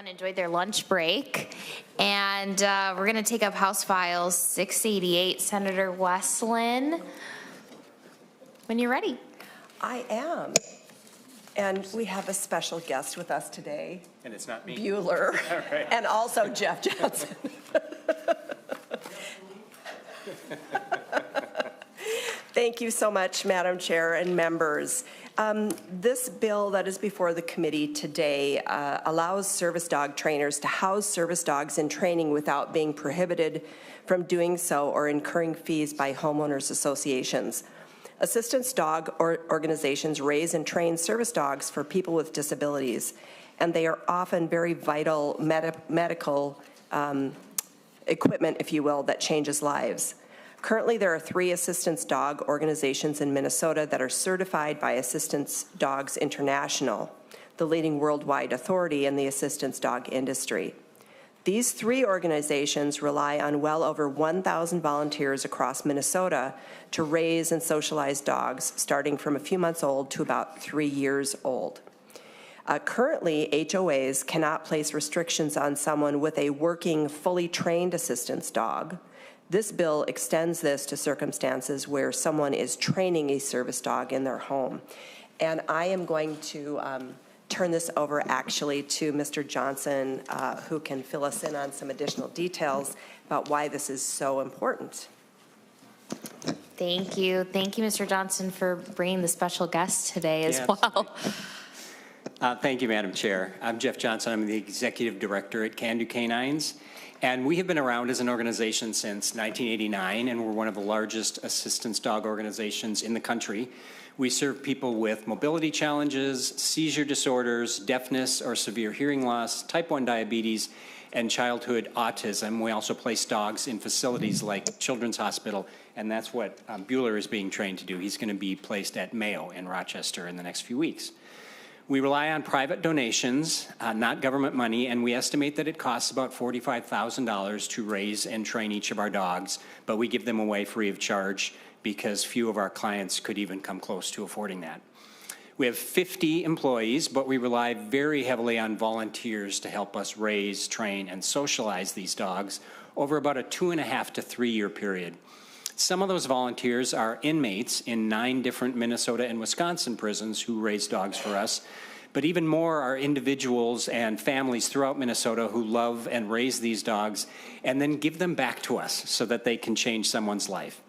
everyone enjoyed their lunch break. And we're going to take up House Files 688. Senator Westlin, when you're ready. I am. And we have a special guest with us today. And it's not me. Bueller. Right. And also Jeff Johnson. Thank you so much, Madam Chair and members. This bill that is before the committee today allows service dog trainers to house service dogs in training without being prohibited from doing so or incurring fees by homeowners associations. Assistance dog organizations raise and train service dogs for people with disabilities, and they are often very vital medical equipment, if you will, that changes lives. Currently, there are 3 assistance dog organizations in Minnesota that are certified by Assistance Dogs International, the leading worldwide authority in the assistance dog industry. These 3 organizations rely on well over 1,000 volunteers across Minnesota to raise and socialize dogs, starting from a few months old to about 3 years old. Currently, HOAs cannot place restrictions on someone with a working, fully trained assistance dog. This bill extends this to circumstances where someone is training a service dog in their home. And I am going to turn this over actually to Mr. Johnson, who can fill us in on some additional details about why this is so important. Thank you. Thank you, Mr. Johnson, for bringing the special guest today as well. Thank you, Madam Chair. I'm Jeff Johnson. I'm the Executive Director at Can Do Canines. And we have been around as an organization since 1989, and we're one of the largest assistance dog organizations in the country. We serve people with mobility challenges, seizure disorders, deafness or severe hearing loss, type 1 diabetes, and childhood autism. We also place dogs in facilities like Children's Hospital, and that's what Bueller is being trained to do. He's going to be placed at Mayo in Rochester in the next few weeks. We rely on private donations, not government money, and we estimate that it costs about $45,000 to raise and train each of our dogs, but we give them away free of charge because few of our clients could even come close to affording that. We have 50 employees, but we rely very heavily on volunteers to help us raise, train, and socialize these dogs over about a 2.5 to 3 year period. Some of those volunteers are inmates in 9 different Minnesota and Wisconsin prisons who raise dogs for us, but even more are individuals and families throughout Minnesota who love and raise these dogs and then give them back to us so that they can change someone's life.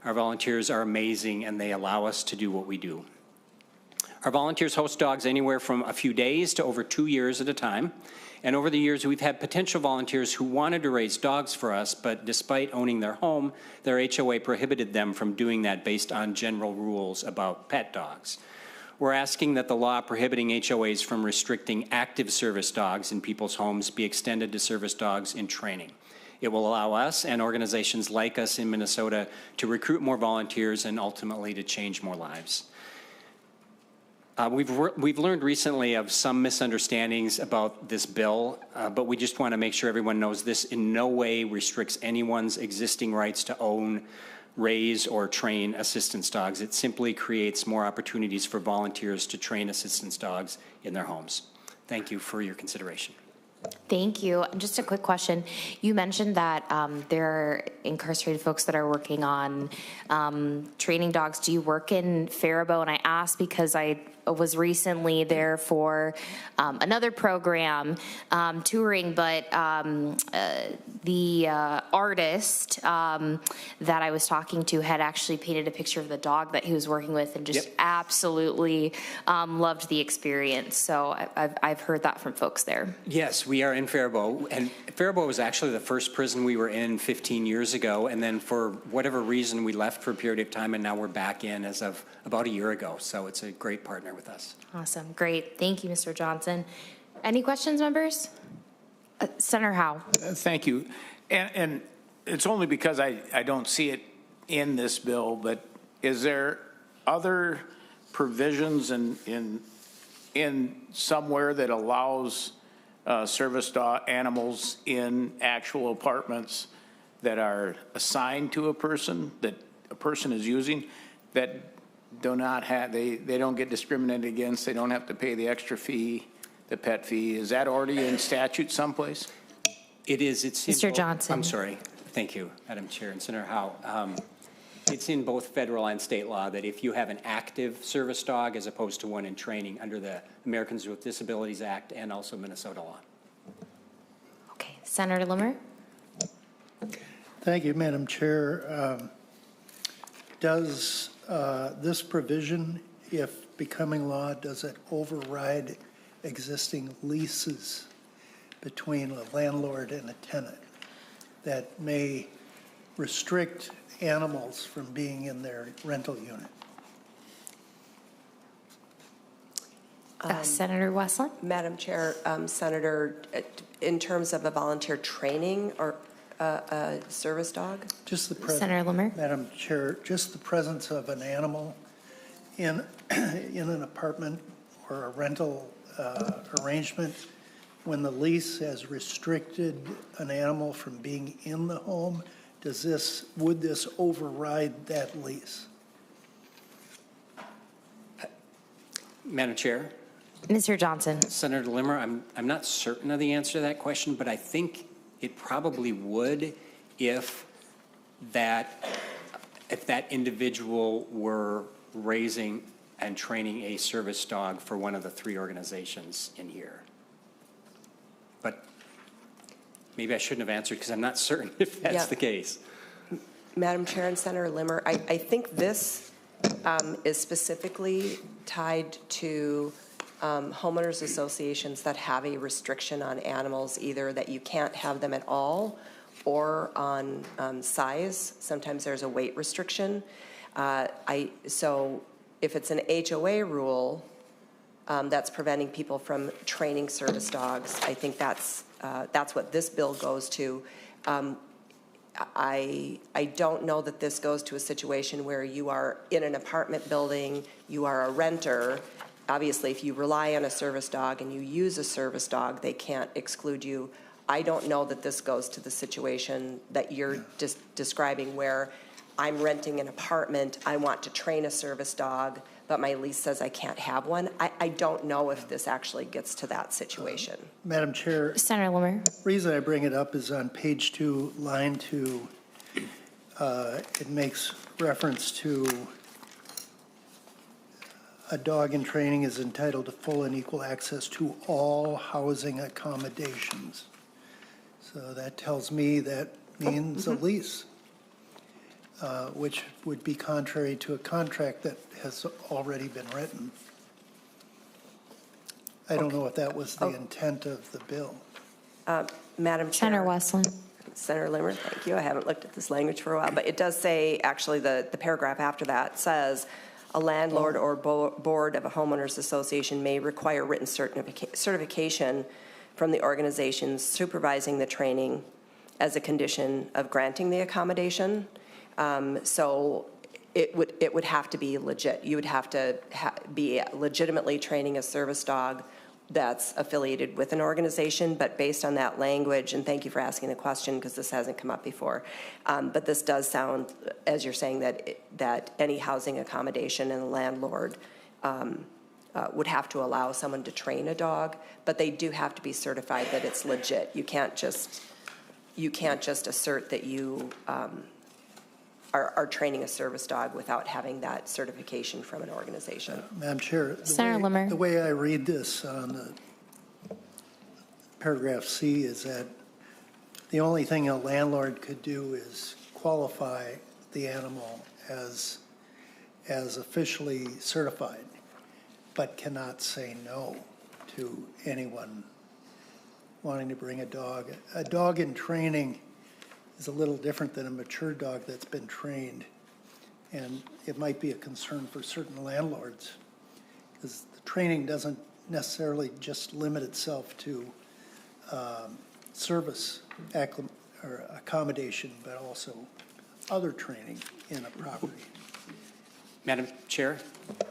Our volunteers are amazing and they allow us to do what we do. Our volunteers host dogs anywhere from a few days to over 2 years at a time. And over the years, we've had potential volunteers who wanted to raise dogs for us, but despite owning their home, their HOA prohibited them from doing that based on general rules about pet dogs. We're asking that the law prohibiting HOAs from restricting active service dogs in people's homes be extended to service dogs in training. It will allow us and organizations like us in Minnesota to recruit more volunteers and ultimately to change more lives. We've learned recently of some misunderstandings about this bill, but we just want to make sure everyone knows this in no way restricts anyone's existing rights to own, raise, or train assistance dogs. It simply creates more opportunities for volunteers to train assistance dogs in their homes. Thank you for your consideration. Thank you. Just a quick question. You mentioned that there are incarcerated folks that are working on training dogs. Do you work in Faribault? And I asked because I was recently there for another program touring, but the artist that I was talking to had actually painted a picture of the dog that he was working with and just absolutely loved the experience. So I've heard that from folks there. Yes, we are in Faribault, and Faribault was actually the first prison we were in 15 years ago, and then for whatever reason we left for a period of time, and now we're back in as of about a year ago, so it's a great partner with us. Awesome, great. Thank you, Mr. Johnson. Any questions, members? Senator Howe. Thank you. And it's only because I don't see it in this bill, but is there other provisions in somewhere that allows service dog animals in actual apartments that are assigned to a person that a person is using that do not have, they don't get discriminated against, they don't have to pay the extra fee, the pet fee. Is that already in statute someplace? It is. It's in Mr. both- Johnson. I'm sorry. Thank you, Madam Chair and Senator Howe. It's in both federal and state law that if you have an active service dog as opposed to one in training under the Americans with Disabilities Act and also Minnesota law. Okay, Senator Limmer? Thank you, Madam Chair. Does this provision, if becoming law, does it override existing leases between a landlord and a tenant that may restrict animals from being in their rental unit? Senator Westlin? Madam Chair, Senator, in terms of a volunteer training or a service dog? Just the presence, Senator Limmer? Madam Chair, just the presence of an animal in an apartment or a rental arrangement when the lease has restricted an animal from being in the home, would this override that lease? Madam Chair, Mr. Johnson? Senator Limmer, I'm not certain of the answer to that question, but I think it probably would if that individual were raising and training a service dog for one of the three organizations in here. But maybe I shouldn't have answered because I'm not certain if that's the case. Madam Chair and Senator Limmer, I think this is specifically tied to homeowners associations that have a restriction on animals, either that you can't have them at all or on size. Sometimes there's a weight restriction. So if it's an HOA rule that's preventing people from training service dogs, I think that's what this bill goes to. I don't know that this goes to a situation where you are in an apartment building, you are a renter. Obviously, if you rely on a service dog and you use a service dog, they can't exclude you. I don't know that this goes to the situation that you're describing where I'm renting an apartment, I want to train a service dog, but my lease says I can't have one. I don't know if this actually gets to that situation. Madam Chair, Senator Limmer? the reason I bring it up is on page 2, line 2. It makes reference to a dog in training is entitled to full and equal access to all housing accommodations. So that tells me that means a lease, which would be contrary to a contract that has already been written. I don't know if that was the intent of the bill. Madam Chair. Senator Westlin? Senator Limmer, thank you. I haven't looked at this language for a while, but it does say, actually, the paragraph after that says, a landlord or board of a homeowners association may require written certification from the organization supervising the training as a condition of granting the accommodation. So it would have to be legit. You would have to be legitimately training a service dog that's affiliated with an organization, but based on that language, and thank you for asking the question because this hasn't come up before, but this does sound, as you're saying, that any housing accommodation and landlord would have to allow someone to train a dog, but they do have to be certified that it's legit. You can't just assert that you are training a service dog without having that certification from an organization. Madam Chair, Senator Limmer? the way I read this on the paragraph C is that the only thing a landlord could do is qualify the animal as officially certified, but cannot say no to anyone wanting to bring a dog. A dog in training is a little different than a mature dog that's been trained. And it might be a concern for certain landlords because the training doesn't necessarily just limit itself to service or accommodation, but also other training in a property. Madam Chair?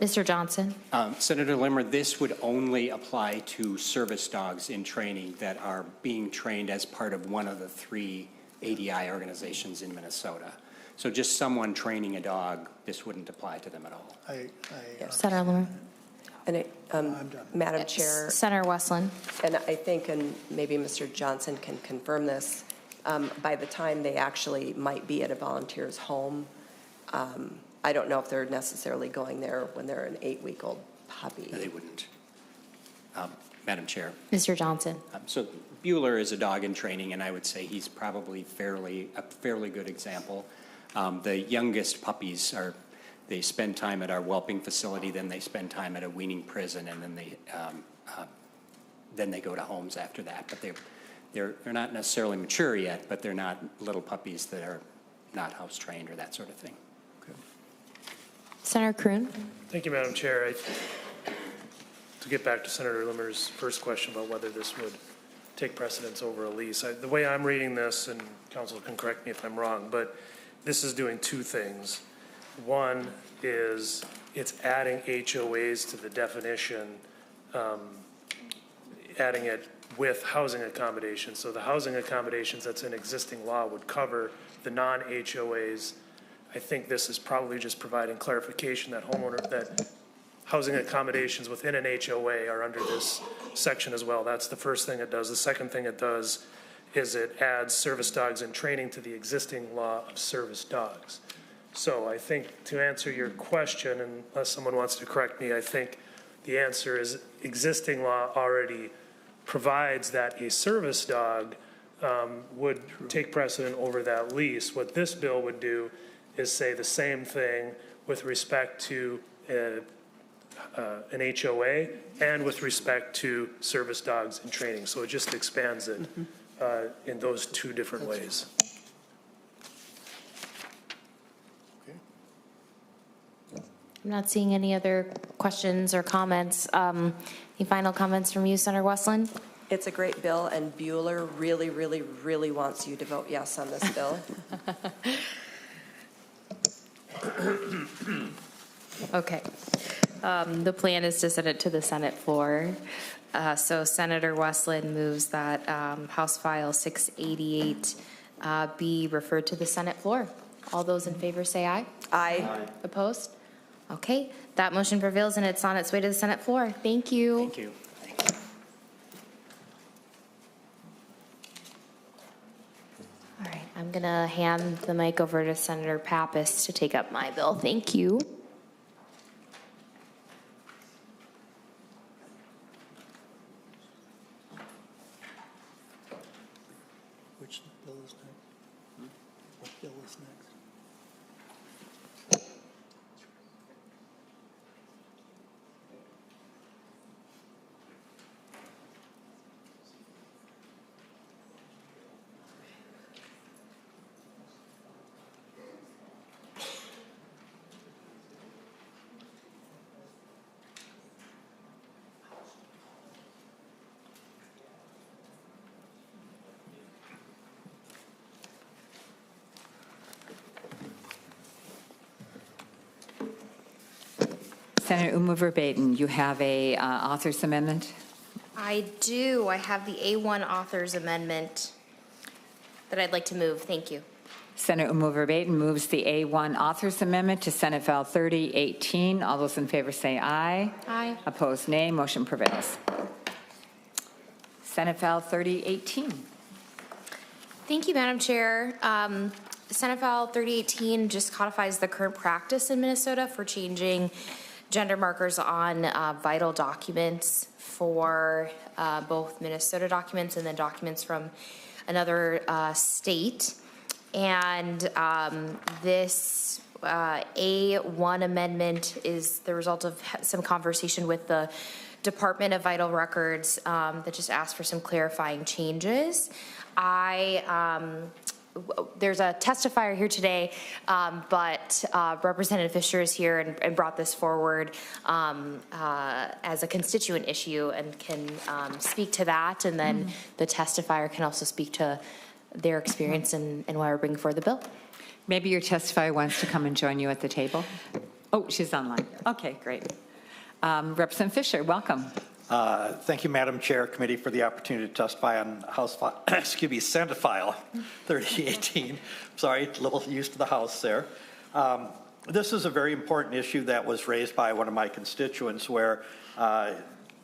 Mr. Johnson? Senator Limmer, this would only apply to service dogs in training that are being trained as part of one of the three ADI organizations in Minnesota. So just someone training a dog, this wouldn't apply to them at all. Senator Limmer? And I'm done. Madam Chair, Senator Westlin. and I think, and maybe Mr. Johnson can confirm this, by the time they actually might be at a volunteer's home, I don't know if they're necessarily going there when they're an 8-week-old puppy. They wouldn't. Madam Chair. Mr. Johnson. So Bueller is a dog in training, and I would say he's probably a fairly good example. The youngest puppies they spend time at our whelping facility, then they spend time at a weaning prison, and then they go to homes after that. But they're not necessarily mature yet, but they're not little puppies that are not house trained or that sort of thing. Okay. Senator Kroon. Thank you, Madam Chair. To get back to Senator Limmer's first question about whether this would take precedence over a lease, the way I'm reading this, and council can correct me if I'm wrong, but this is doing two things. One is it's adding HOAs to the definition, adding it with housing accommodations. So the housing accommodations that's in existing law would cover the non-HOAs. I think this is probably just providing clarification that that housing accommodations within an HOA are under this section as well. That's the first thing it does. The second thing it does is it adds service dogs in training to the existing law of service dogs. So I think to answer your question, unless someone wants to correct me, I think the answer is existing law already provides that a service dog would take precedent over that lease. What this bill would do is say the same thing with respect to an HOA and with respect to service dogs in training. So it just expands it in those two different ways. I'm not seeing any other questions or comments. Any final comments from you, Senator Westlin? It's a great bill, and Bueller really, really, really wants you to vote yes on this bill. Okay. The plan is to send it to the Senate floor. So Senator Westlin moves that House File 688 be referred to the Senate floor. All those in favor say aye. Aye. Opposed? Okay. That motion prevails and it's on its way to the Senate floor. Thank you. Thank you. All right. I'm going to hand the mic over to Senator Pappas to take up my bill. Thank you. Which bill is next? What bill is next? Senator Oumou Verbeten, you have a author's amendment. I do. I have the A1 author's amendment that I'd like to move. Thank you. Senator Oumou Verbeten moves the A1 author's amendment to Senate File 3018. All those in favor say aye. Aye. Opposed, nay. Motion prevails. Senate File 3018. Thank you, Madam Chair. Senate File 3018 just codifies the current practice in Minnesota for changing gender markers on vital documents for both Minnesota documents and then documents from another state. And this A1 amendment is the result of some conversation with the Department of Vital Records that just asked for some clarifying changes. There's a testifier here today, but Representative Fisher is here and brought this forward as a constituent issue and can speak to that. And then the testifier can also speak to their experience and why we're bringing forward the bill. Maybe your testifier wants to come and join you at the table. Oh, she's online. Okay, great. Representative Fisher, welcome. Thank you, Madam Chair, Committee, for the opportunity to testify on House File, Senate File 3018. Sorry, a little used to the House there. this is a very important issue that was raised by one of my constituents where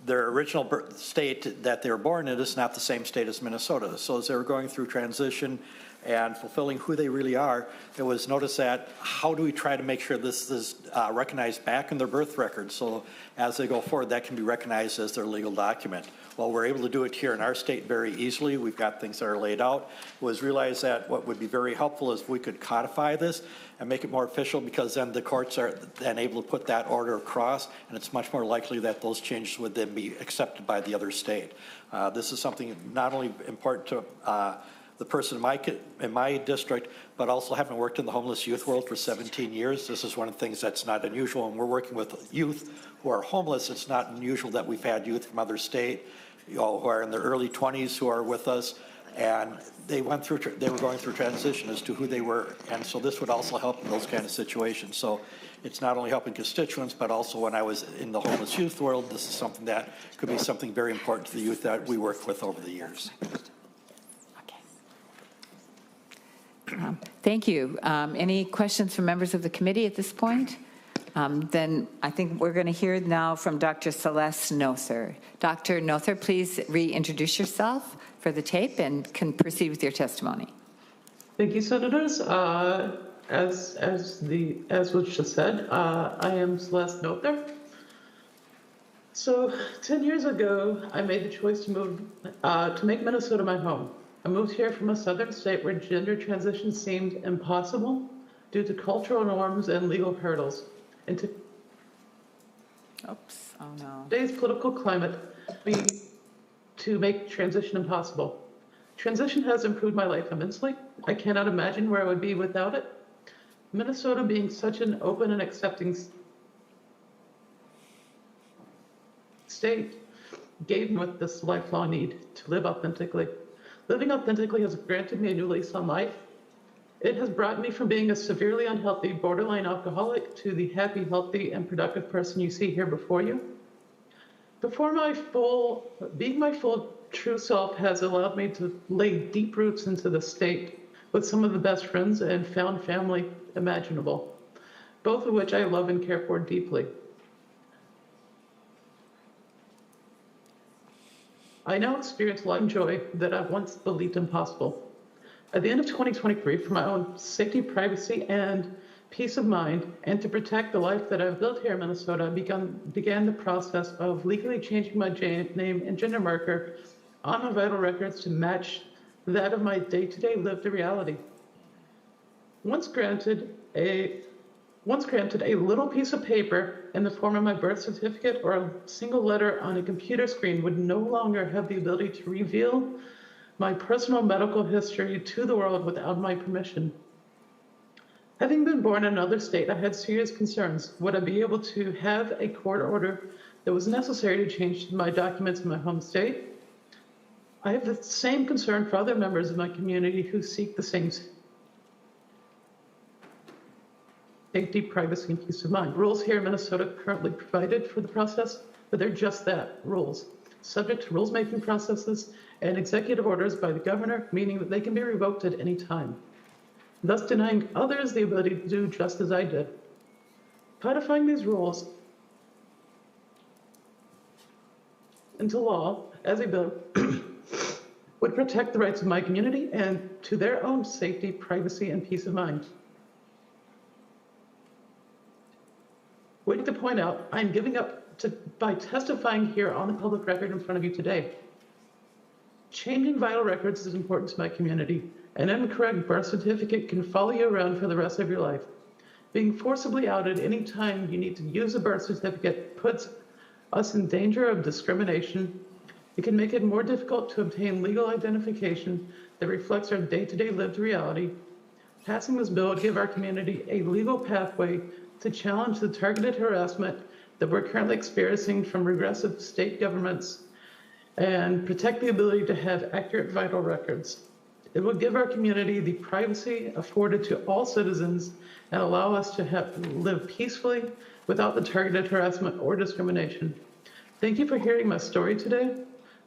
their original state that they were born in is not the same state as Minnesota. So as they were going through transition and fulfilling who they really are, it was noticed that how do we try to make sure this is recognized back in their birth record, so as they go forward that can be recognized as their legal document. Well, we're able to do it here in our state very easily. We've got things that are laid out. It was realized that what would be very helpful is if we could codify this and make it more official, because then the courts are then able to put that order across, and it's much more likely that those changes would then be accepted by the other state. This is something not only important to the person in my district, but also having worked in the homeless youth world for 17 years, this is one of the things that's not unusual. And we're working with youth who are homeless. It's not unusual that we've had youth from other states, who are in their early 20s who are with us, and they were going through transition as to who they were, and so this would also help in those kind of situations. So it's not only helping constituents, but also when I was in the homeless youth world, this is something that could be something very important to the youth that we worked with over the years. Thank you. Any questions from members of the committee at this point? Then I think we're going to hear now from Dr. Celeste Nother. Dr. Nother, please reintroduce yourself for the tape and can proceed with your testimony. Thank you, Senators. As was just said, I am Celeste Nother. So 10 years ago, I made the choice to move to make Minnesota my home. I moved here from a southern state where gender transition seemed impossible due to cultural norms and legal hurdles. And today's political climate to make transition impossible. Transition has improved my life immensely. I cannot imagine where I would be without it. Minnesota being such an open and accepting state gave me with this lifelong need to live authentically. Living authentically has granted me a new lease on life. It has brought me from being a severely unhealthy, borderline alcoholic to the happy, healthy, and productive person you see here before you. Being my full true self has allowed me to lay deep roots into the state with some of the best friends and found family imaginable, both of which I love and care for deeply. I now experience a lot of joy that I once believed impossible. At the end of 2023, for my own safety, privacy, and peace of mind, and to protect the life that I've built here in Minnesota, I began the process of legally changing my name and gender marker on my vital records to match that of my day-to-day lived reality. Once granted a little piece of paper in the form of my birth certificate or a single letter on a computer screen would no longer have the ability to reveal my personal medical history to the world without my permission. Having been born in another state, I had serious concerns. Would I be able to have a court order that was necessary to change my documents in my home state? I have the same concern for other members of my community who seek the same safety, privacy, and peace of mind. Rules here in Minnesota currently provided for the process, but they're just that, rules, subject to rules-making processes and executive orders by the governor, meaning that they can be revoked at any time, thus denying others the ability to do just as I did. Codifying these rules into law as a bill would protect the rights of my community and to their own safety, privacy, and peace of mind. Waiting to point out, I'm giving up by testifying here on the public record in front of you today. Changing vital records is important to my community. An incorrect birth certificate can follow you around for the rest of your life. Being forcibly outed anytime you need to use a birth certificate puts us in danger of discrimination. It can make it more difficult to obtain legal identification that reflects our day-to-day lived reality. Passing this bill would give our community a legal pathway to challenge the targeted harassment that we're currently experiencing from regressive state governments and protect the ability to have accurate vital records. It will give our community the privacy afforded to all citizens and allow us to live peacefully without the targeted harassment or discrimination. Thank you for hearing my story today.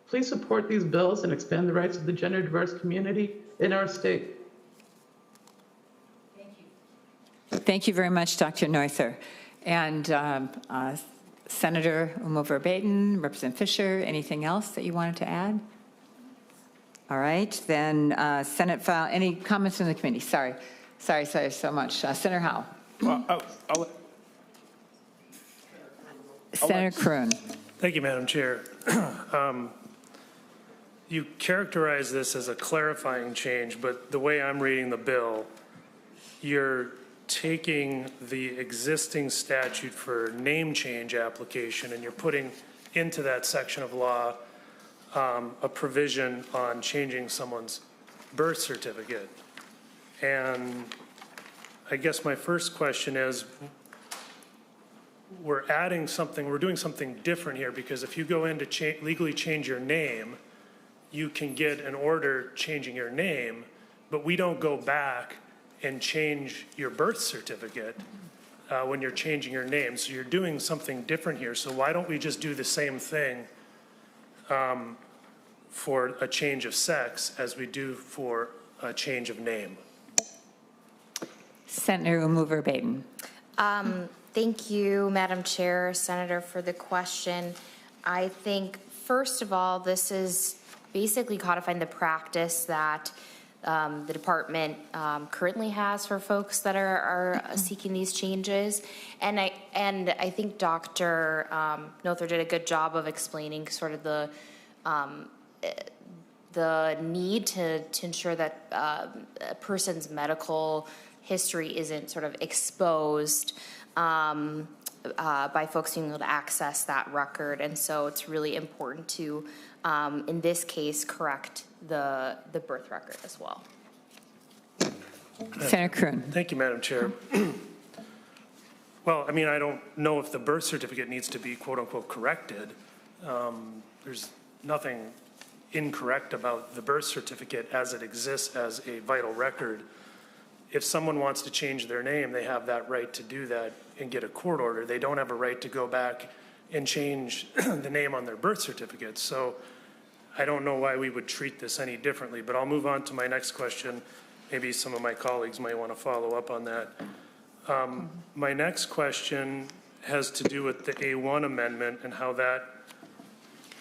Please support these bills and expand the rights of the gender diverse community in our state. Thank you very much, Dr. Neuther. And Senator Oumou Verbeten, Representative Fisher, anything else that you wanted to add? All right, then Senate file, any comments from the committee? Sorry so much. Senator Howe. Well, Senator Kroon. Thank you, Madam Chair. You characterize this as a clarifying change, but the way I'm reading the bill, you're taking the existing statute for name change application and you're putting into that section of law a provision on changing someone's birth certificate. And I guess my first question is, we're adding something, we're doing something different here, because if you go in to legally change your name, you can get an order changing your name, but we don't go back and change your birth certificate when you're changing your name. So you're doing something different here. So why don't we just do the same thing for a change of sex as we do for a change of name? Senator Oumou Verbeten. Thank you, Madam Chair, Senator, for the question. I think, first of all, this is basically codifying the practice that the department currently has for folks that are seeking these changes. And I think Dr. Neuther did a good job of explaining sort of the need to ensure that a person's medical history isn't sort of exposed by folks being able to access that record. And so it's really important to, in this case, correct the birth record as well. Senator Kroon. Thank you, Madam Chair. Well, I mean, I don't know if the birth certificate needs to be quote unquote corrected. There's nothing incorrect about the birth certificate as it exists as a vital record. If someone wants to change their name, they have that right to do that and get a court order. They don't have a right to go back and change the name on their birth certificate. So I don't know why we would treat this any differently, but I'll move on to my next question. Maybe some of my colleagues might want to follow up on that. My next question has to do with the A1 amendment and how that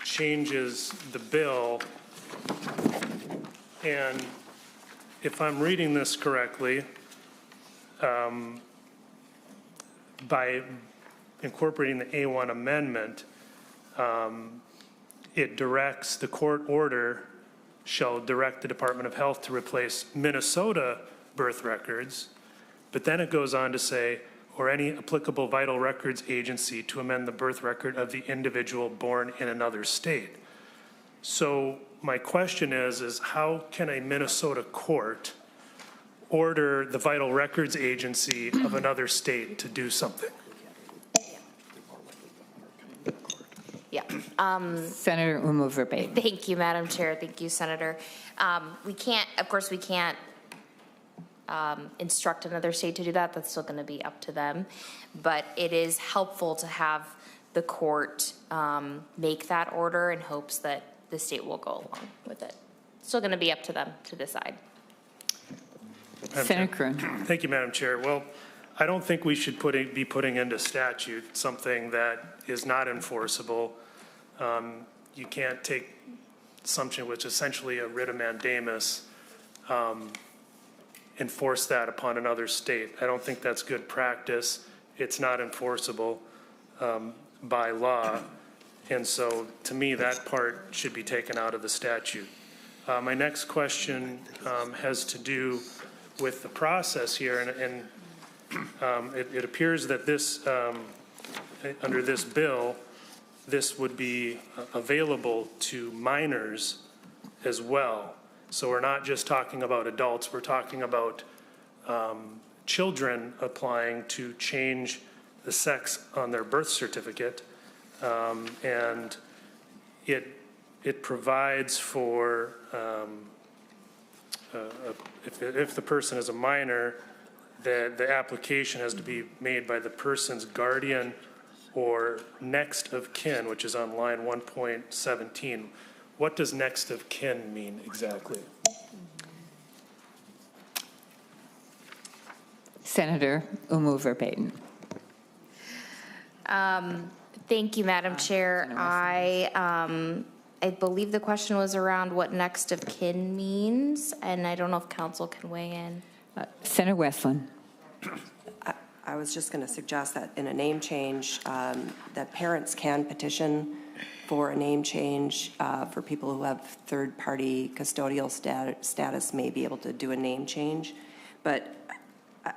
changes the bill. And if I'm reading this correctly, by incorporating the A1 amendment, it directs the court order shall direct the Department of Health to replace Minnesota birth records, but then it goes on to say, or any applicable vital records agency to amend the birth record of the individual born in another state. So my question is how can a Minnesota court order the vital records agency of another state to do something? Yeah. Senator Oumou Verbeten. Thank you, Madam Chair. Thank you, Senator. We can't instruct another state to do that. That's still going to be up to them. But it is helpful to have the court make that order in hopes that the state will go along with it. It's still going to be up to them to decide. Senator Kroon. Thank you, Madam Chair. Well, I don't think we should be putting into statute something that is not enforceable. You can't take something which is essentially a writ of mandamus, enforce that upon another state. I don't think that's good practice. It's not enforceable by law. And so to me, that part should be taken out of the statute. My next question has to do with the process here. And it appears that this, under this bill, this would be available to minors as well. So we're not just talking about adults, we're talking about children applying to change the sex on their birth certificate. And it provides for, if the person is a minor, the application has to be made by the person's guardian or next of kin, which is on line 1.17. What does next of kin mean exactly? Senator Oumou Verbeten. Thank you, Madam Chair. I believe the question was around what next of kin means, and I don't know if council can weigh in. Senator Westlin. I was just going to suggest that in a name change, that parents can petition for a name change for people who have third-party custodial status may be able to do a name change. But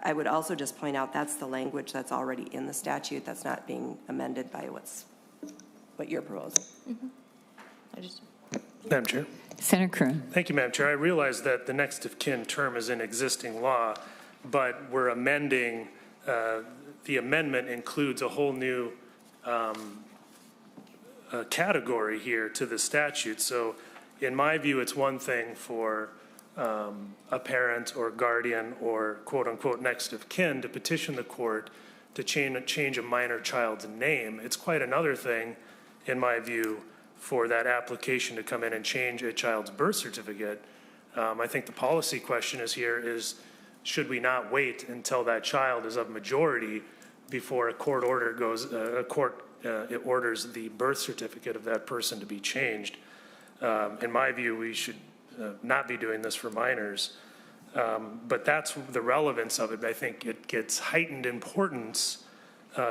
I would also just point out that's the language that's already in the statute. That's not being amended by what you're proposing. Mm-hmm. Madam Chair. Senator Kroon. Thank you, Madam Chair. I realize that the next of kin term is in existing law, but we're amending, the amendment includes a whole new category here to the statute. So in my view, it's one thing for a parent or guardian or quote unquote next of kin to petition the court to change a minor child's name. It's quite another thing, in my view, for that application to come in and change a child's birth certificate. I think the policy question is should we not wait until that child is of majority before a court order goes, it orders the birth certificate of that person to be changed. In my view, we should not be doing this for minors. But that's the relevance of it. I think it gets heightened importance,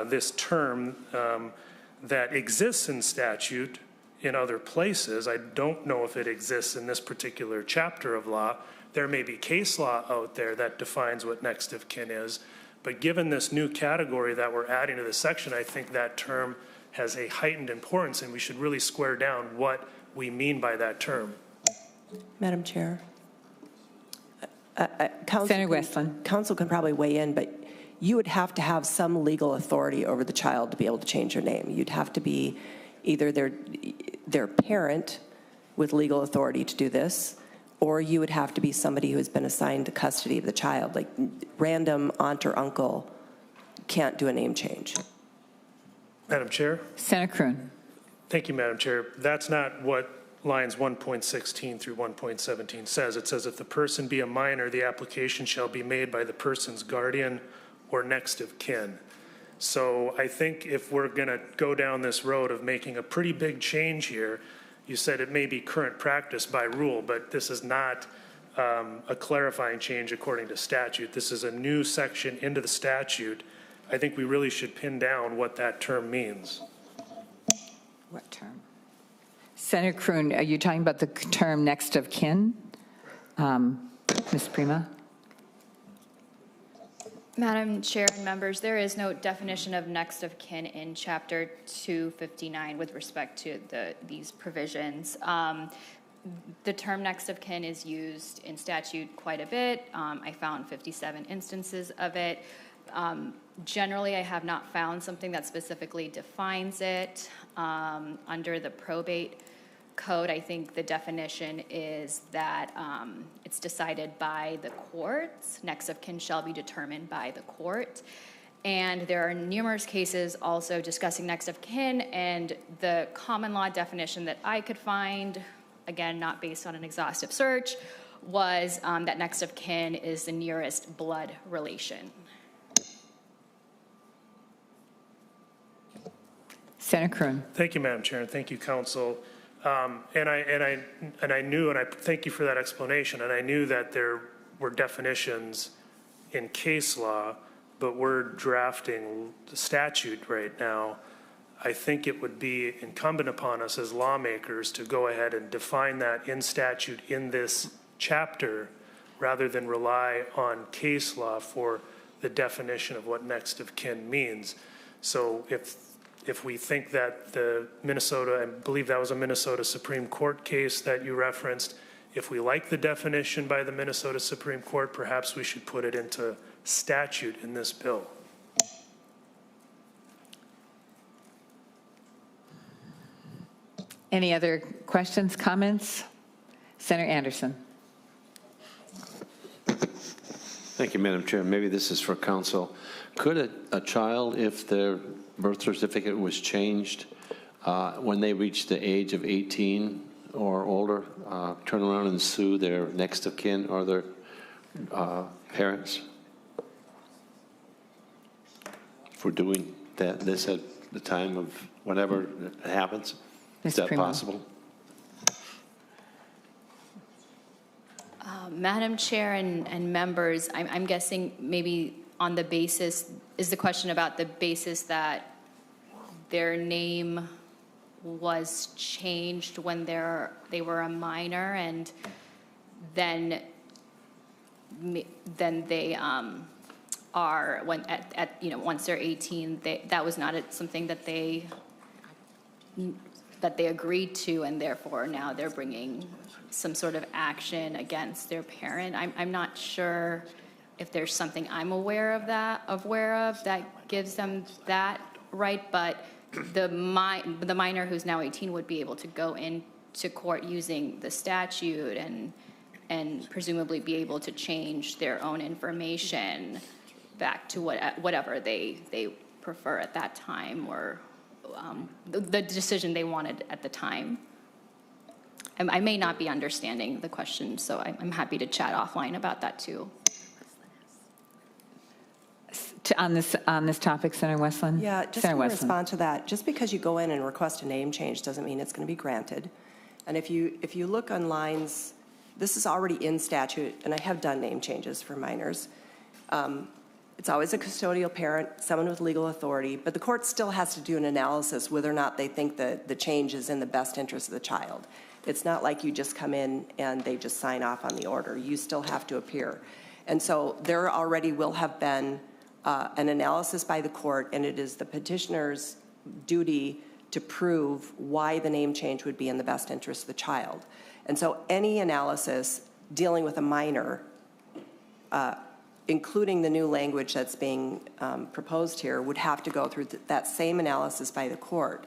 this term that exists in statute in other places. I don't know if it exists in this particular chapter of law. There may be case law out there that defines what next of kin is. But given this new category that we're adding to the section, I think that term has a heightened importance, and we should really square down what we mean by that term. Madam Chair. Senator Westlin. Council can probably weigh in, but you would have to have some legal authority over the child to be able to change their name. You'd have to be either their parent with legal authority to do this, or you would have to be somebody who has been assigned the custody of the child. Like random aunt or uncle can't do a name change. Madam Chair? Senator Kroon. Thank you, Madam Chair. That's not what lines 1.16 through 1.17 says. It says if the person be a minor, the application shall be made by the person's guardian or next of kin. So I think if we're going to go down this road of making a pretty big change here, you said it may be current practice by rule, but this is not a clarifying change according to statute. This is a new section into the statute. I think we really should pin down what that term means. What term? Senator Kroon, are you talking about the term next of kin? Ms. Prima? Madam Chair and members, there is no definition of next of kin in Chapter 259 with respect to these provisions. The term next of kin is used in statute quite a bit. I found 57 instances of it. Generally, I have not found something that specifically defines it. Under the probate code, I think the definition is that it's decided by the courts. Next of kin shall be determined by the court. And there are numerous cases also discussing next of kin, and the common law definition that I could find, again, not based on an exhaustive search, was that next of kin is the nearest blood relation. Senator Kroon. Thank you, Madam Chair, and thank you, Council. And I knew, and I thank you for that explanation, and I knew that there were definitions in case law, but we're drafting the statute right now. I think it would be incumbent upon us as lawmakers to go ahead and define that in statute in this chapter, rather than rely on case law for the definition of what next of kin means. So if we think that the Minnesota, I believe that was a Minnesota Supreme Court case that you referenced, if we like the definition by the Minnesota Supreme Court, perhaps we should put it into statute in this bill. Any other questions, comments? Senator Anderson. Thank you, Madam Chair. Maybe this is for council. Could a child, if their birth certificate was changed when they reach the age of 18 or older, turn around and sue their next of kin or their parents? for doing this at the time of whenever it happens? Is that possible? Madam Chair and members, I'm guessing maybe on the basis, is the question about the basis that their name was changed when they were a minor, and then they are when once they're 18, that was not something that they agreed to, and therefore now they're bringing some sort of action against their parent. I'm not sure if there's something I'm aware of that gives them that right, but the minor who's now 18 would be able to go into court using the statute and presumably be able to change their own information back to whatever they prefer at that time, or the decision they wanted at the time. I may not be understanding the question, so I'm happy to chat offline about that too. On this topic, Senator Westlin? Yeah, just to respond to that, just because you go in and request a name change doesn't mean it's going to be granted. And if you look on lines, this is already in statute, and I have done name changes for minors. It's always a custodial parent, someone with legal authority, but the court still has to do an analysis whether or not they think that the change is in the best interest of the child. It's not like you just come in and they just sign off on the order. You still have to appear. And so there already will have been an analysis by the court, and it is the petitioner's duty to prove why the name change would be in the best interest of the child. And so any analysis dealing with a minor, including the new language that's being proposed here, would have to go through that same analysis by the court.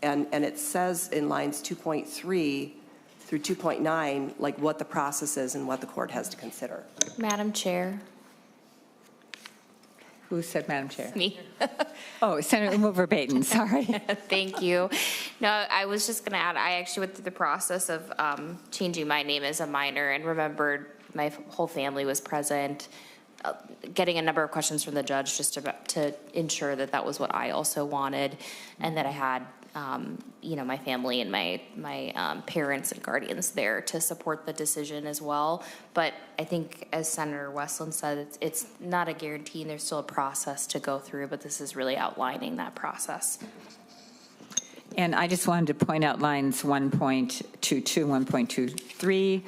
And it says in lines 2.3 through 2.9, like what the process is and what the court has to consider. Madam Chair. Who said Madam Chair? Me. Oh, Senator Oumou Verbeten, sorry. Thank you. No, I was just going to add, I actually went through the process of changing my name as a minor and remembered my whole family was present, getting a number of questions from the judge just to ensure that that was what I also wanted, and that I had my family and my parents and guardians there to support the decision as well. But I think, as Senator Westlin said, it's not a guarantee, and there's still a process to go through, but this is really outlining that process. And I just wanted to point out lines 1.22, 1.23,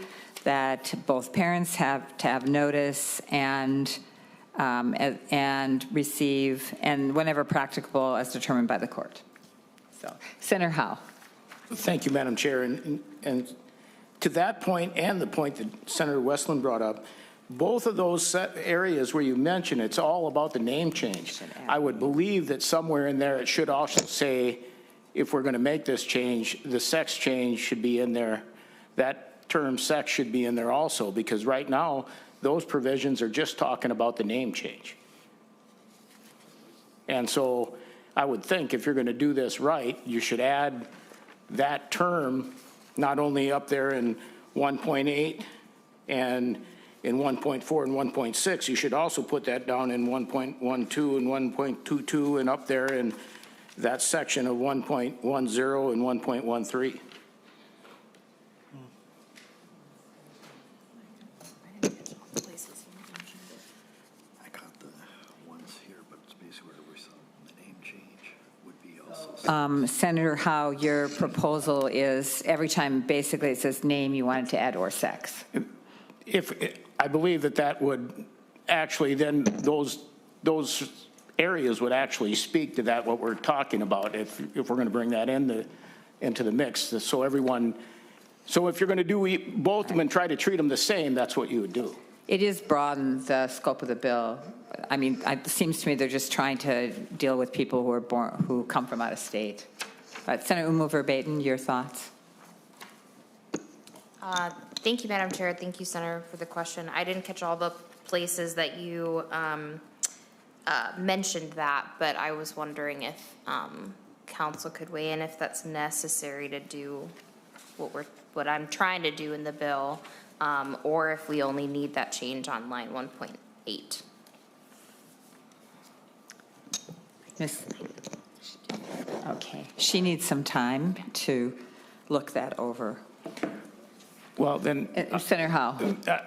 that both parents have to have notice and receive, and whenever practicable, as determined by the court. So, Senator Howe. Thank you, Madam Chair. And to that point and the point that Senator Westlin brought up, both of those areas where you mentioned it's all about the name change. I would believe that somewhere in there it should also say, if we're going to make this change, the sex change should be in there. That term sex should be in there also, because right now those provisions are just talking about the name change. And so I would think if you're going to do this right, you should add that term not only up there in 1.8 and in 1.4 and 1.6, you should also put that down in 1.12 and 1.22 and up there in that section of 1.10 and 1.13. Senator Howe, your proposal is every time basically it says name, you want it to add or sex. I believe that would actually then those areas would actually speak to that, what we're talking about, if we're going to bring that into the mix. So if you're going to do both of them and try to treat them the same, that's what you would do. It is broaden the scope of the bill. I mean, it seems to me they're just trying to deal with people who come from out of state. Senator Oumou Verbeten, your thoughts? Thank you, Madam Chair. Thank you, Senator, for the question. I didn't catch all the places that you mentioned that, but I was wondering if council could weigh in if that's necessary to do what I'm trying to do in the bill, or if we only need that change on line 1.8. Okay, she needs some time to look that over. Well, then, Senator Howe.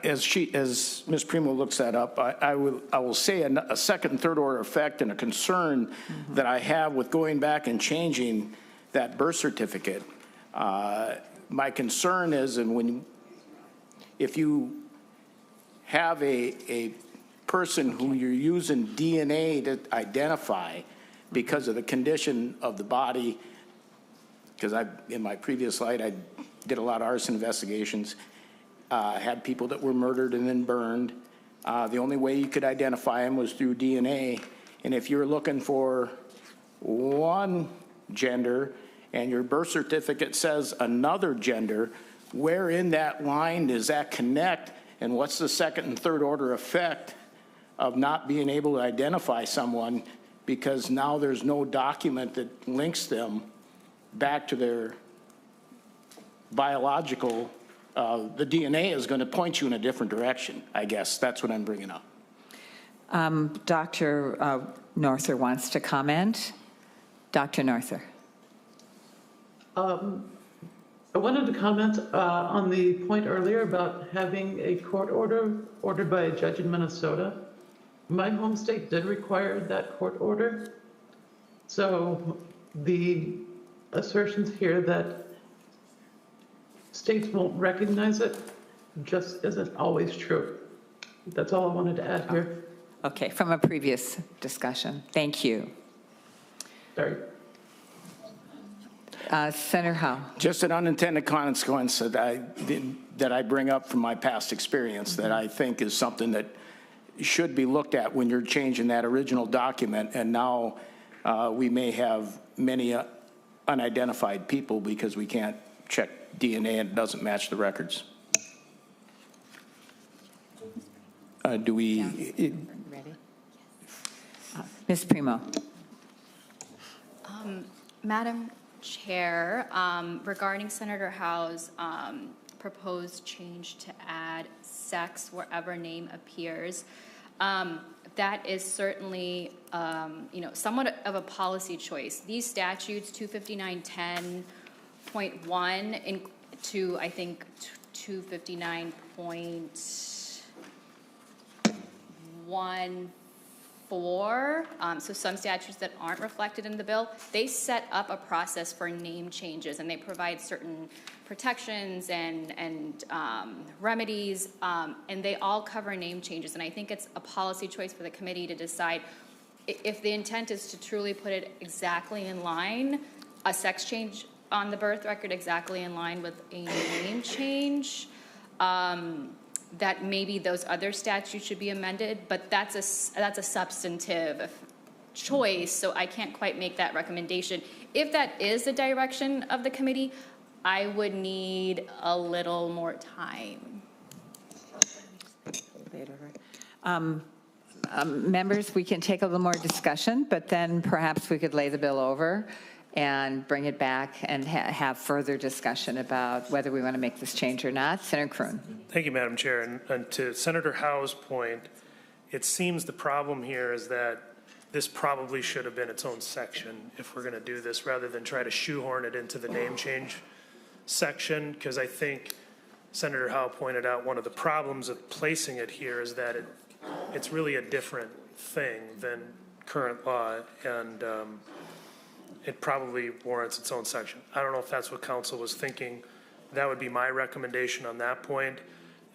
as Ms. Primo looks that up, I will say a second and third order effect and a concern that I have with going back and changing that birth certificate. My concern is, if you have a person who you're using DNA to identify because of the condition of the body, because in my previous slide, I did a lot of arson investigations, had people that were murdered and then burned. The only way you could identify them was through DNA. And if you're looking for one gender and your birth certificate says another gender, where in that line does that connect? And what's the second and third order effect of not being able to identify someone because now there's no document that links them back to their biological, the DNA is going to point you in a different direction, I guess. That's what I'm bringing up. Dr. Norther wants to comment. Dr. Norther. I wanted to comment on the point earlier about having a court order ordered by a judge in Minnesota. My home state did require that court order. So the assertions here that states won't recognize it just isn't always true. That's all I wanted to add here. Okay, from a previous discussion. Thank you. Sorry. Senator Howe. Just an unintended consequence that I bring up from my past experience that I think is something that should be looked at when you're changing that original document. And now we may have many unidentified people because we can't check DNA and it doesn't match the records. Do we? Ready? Ms. Primo. Madam Chair, regarding Senator Howe's proposed change to add sex wherever name appears, that is certainly, somewhat of a policy choice. These statutes, 259.10.1 to, I think, 259.14, so some statutes that aren't reflected in the bill, they set up a process for name changes, and they provide certain protections and remedies, and they all cover name changes. And I think it's a policy choice for the committee to decide if the intent is to truly put it exactly in line, a sex change on the birth record exactly in line with a name change, that maybe those other statutes should be amended, but that's a substantive choice, so I can't quite make that recommendation. If that is the direction of the committee, I would need a little more time. Members, we can take a little more discussion, but then perhaps we could lay the bill over and bring it back and have further discussion about whether we want to make this change or not. Senator Kroon. Thank you, Madam Chair. And to Senator Howe's point, it seems the problem here is that this probably should have been its own section if we're going to do this, rather than try to shoehorn it into the name change section, because I think Senator Howe pointed out one of the problems of placing it here is that it's really a different thing than current law, and it probably warrants its own section. I don't know if that's what council was thinking. That would be my recommendation on that point.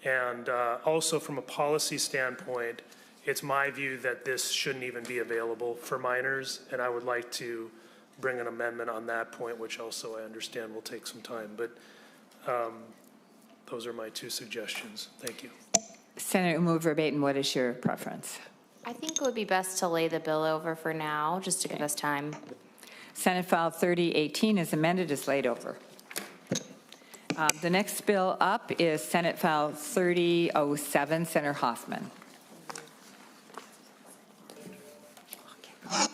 And also from a policy standpoint, it's my view that this shouldn't even be available for minors, and I would like to bring an amendment on that point, which also I understand will take some time. But those are my two suggestions. Thank you. Senator Oumou Verbeten, what is your preference? I think it would be best to lay the bill over for now, just to give us time. Senate File 3018 is amended as laid over. The next bill up is Senate File 3007, Senator Hoffman. How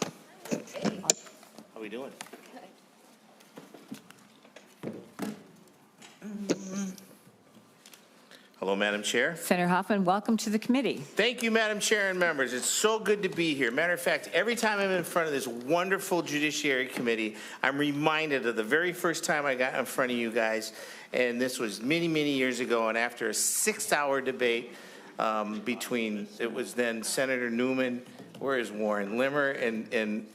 are we doing? Hello, Madam Chair. Senator Hoffman, welcome to the committee. Thank you, Madam Chair and members. It's so good to be here. Matter of fact, every time I'm in front of this wonderful Judiciary Committee, I'm reminded of the very first time I got in front of you guys, and this was many, many years ago, and after a 6-hour debate between, it was then Senator Newman, where is Warren, Limmer, and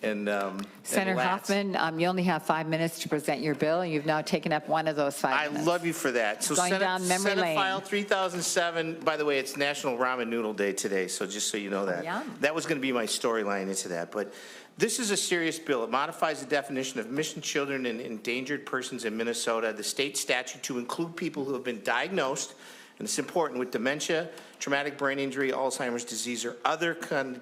Senator Hoffman, you only have 5 minutes to present your bill, and you've now taken up one of those 5 minutes. I love you for that. So Going down memory Senate lane. File 3007, by the way, it's National Ramen Noodle Day today, so just so you know that. Yum. That was going to be my storyline into that. But this is a serious bill. It modifies the definition of missing children and endangered persons in Minnesota, the state statute, to include people who have been diagnosed, and it's important, with dementia, traumatic brain injury, Alzheimer's disease, or other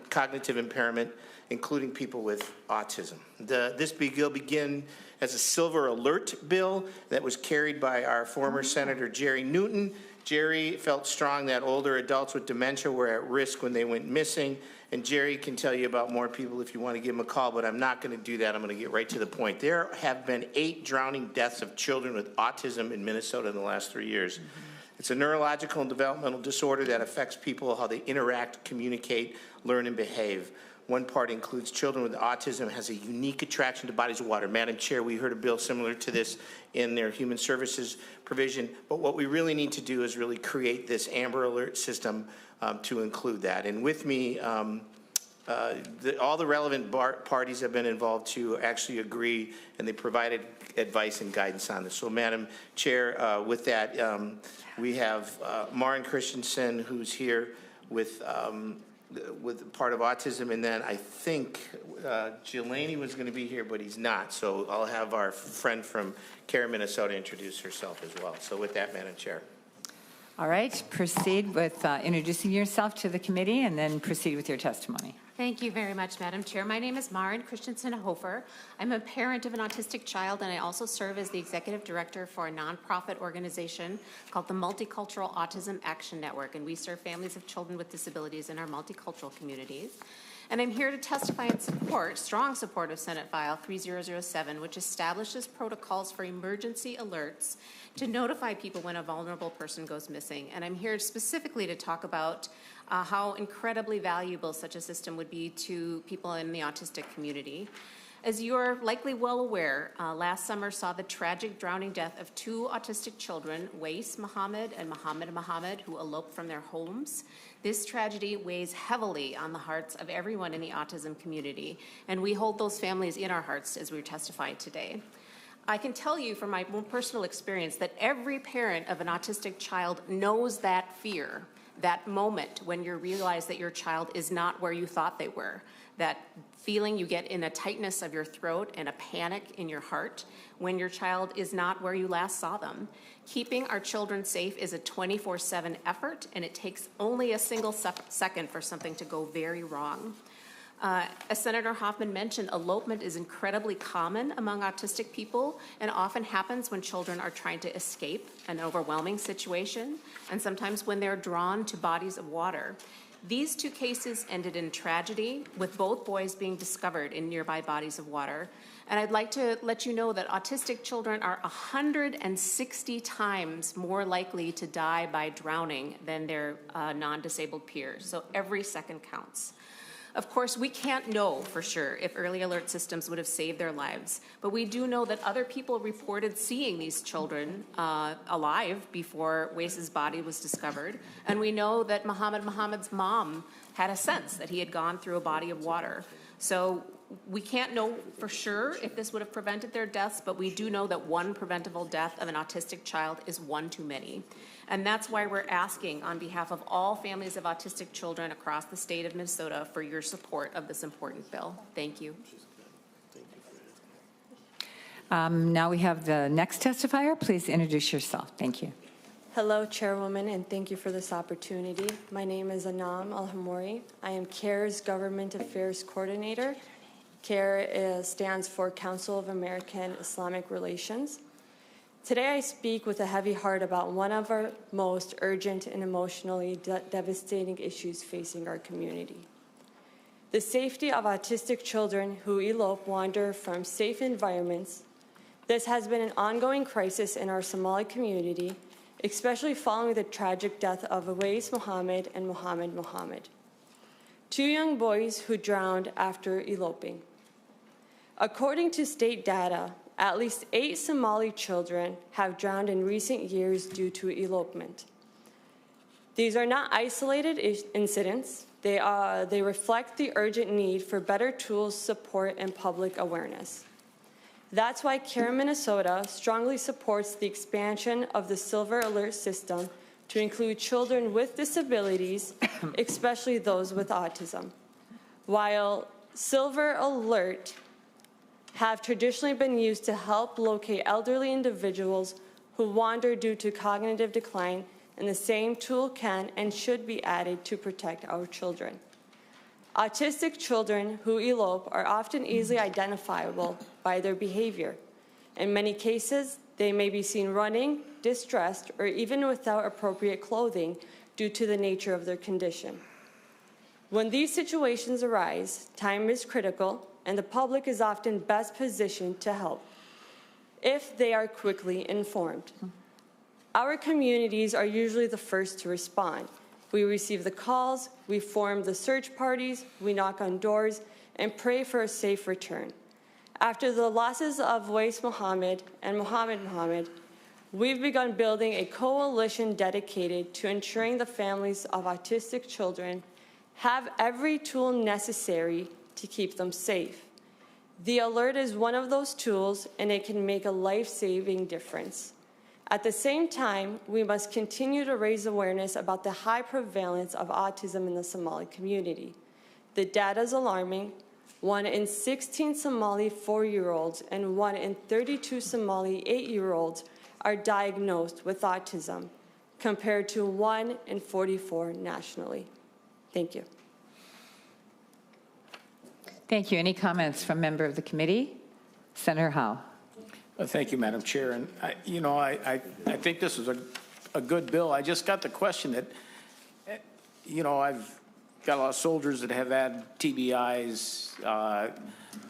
cognitive impairment, including people with autism. This bill began as a silver alert bill that was carried by our former Senator Jerry Newton. Jerry felt strong that older adults with dementia were at risk when they went missing, and Jerry can tell you about more people if you want to give him a call, but I'm not going to do that. I'm going to get right to the point. There have been 8 drowning deaths of children with autism in Minnesota in the last 3 years. It's a neurological and developmental disorder that affects people, how they interact, communicate, learn, and behave. One part includes children with autism has a unique attraction to bodies of water. Madam Chair, we heard a bill similar to this in their human services provision, but what we really need to do is really create this Amber Alert system to include that. And with me, all the relevant parties have been involved to actually agree, and they provided advice and guidance on this. So, Madam Chair, with that, we have Maren Christensen, who's here with part of autism, and then I think Jelani was going to be here, but he's not. So I'll have our friend from CARE Minnesota introduce herself as well. So with that, Madam Chair. All right, proceed with introducing yourself to the committee, and then proceed with your testimony. Thank you very much, Madam Chair. My name is Maren Christensen-Hofer. I'm a parent of an autistic child, and I also serve as the executive director for a nonprofit organization called the Multicultural Autism Action Network, and we serve families of children with disabilities in our multicultural communities. And I'm here to testify in support, strong support of Senate File 3007, which establishes protocols for emergency alerts to notify people when a vulnerable person goes missing. And I'm here specifically to talk about how incredibly valuable such a system would be to people in the autistic community. As you're likely well aware, last summer saw the tragic drowning death of 2 autistic children, Wais Muhammad and Muhammad, who eloped from their homes. This tragedy weighs heavily on the hearts of everyone in the autism community, and we hold those families in our hearts as we're testifying today. I can tell you from my own personal experience that every parent of an autistic child knows that fear, that moment when you realize that your child is not where you thought they were, that feeling you get in a tightness of your throat and a panic in your heart when your child is not where you last saw them. Keeping our children safe is a 24/7 effort, and it takes only a single second for something to go very wrong. As Senator Hoffman mentioned, elopement is incredibly common among autistic people and often happens when children are trying to escape an overwhelming situation, and sometimes when they're drawn to bodies of water. These 2 cases ended in tragedy, with both boys being discovered in nearby bodies of water. And I'd like to let you know that autistic children are 160 times more likely to die by drowning than their non-disabled peers. So every second counts. Of course, we can't know for sure if early alert systems would have saved their lives, but we do know that other people reported seeing these children alive before Wais's body was discovered, and we know that Muhammad's mom had a sense that he had gone through a body of water. So we can't know for sure if this would have prevented their deaths, but we do know that one preventable death of an autistic child is one too many. And that's why we're asking on behalf of all families of autistic children across the state of Minnesota for your support of this important bill. Thank you. Now we have the next testifier. Please introduce yourself. Thank you. Hello, Chairwoman, and thank you for this opportunity. My name is Anam Alhamori. I am CARE's Government Affairs Coordinator. CARE stands for Council of American Islamic Relations. Today I speak with a heavy heart about one of our most urgent and emotionally devastating issues facing our community. The safety of autistic children who elope, wander from safe environments. This has been an ongoing crisis in our Somali community. especially following the tragic death of Awais Mohammed and Mohammed Mohammed, 2 young boys who drowned after eloping. According to state data, at least 8 Somali children have drowned in recent years due to elopement. These are not isolated incidents. They reflect the urgent need for better tools, support, and public awareness. That's why CARE Minnesota strongly supports the expansion of the Silver Alert system to include children with disabilities, especially those with autism. While Silver Alert have traditionally been used to help locate elderly individuals who wander due to cognitive decline, and the same tool can and should be added to protect our children. Autistic children who elope are often easily identifiable by their behavior. In many cases, they may be seen running, distressed, or even without appropriate clothing due to the nature of their condition. When these situations arise, time is critical, and the public is often best positioned to help if they are quickly informed. Our communities are usually the first to respond. We receive the calls, we form the search parties, we knock on doors, and pray for a safe return. After the losses of Awais Mohammed and Mohammed Mohammed, we've begun building a coalition dedicated to ensuring the families of autistic children have every tool necessary to keep them safe. The alert is one of those tools, and it can make a life-saving difference. At the same time, we must continue to raise awareness about the high prevalence of autism in the Somali community. The data is alarming. 1 in 16 Somali 4-year-olds and 1 in 32 Somali 8-year-olds are diagnosed with autism, compared to 1 in 44 nationally. Thank you. Thank you. Any comments from member of the committee? Senator Howe. Thank you, Madam Chair. And I think this is a good bill. I just got the question that, I've got a lot of soldiers that have had TBIs.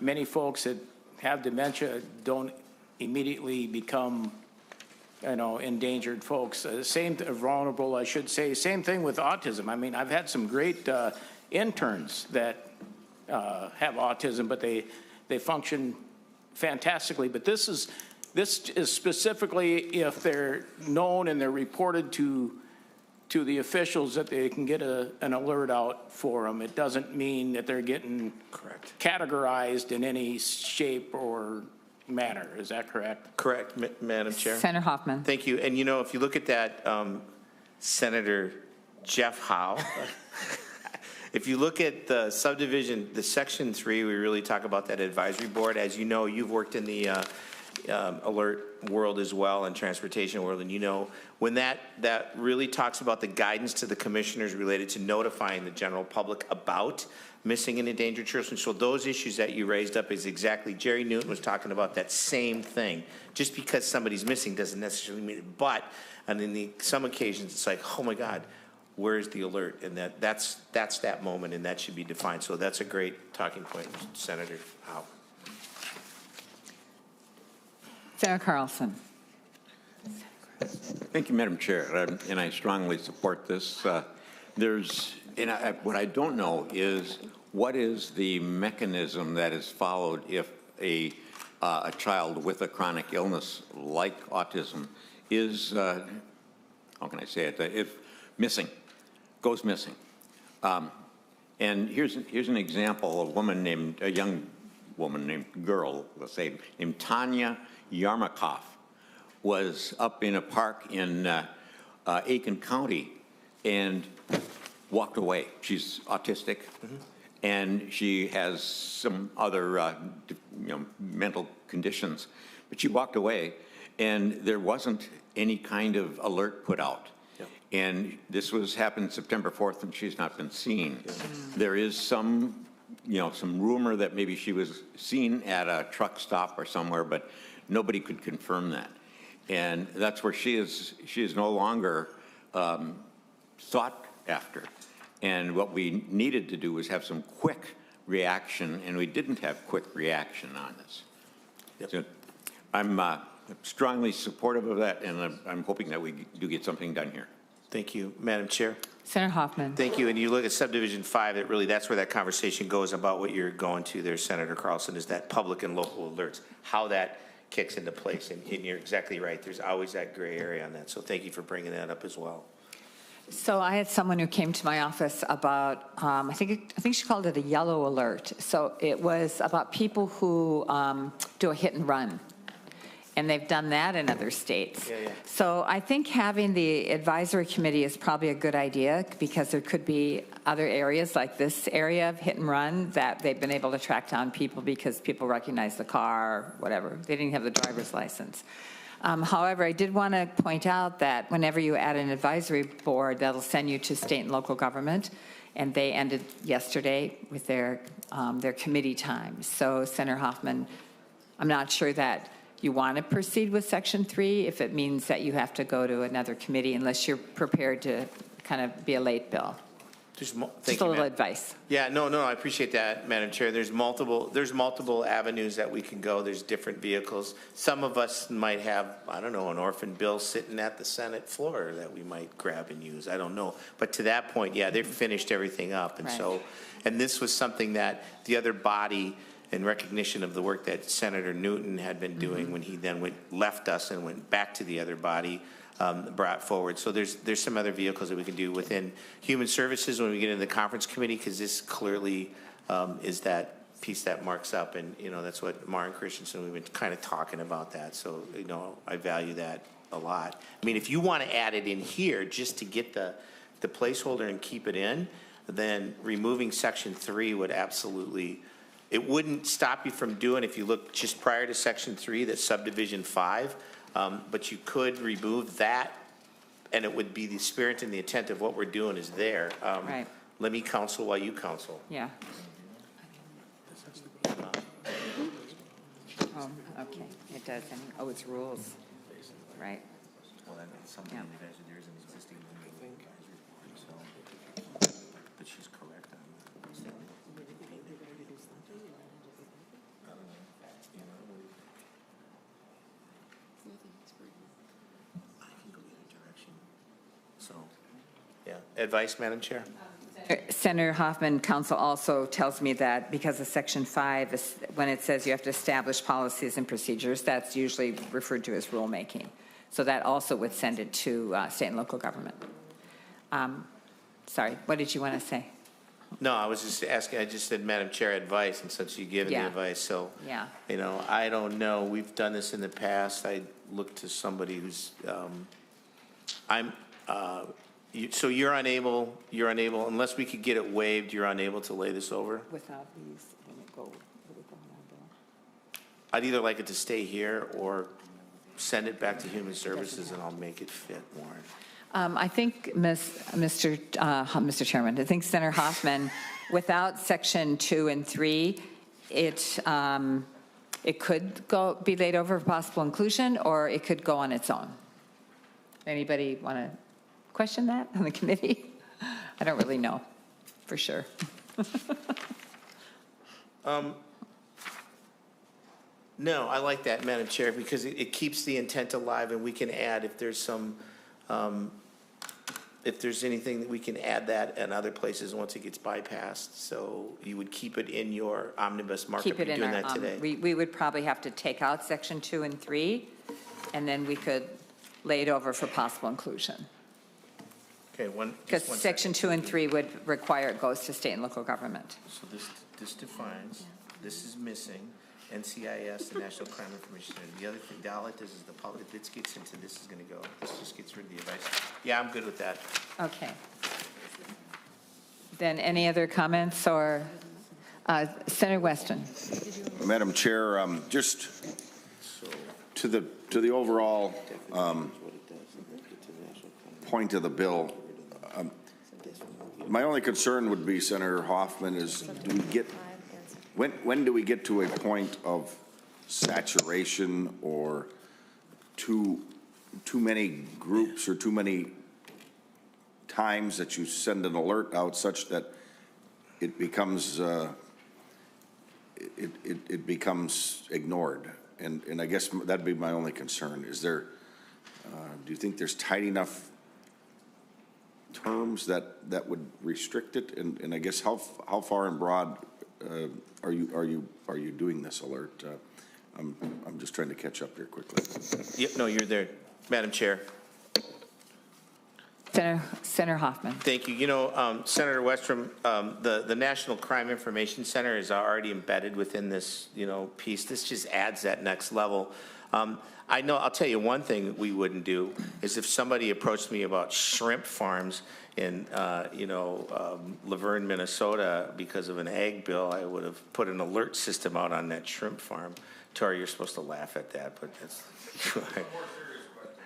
Many folks that have dementia don't immediately become, endangered folks. Vulnerable, I should say. Same thing with autism. I mean, I've had some great interns that have autism, but they function fantastically. But this is specifically if they're known and they're reported to the officials that they can get an alert out for them. It doesn't mean that they're getting categorized in any shape or manner. Is that correct? Correct, Madam Chair. Senator Hoffman. Thank you. And if you look at that, Senator Jeff Howe, if you look at the subdivision, the section 3, we really talk about that advisory board. As you know, you've worked in the alert world as well and transportation world, and when that really talks about the guidance to the commissioners related to notifying the general public about missing and endangered children. So those issues that you raised up is exactly, Jerry Newton was talking about that same thing. Just because somebody's missing doesn't necessarily mean it, but and in some occasions it's like, oh my God, where's the alert? And that's that moment, and that should be defined. So that's a great talking point, Senator Howe. Senator Carlson. Thank you, Madam Chair, and I strongly support this. What I don't know is what is the mechanism that is followed if a child with a chronic illness like autism is, how can I say it, if goes missing. And here's an example of a young woman named named Tanya Yarmakov was up in a park in Aiken County and walked away. She's autistic, and she has some other mental conditions, but she walked away, and there wasn't any kind of alert put out. And this happened September 4th, and she's not been seen. There is some rumor that maybe she was seen at a truck stop or somewhere, but nobody could confirm that. And that's where she is no longer sought after. And what we needed to do was have some quick reaction, and we didn't have quick reaction on this. So I'm strongly supportive of that, and I'm hoping that we do get something done here. Thank you, Madam Chair. Senator Hoffman. Thank you. And you look at subdivision 5, that's where that conversation goes about what you're going to there, Senator Carlson, is that public and local alerts, how that kicks into place. And you're exactly right. There's always that gray area on that. So thank you for bringing that up as well. So I had someone who came to my office about, I think she called it a yellow alert. So it was about people who do a hit and run. And they've done that in other states. Yeah. So I think having the advisory committee is probably a good idea, because there could be other areas like this area of hit and run that they've been able to track down people because people recognize the car or whatever. They didn't have the driver's license. However, I did want to point out that whenever you add an advisory board, that'll send you to state and local government, and they ended yesterday with their committee time. So, Senator Hoffman, I'm not sure that you want to proceed with Section 3 if it means that you have to go to another committee, unless you're prepared to kind of be a late bill. Just a little advice. Yeah, no, I appreciate that, Madam Chair. There's multiple avenues that we can go. There's different vehicles. Some of us might have, I don't know, an orphan bill sitting at the Senate floor that we might grab and use. I don't know. But to that point, yeah, they've finished everything up. And right. And this was something that the other body, in recognition of the work that Senator Newton had been doing when he then left us and went back to the other body, brought forward. So there's some other vehicles that we can do within Human Services when we get into the conference committee, because this clearly is that piece that marks up, and that's what Maren Christensen, we've been kind of talking about that. So I value that a lot. I mean, if you want to add it in here just to get the placeholder and keep it in, then removing Section 3 would absolutely. It wouldn't stop you from doing, if you look just prior to Section 3, that's subdivision 5, but you could remove that, and it would be the spirit and the intent of what we're doing is there. Right. Let me counsel while you counsel. Yeah. Oh, okay. It does. Oh, it's rules. Right. Well, that's something Yeah. there is an existing but she's correct on that. So, yeah. Advice, Madam Chair? Senator Hoffman, counsel also tells me that because of Section 5, when it says you have to establish policies and procedures, that's usually referred to as rulemaking. So that also would send it to state and local government. Sorry, what did you want to say? No, I was just asking, I just said, Madam Chair, advice, and since you given the advice, so, yeah. I don't know. We've done this in the past. I look to somebody who's, so you're unable, unless we could get it waived, you're unable to lay this over? Without these, when it go, on our bill. I'd either like it to stay here or send it back to Human Services, and I'll make it fit, Warren. I think, Mr. Chairman, I think Senator Hoffman, without Section 2 and 3, it could be laid over for possible inclusion, or it could go on its own. Anybody want to question that on the committee? I don't really know for sure. No, I like that, Madam Chair, because it keeps the intent alive, and we can add if there's some, if there's anything that we can add that in other places once it gets bypassed. So you would keep it in your omnibus markup. Keep it You're in doing our, that today. we would probably have to take out Section 2 and 3, and then we could lay it over for possible inclusion. Okay, Because Section 2 and 3 would require it goes to state and local government. So this defines, this is missing, NCIS, the National Crime Information Center. The other thing, all it does is the public, this gets into, this is going to go, this just gets rid of the advice. Yeah, I'm good with that. Okay. Then any other comments, or Senator Weston? Madam Chair, just to the overall point of the bill, my only concern would be, Senator Hoffman, is do we get, when do we get to a point of saturation or too many groups or too many times that you send an alert out such that it becomes it becomes ignored? And I guess that'd be my only concern. Is there, do you think there's tight enough terms that would restrict it? And I guess how far and broad are you doing this alert? I'm just trying to catch up here quickly. Yep, no, you're there, Madam Chair. Senator Hoffman. Thank you. You know, Senator Westrom, the National Crime Information Center is already embedded within this, piece. This just adds that next level. I know, I'll tell you one thing we wouldn't do is if somebody approached me about shrimp farms in, Laverne, Minnesota, because of an ag bill, I would have put an alert system out on that shrimp farm. Tori, you're supposed to laugh at that, but that's...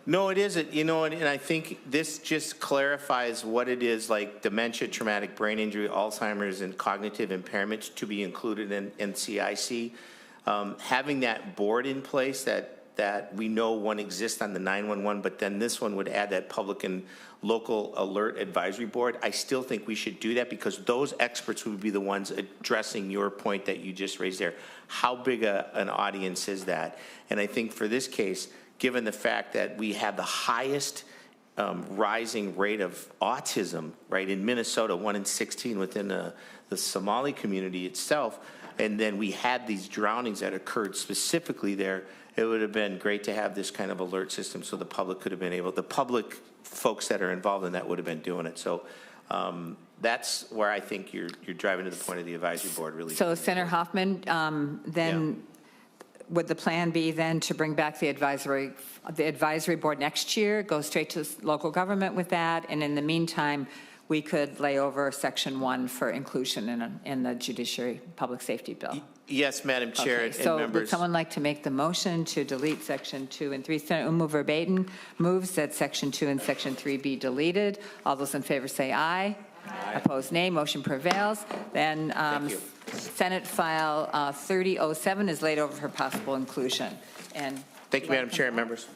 No, it isn't. And I think this just clarifies what it is, like dementia, traumatic brain injury, Alzheimer's, and cognitive impairments to be included in NCIC. Having that board in place that we know one exists on the 911, but then this one would add that public and local alert advisory board. I still think we should do that because those experts would be the ones addressing your point that you just raised there. How big an audience is that? And I think for this case, given the fact that we have the highest rising rate of autism, right, in Minnesota, 1 in 16 within the Somali community itself, and then we had these drownings that occurred specifically there, it would have been great to have this kind of alert system so the public could have been able, the public folks that are involved in that would have been doing it. So that's where I think you're driving to the point of the advisory board really. So Senator Hoffman, then would the plan be then to bring back the advisory board next year, go straight to local government with that, and in the meantime, we could lay over Section 1 for inclusion in the Judiciary Public Safety Bill? Yes, Madam Chair, okay, and so members. Would someone like to make the motion to delete Section 2 and 3? Senator Oumou Verbeten moves that Section 2 and Section 3 be deleted. All those in favor say aye. Aye. Opposed, nay. Motion prevails. Then Senate File 3007 is laid over for possible inclusion. And thank you, Madam Chair and members.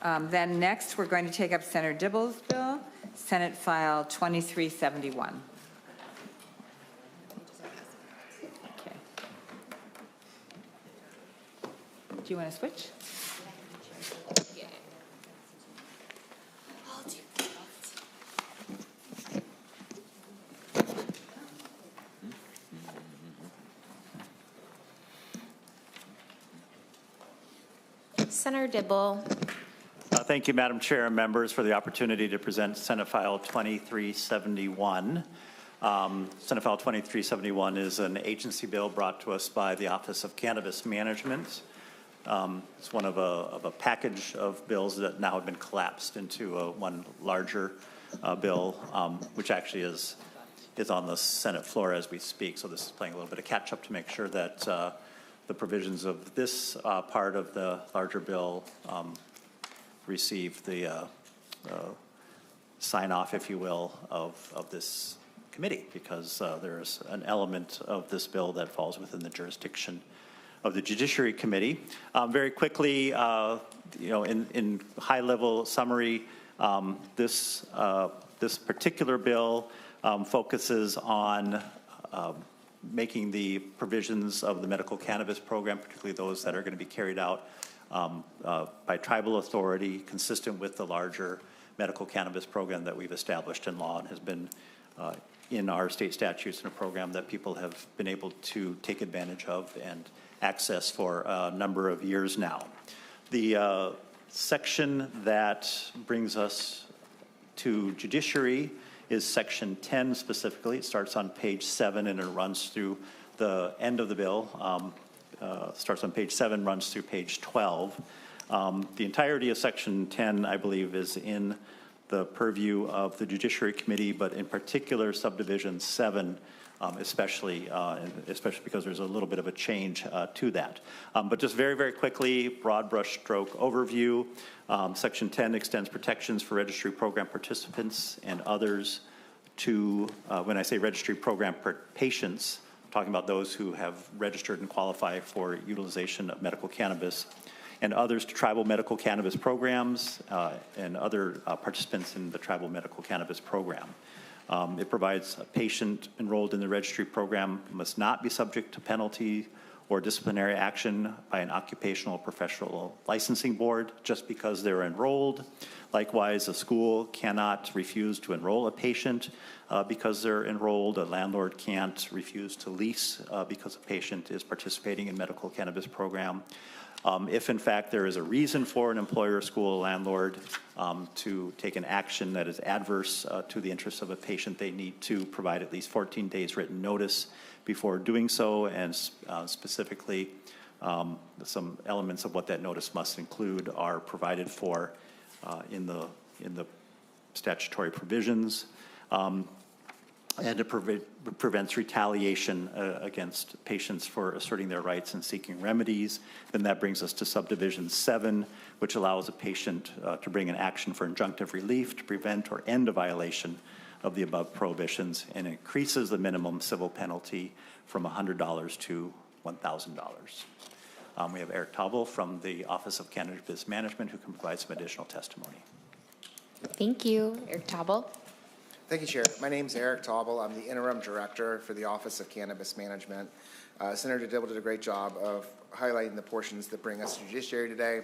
Then next, we're going to take up Senator Dibble's bill, Senate File 2371. Okay. Do you want to switch? Senator Dibble. Thank you, Madam Chair and members, for the opportunity to present Senate File 2371. Senate File 2371 is an agency bill brought to us by the Office of Cannabis Management. It's one of a package of bills that now have been collapsed into one larger bill, which actually is on the Senate floor as we speak. So this is playing a little bit of catch up to make sure that the provisions of this part of the larger bill receive the sign off, if you will, of this committee, because there's an element of this bill that falls within the jurisdiction of the Judiciary Committee. Very quickly, in high-level summary, this particular bill focuses on making the provisions of the medical cannabis program, particularly those that are going to be carried out by tribal authority, consistent with the larger medical cannabis program that we've established in law and has been in our state statutes and a program that people have been able to take advantage of and access for a number of years now. The section that brings us to Judiciary is Section 10 specifically. It starts on page 7 and it runs through the end of the bill. Starts on page 7, runs through page 12. The entirety of Section 10, I believe, is in the purview of the Judiciary Committee, but in particular Subdivision 7, especially because there's a little bit of a change to that. But just very, very quickly, broad brush stroke overview. Section 10 extends protections for registry program participants and others to, when I say registry program patients, I'm talking about those who have registered and qualify for utilization of medical cannabis, and others to tribal medical cannabis programs and other participants in the tribal medical cannabis program. It provides a patient enrolled in the registry program must not be subject to penalty or disciplinary action by an occupational professional licensing board just because they're enrolled. Likewise, a school cannot refuse to enroll a patient because they're enrolled. A landlord can't refuse to lease because a patient is participating in medical cannabis program. If in fact there is a reason for an employer, school, or landlord to take an action that is adverse to the interests of a patient, they need to provide at least 14 days written notice before doing so, and specifically some elements of what that notice must include are provided for in the statutory provisions. And it prevents retaliation against patients for asserting their rights and seeking remedies. Then that brings us to subdivision 7, which allows a patient to bring an action for injunctive relief to prevent or end a violation of the above prohibitions, and increases the minimum civil penalty from $100 to $1,000. We have Eric Taubel from the Office of Cannabis Management who can provide some additional testimony. Thank you. Eric Taubel. Thank you, Chair. My name is Eric Taubel. I'm the Interim Director for the Office of Cannabis Management. Senator Dibble did a great job of highlighting the portions that bring us to Judiciary today.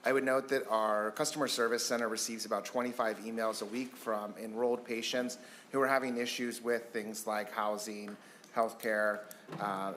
I would note that our Customer Service Center receives about 25 emails a week from enrolled patients who are having issues with things like housing, healthcare,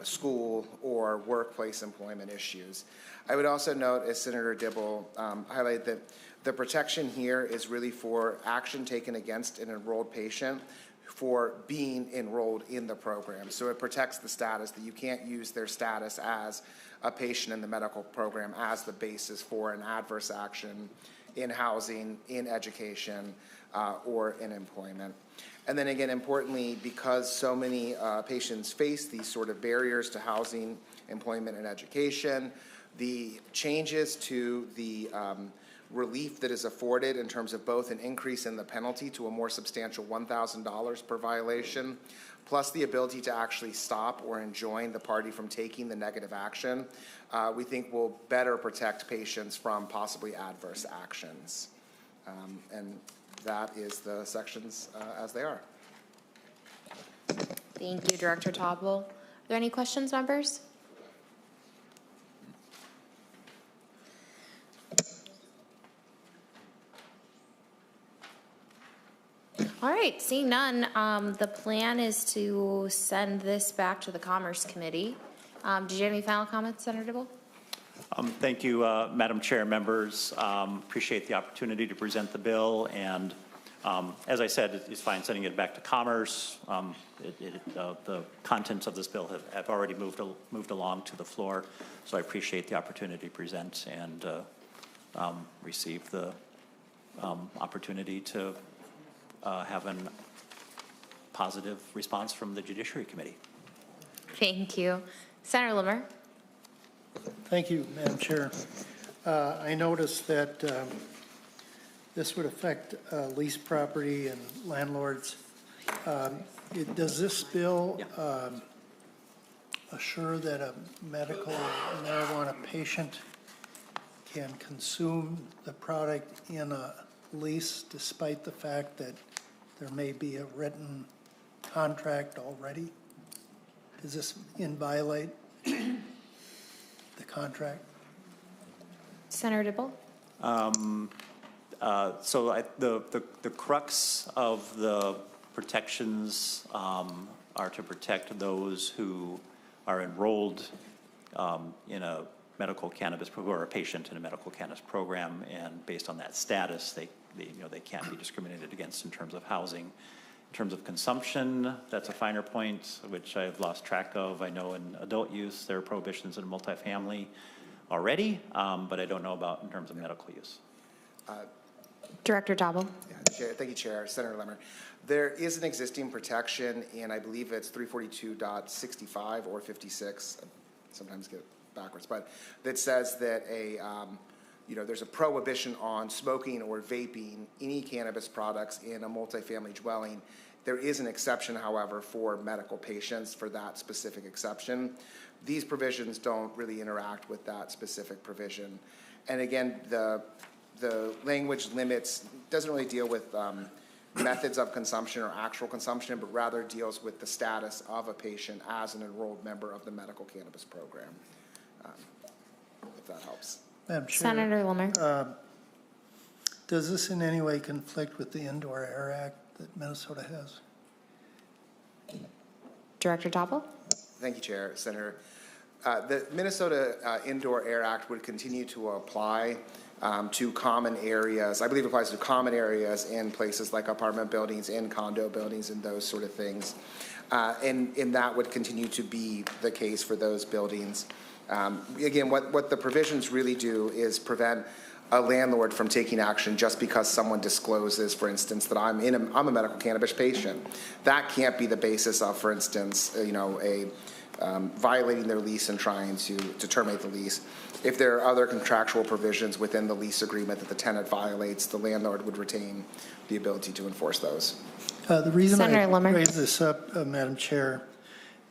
school, or workplace employment issues. I would also note, as Senator Dibble highlighted, that the protection here is really for action taken against an enrolled patient for being enrolled in the program. So it protects the status, that you can't use their status as a patient in the medical program as the basis for an adverse action in housing, in education, or in employment. And then again, importantly, because so many patients face these sort of barriers to housing, employment, and education, the changes to the relief that is afforded in terms of both an increase in the penalty to a more substantial $1,000 per violation, plus the ability to actually stop or enjoin the party from taking the negative action, we think will better protect patients from possibly adverse actions. And that is the sections as they are. Thank you, Director Taubel. Are there any questions, members? All right, seeing none, the plan is to send this back to the Commerce Committee. Did you have any final comments, Senator Dibble? Thank you, Madam Chair, members. Appreciate the opportunity to present the bill, and as I said, it's fine sending it back to Commerce. The contents of this bill have already moved along to the floor, so I appreciate the opportunity to present and receive the opportunity to have a positive response from the Judiciary Committee. Thank you. Senator Limmer. Thank you, Madam Chair. I noticed that this would affect leased property and landlords. Does this bill assure that a medical marijuana patient can consume the product in a lease despite the fact that there may be a written contract already? Does this inviolate the contract? Senator Dibble. So the crux of the protections are to protect those who are enrolled in a medical cannabis program, or a patient in a medical cannabis program, and based on that status, they can't be discriminated against in terms of housing. In terms of consumption, that's a finer point, which I've lost track of. I know in adult use, there are prohibitions in multifamily already, but I don't know about in terms of medical use. Director Dibble. Yeah, thank you, Chair. Senator Lemmer. There is an existing protection in, I believe it's 342.65 or 56, I sometimes get backwards, but that says that there's a prohibition on smoking or vaping any cannabis products in a multifamily dwelling. There is an exception, however, for medical patients for that specific exception. These provisions don't really interact with that specific provision. And again, the language limits doesn't really deal with methods of consumption or actual consumption, but rather deals with the status of a patient as an enrolled member of the medical cannabis program, if that helps. Madam Chair, Senator Limmer. Does this in any way conflict with the Indoor Air Act that Minnesota has? Director Dibble. Thank you, Chair. Senator. The Minnesota Indoor Air Act would continue to apply to common areas. I believe it applies to common areas in places like apartment buildings, in condo buildings, and those sort of things. And that would continue to be the case for those buildings. Again, what the provisions really do is prevent a landlord from taking action just because someone discloses, for instance, that I'm a medical cannabis patient. That can't be the basis of, for instance, violating their lease and trying to terminate the lease. If there are other contractual provisions within the lease agreement that the tenant violates, the landlord would retain the ability to enforce those. The reason Senator I Limmer. raise this up, Madam Chair,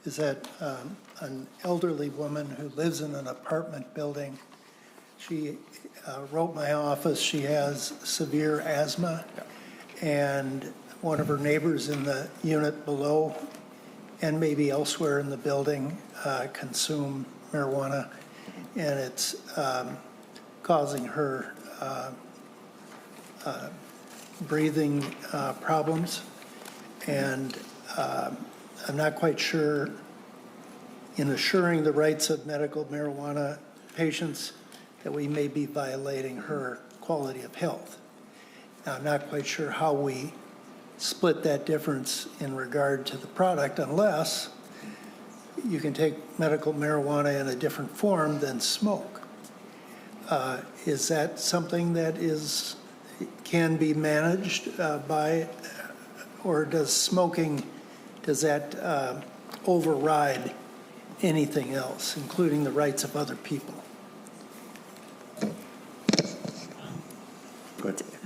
is that an elderly woman who lives in an apartment building, she wrote my office, she has severe asthma, and one of her neighbors in the unit below and maybe elsewhere in the building consume marijuana, and it's causing her breathing problems. And I'm not quite sure, in assuring the rights of medical marijuana patients, that we may be violating her quality of health. Now, I'm not quite sure how we split that difference in regard to the product, unless you can take medical marijuana in a different form than smoke. Is that something that can be managed by, or does that override anything else, including the rights of other people?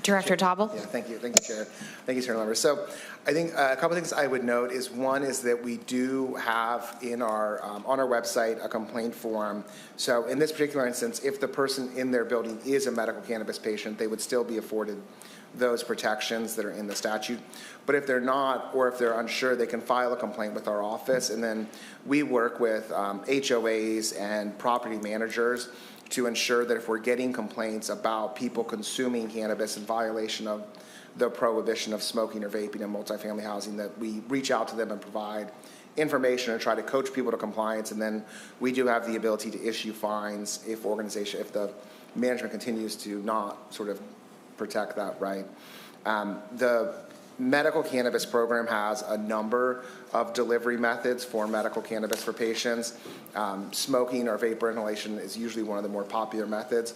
Director Dibble. Yeah, thank you, Chair. Thank you, Senator Limmer. So I think a couple of things I would note is, one is that we do have in our on our website a complaint form. So in this particular instance, if the person in their building is a medical cannabis patient, they would still be afforded those protections that are in the statute. But if they're not, or if they're unsure, they can file a complaint with our office, and then we work with HOAs and property managers to ensure that if we're getting complaints about people consuming cannabis in violation of the prohibition of smoking or vaping in multifamily housing, that we reach out to them and provide information and try to coach people to compliance. And then we do have the ability to issue fines if the management continues to not sort of protect that right. The medical cannabis program has a number of delivery methods for medical cannabis for patients. Smoking or vapor inhalation is usually one of the more popular methods.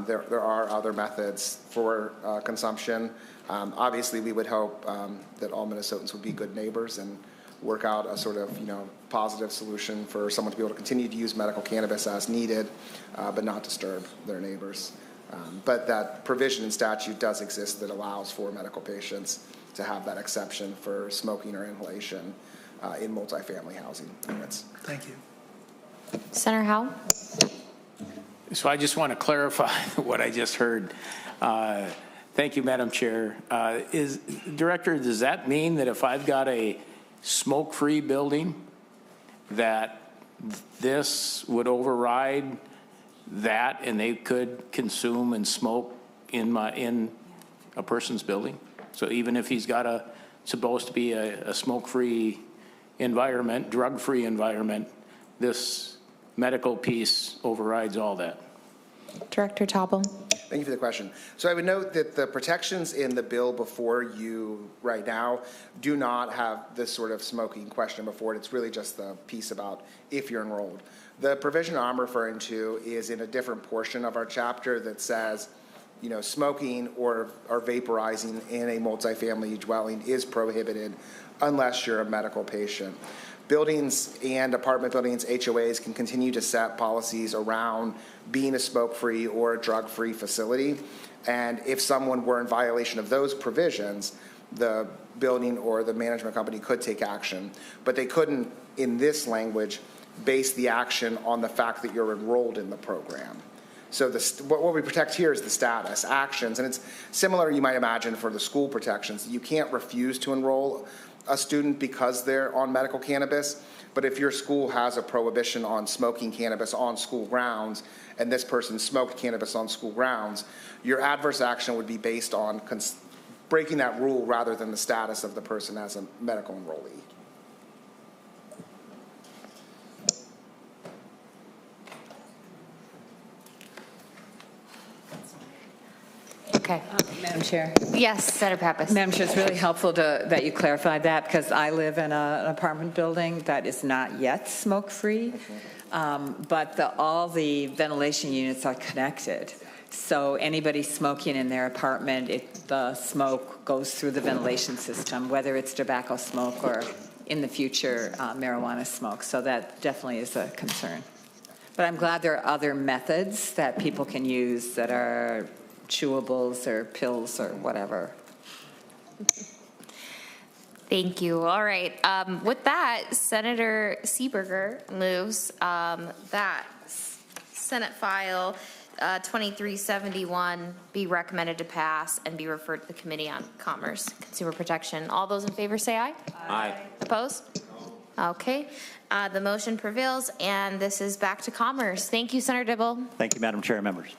There are other methods for consumption. Obviously, we would hope that all Minnesotans would be good neighbors and work out a sort of positive solution for someone to be able to continue to use medical cannabis as needed, but not disturb their neighbors. But that provision in statute does exist that allows for medical patients to have that exception for smoking or inhalation in multifamily housing units. Thank you. Senator Howe. So I just want to clarify what I just heard. Thank you, Madam Chair. Director, does that mean that if I've got a smoke-free building, that this would override that and they could consume and smoke in a person's building? So even if he's got supposed to be a smoke-free environment, drug-free environment, this medical piece overrides all that? Director Dibble. Thank you for the question. So I would note that the protections in the bill before you right now do not have this sort of smoking question before it. It's really just the piece about if you're enrolled. The provision I'm referring to is in a different portion of our chapter that says, smoking or vaporizing in a multifamily dwelling is prohibited unless you're a medical patient. Buildings and apartment buildings, HOAs, can continue to set policies around being a smoke-free or a drug-free facility. And if someone were in violation of those provisions, the building or the management company could take action. But they couldn't, in this language, base the action on the fact that you're enrolled in the program. So what we protect here is the status, actions, and it's similar, you might imagine, for the school protections. You can't refuse to enroll a student because they're on medical cannabis, but if your school has a prohibition on smoking cannabis on school grounds, and this person smoked cannabis on school grounds, your adverse action would be based on breaking that rule rather than the status of the person as a medical enrollee. Okay. Madam Chair. Yes, Senator Pappas. Madam Chair, it's really helpful that you clarified that, because I live in an apartment building that is not yet smoke-free, but all the ventilation units are connected. So anybody smoking in their apartment, the smoke goes through the ventilation system, whether it's tobacco smoke or in the future marijuana smoke. So that definitely is a concern. But I'm glad there are other methods that people can use that are chewables or pills or whatever. Thank you. All right. With that, Senator Seeberger moves that Senate file 2371 be recommended to pass and be referred to the Committee on Commerce, Consumer Protection. All those in favor say aye. Aye. Opposed? Okay. The motion prevails, and this is back to Commerce. Thank you, Senator Dibble. Thank you, Madam Chair, members.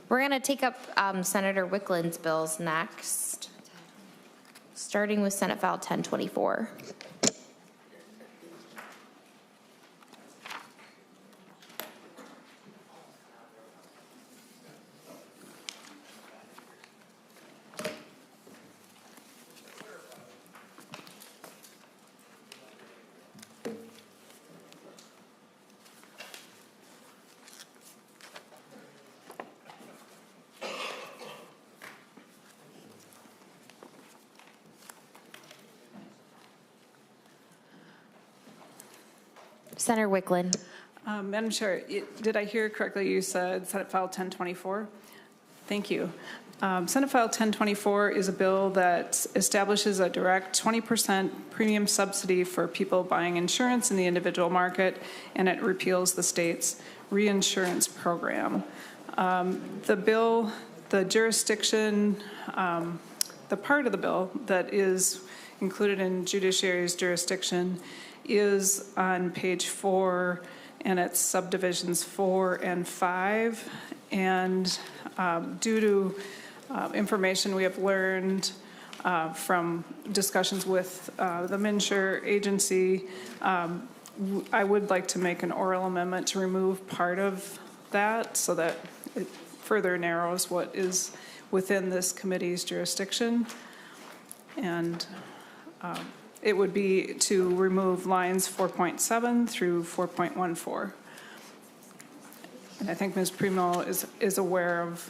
We're going to take up Senator Wiklund's bills next, starting with Senate File 1024. Senator Wiklund. Madam Chair, did I hear correctly? You said Senate File 1024? Thank you. Senate File 1024 is a bill that establishes a direct 20% premium subsidy for people buying insurance in the individual market, and it repeals the state's reinsurance program. The bill, the jurisdiction, the part of the bill that is included in Judiciary's jurisdiction is on page 4, and it's subdivisions 4 and 5. And due to information we have learned from discussions with the MNsure agency, I would like to make an oral amendment to remove part of that so that it further narrows what is within this committee's jurisdiction. And it would be to remove lines 4.7 through 4.14. And I think Ms. Primo is aware of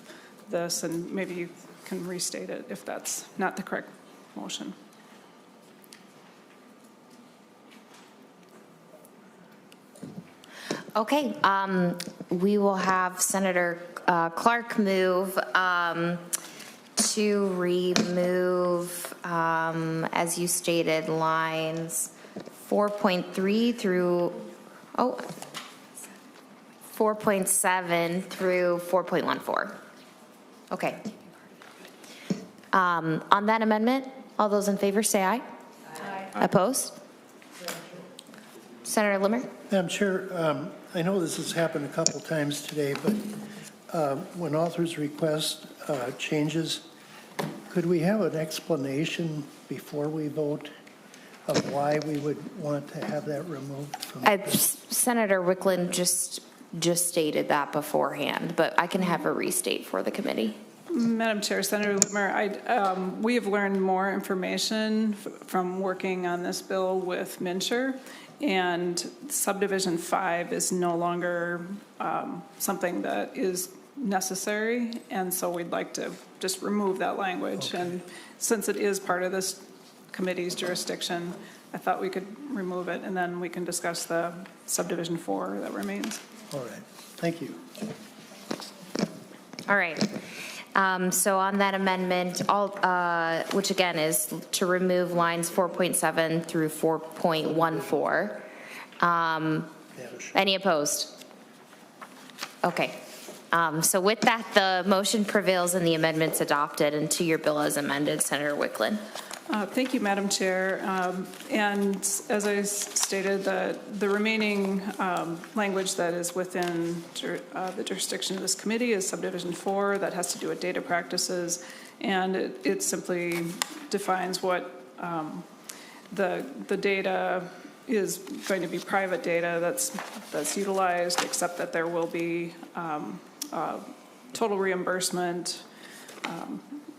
this, and maybe you can restate it if that's not the correct motion. Okay, we will have Senator Clark move to remove, as you stated, lines 4.3 through 4.7 through 4.14. Okay. On that amendment, all those in favor say aye. Aye. Opposed? Senator Limmer? Madam Chair, I know this has happened a couple times today, but when authors request changes, could we have an explanation before we vote of why we would want to have that removed from the bill? Senator Wiklund just stated that beforehand, but I can have her restate for the committee. Madam Chair, Senator Limmer, we have learned more information from working on this bill with MNsure, and subdivision 5 is no longer something that is necessary, and so we'd like to just remove that language. Okay. And since it is part of this committee's jurisdiction, I thought we could remove it, and then we can discuss the subdivision 4 that remains. All right, thank you. All right. So on that amendment, which again is to remove lines 4.7 through 4.14, Any opposed? Okay. So with that, the motion prevails and the amendment's adopted, and to your bill as amended, Senator Wiklund. Thank you, Madam Chair. And as I stated, the remaining language that is within the jurisdiction of this committee is subdivision 4 that has to do with data practices, and it simply defines what the data is going to be private data that's utilized, except that there will be total reimbursement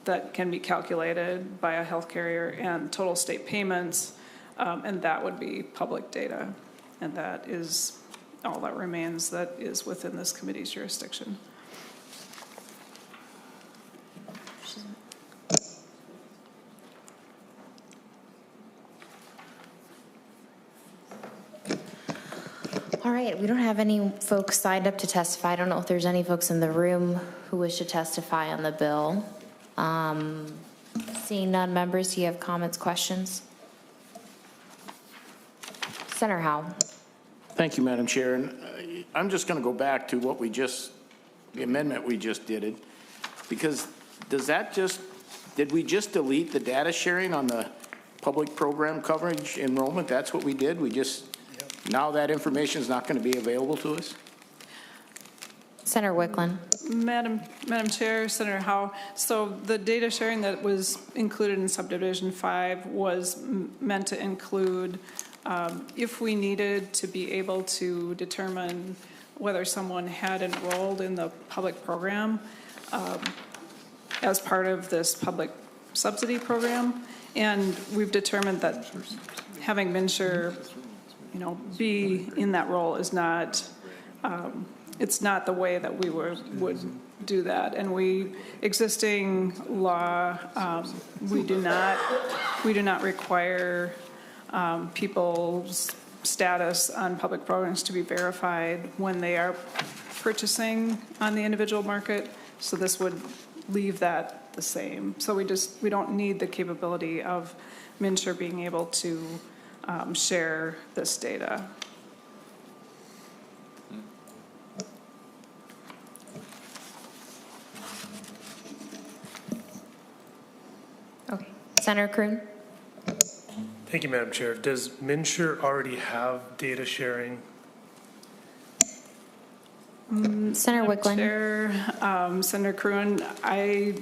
that can be calculated by a health carrier and total state payments, and that would be public data. And that is all that remains that is within this committee's jurisdiction. All right, we don't have any folks signed up to testify. I don't know if there's any folks in the room who wish to testify on the bill. Seeing none, members, do you have comments, questions? Senator Howe. Thank you, Madam Chair. And I'm just going to go back to what the amendment we just did, because did we just delete the data sharing on the public program coverage enrollment? That's what we did? Now that information is not going to be available to us? Senator Wiklund. Madam Chair, Senator Howe, so the data sharing that was included in subdivision 5 was meant to include if we needed to be able to determine whether someone had enrolled in the public program as part of this public subsidy program, and we've determined that having MNsure be in that role is not, it's not the way that we would do that. And existing law, we do not require people's status on public programs to be verified when they are purchasing on the individual market. So this would leave that the same. So we don't need the capability of MNsure being able to share this data. Okay. Senator Kroon. Thank you, Madam Chair. Does MNsure already have data sharing? Senator Wiklund. Chair, Senator Kroon, I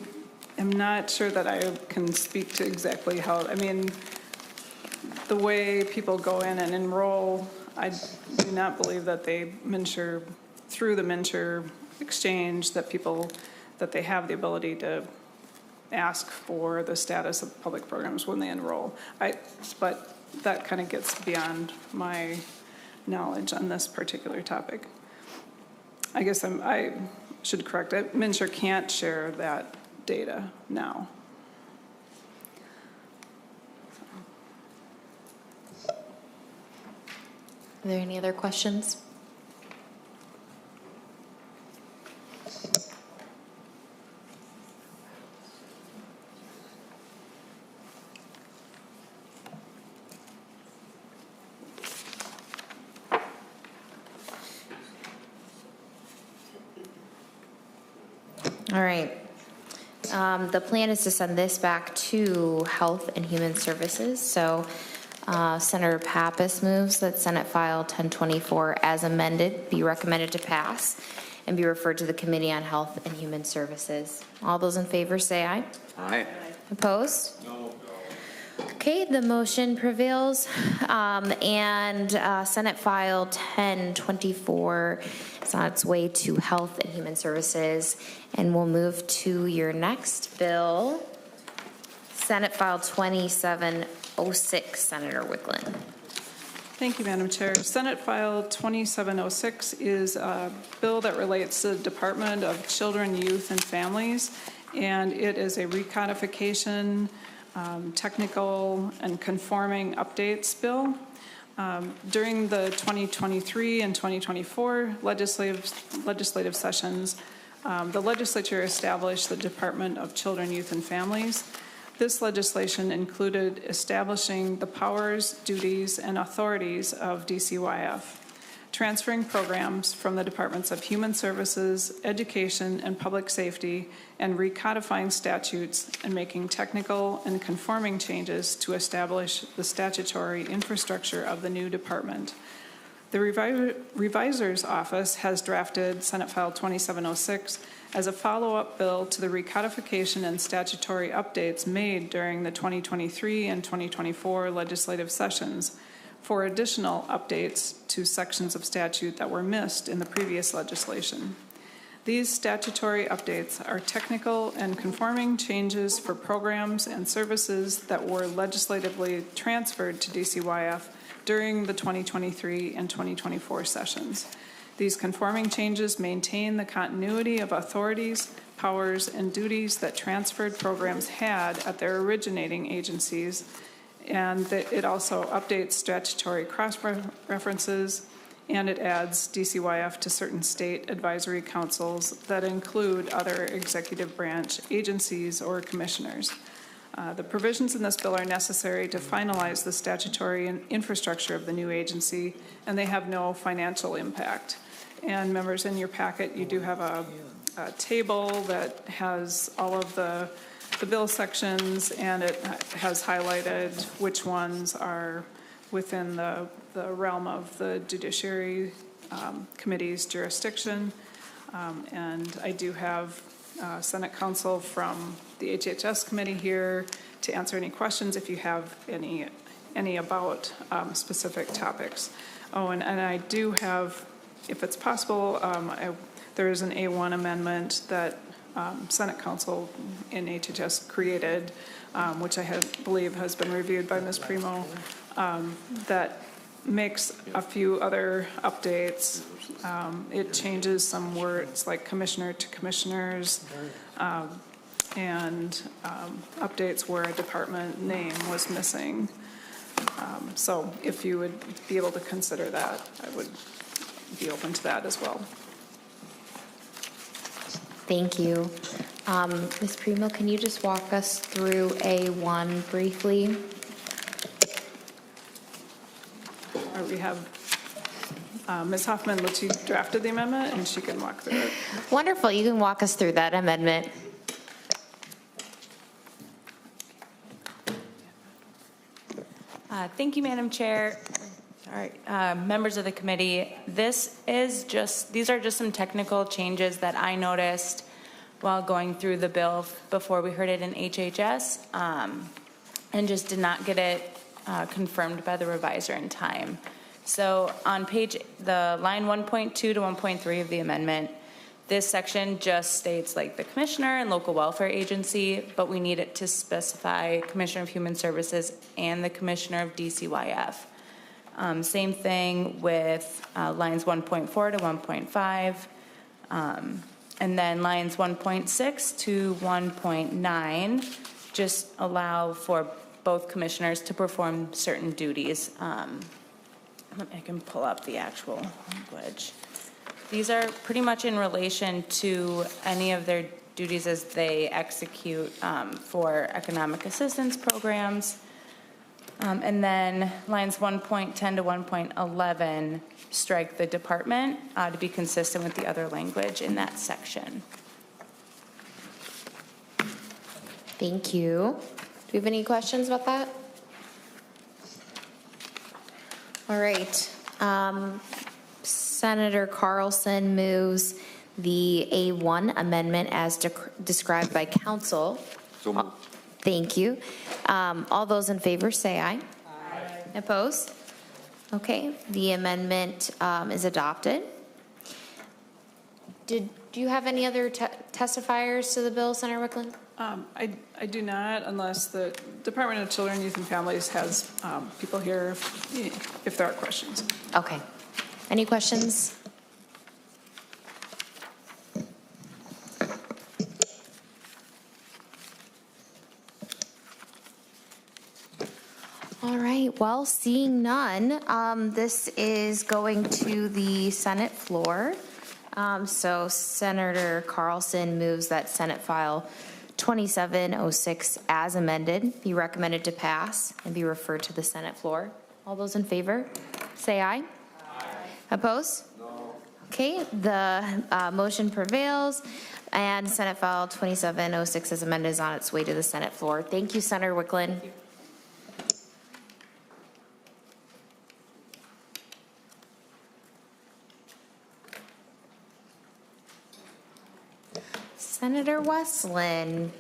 am not sure that I can speak to exactly how, the way people go in and enroll, I do not believe that they MNsure, through the MNsure exchange, that they have the ability to ask for the status of public programs when they enroll. But that kind of gets beyond my knowledge on this particular topic. I guess I should correct it. MNsure can't share that data now. Are there any other questions? All right. The plan is to send this back to Health and Human Services. So Senator Pappas moves that Senate File 1024 as amended be recommended to pass and be referred to the Committee on Health and Human Services. All those in favor say aye. Aye. Opposed? No. Okay, the motion prevails. And Senate File 1024 is on its way to Health and Human Services. And we'll move to your next bill, Senate File 2706, Senator Wiklund. Thank you, Madam Chair. Senate File 2706 is a bill that relates to the Department of Children, Youth, and Families, and it is a recodification, technical, and conforming updates bill. During the 2023 and 2024 legislative sessions, the legislature established the Department of Children, Youth, and Families. This legislation included establishing the powers, duties, and authorities of DCYF, transferring programs from the Departments of Human Services, Education, and Public Safety, and recodifying statutes and making technical and conforming changes to establish the statutory infrastructure of the new department. The Revisor's Office has drafted Senate File 2706 as a follow-up bill to the recodification and statutory updates made during the 2023 and 2024 legislative sessions for additional updates to sections of statute that were missed in the previous legislation. These statutory updates are technical and conforming changes for programs and services that were legislatively transferred to DCYF during the 2023 and 2024 sessions. These conforming changes maintain the continuity of authorities, powers, and duties that transferred programs had at their originating agencies, and that it also updates statutory cross-references, and it adds DCYF to certain state advisory councils that include other executive branch agencies or commissioners. The provisions in this bill are necessary to finalize the statutory and infrastructure of the new agency, and they have no financial impact. And members, in your packet, you do have a table that has all of the bill sections, and it has highlighted which ones are within the realm of the Judiciary Committee's jurisdiction. And I do have Senate counsel from the HHS committee here to answer any questions if you have any about specific topics. Oh, and I do have, if it's possible, there is an A1 amendment that Senate counsel in HHS created, which I believe has been reviewed by Ms. Primo, that makes a few other updates. It changes some words like commissioner to commissioners, and updates where a department name was missing. So if you would be able to consider that, I would be open to that as well. Thank you. Ms. Primo, can you just walk us through A1 briefly? We have Ms. Hoffman, she drafted the amendment, and she can walk through it. Wonderful. You can walk us through that amendment. Thank you, Madam Chair. All right, members of the committee, these are just some technical changes that I noticed while going through the bill before we heard it in HHS, and just did not get it confirmed by the revisor in time. So on the line 1.2 to 1.3 of the amendment, this section just states like the commissioner and local welfare agency, but we need it to specify Commissioner of Human Services and the Commissioner of DCYF. Same thing with lines 1.4 to 1.5, and then lines 1.6 to 1.9 just allow for both commissioners to perform certain duties. I can pull up the actual language. These are pretty much in relation to any of their duties as they execute for economic assistance programs. And then lines 1.10 to 1.11 strike the department to be consistent with the other language in that section. Thank you. Do we have any questions about that? All right. Senator Carlson moves the A1 amendment as described by council. Thank you. All those in favor say aye. Aye. Opposed? Okay, the amendment is adopted. Do you have any other testifiers to the bill, Senator Wiklund? I do not, unless the Department of Children, Youth, and Families has people here if there are questions. Okay. Any questions? All right, well, seeing none, this is going to the Senate floor. So Senator Carlson moves that Senate File 2706 as amended be recommended to pass and be referred to the Senate floor. All those in favor, say aye. Aye. Opposed? No. Okay, the motion prevails, and Senate File 2706 as amended is on its way to the Senate floor. Thank you, Senator Wiklund. Senator Westlin.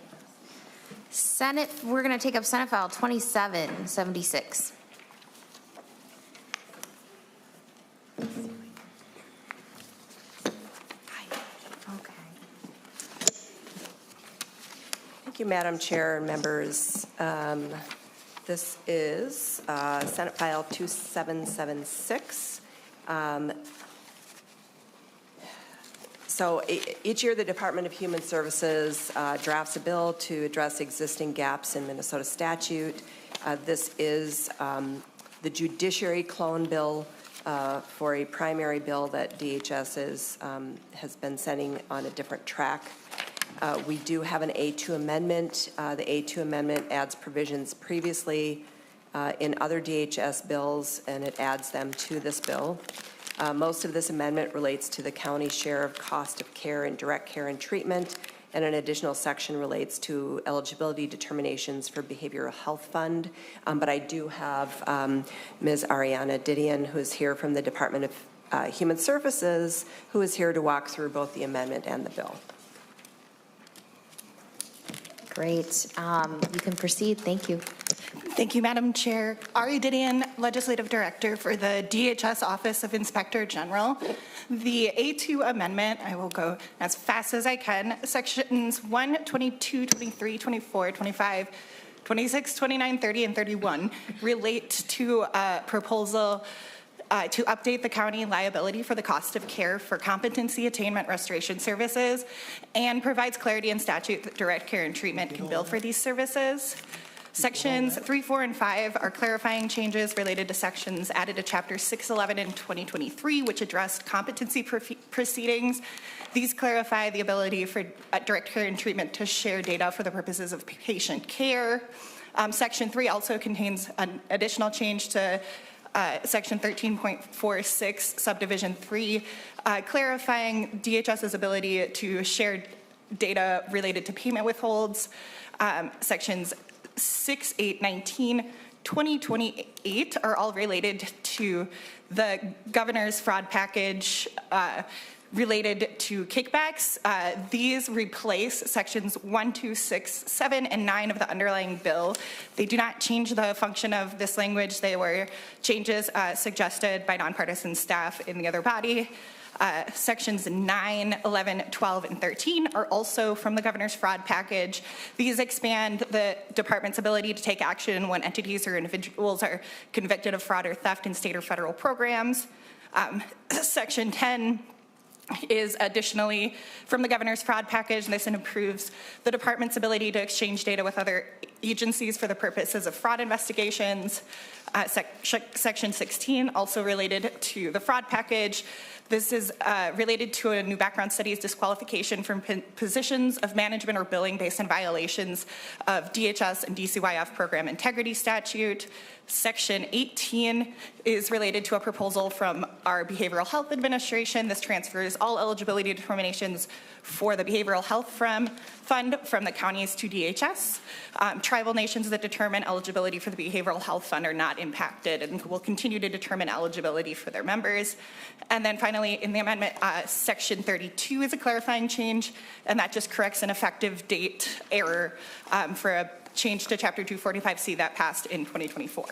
We're going to take up Senate File 2776. Thank you, Madam Chair and members. This is Senate File 2776. So each year, the Department of Human Services drafts a bill to address existing gaps in Minnesota statute. This is the Judiciary clone bill for a primary bill that DHS has been sending on a different track. We do have an A2 amendment. The A2 amendment adds provisions previously in other DHS bills, and it adds them to this bill. Most of this amendment relates to the county share of cost of care and direct care and treatment, and an additional section relates to eligibility determinations for behavioral health fund. But I do have Ms. Ariana Didion, who is here from the Department of Human Services, who is here to walk through both the amendment and the bill. Great. You can proceed. Thank you. Thank you, Madam Chair. Ari Didion, Legislative Director for the DHS Office of Inspector General. The A2 amendment, I will go as fast as I can, sections 1, 22, 23, 24, 25, 26, 29, 30, and 31 relate to a proposal to update the county liability for the cost of care for competency attainment restoration services, and provides clarity in statute that direct care and treatment can bill for these services. Sections 3, 4, and 5 are clarifying changes related to sections added to Chapter 611 in 2023, which addressed competency proceedings. These clarify the ability for direct care and treatment to share data for the purposes of patient care. Section 3 also contains an additional change to Section 13.46, Subdivision 3, clarifying DHS's ability to share data related to payment withholds. Sections 6, 8, 19, 20, 28 are all related to the governor's fraud package related to kickbacks. These replace sections 1, 2, 6, 7, and 9 of the underlying bill. They do not change the function of this language. They were changes suggested by nonpartisan staff in the other body. Sections 9, 11, 12, and 13 are also from the governor's fraud package. These expand the department's ability to take action when entities or individuals are convicted of fraud or theft in state or federal programs. Section 10 is additionally from the governor's fraud package. This improves the department's ability to exchange data with other agencies for the purposes of fraud investigations. Section 16, also related to the fraud package. This is related to a new background studies disqualification from positions of management or billing based on violations of DHS and DCYF program integrity statute. Section 18 is related to a proposal from our Behavioral Health Administration. This transfers all eligibility determinations for the Behavioral Health Fund from the counties to DHS. Tribal nations that determine eligibility for the Behavioral Health Fund are not impacted and will continue to determine eligibility for their members. And then finally, in the amendment, Section 32 is a clarifying change, and that just corrects an effective date error for a change to Chapter 245C that passed in 2024.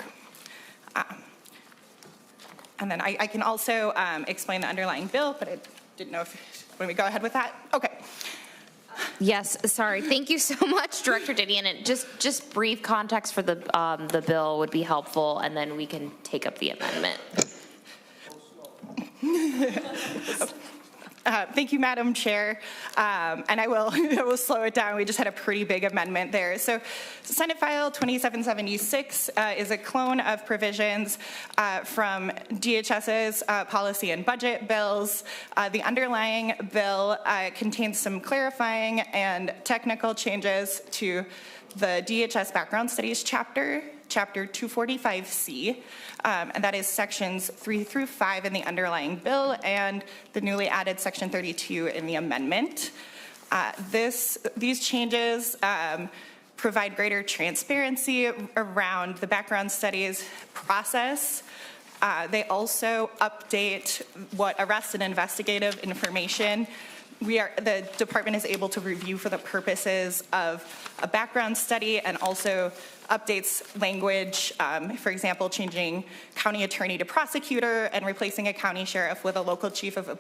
And then I can also explain the underlying bill, but I didn't know if, when we go ahead with that? Okay. Yes, sorry. Thank you so much, Director Didion. And just brief context for the bill would be helpful, and then we can take up the amendment. Thank you, Madam Chair. And I will slow it down. We just had a pretty big amendment there. So Senate File 2776 is a clone of provisions from DHS's policy and budget bills. The underlying bill contains some clarifying and technical changes to the DHS Background Studies Chapter 245C, and that is sections 3 through 5 in the underlying bill and the newly added section 32 in the amendment. These changes provide greater transparency around the background studies process. They also update what arrest and investigative information the department is able to review for the purposes of a background study, and also updates language, for example, changing county attorney to prosecutor and replacing a county sheriff with a local chief of,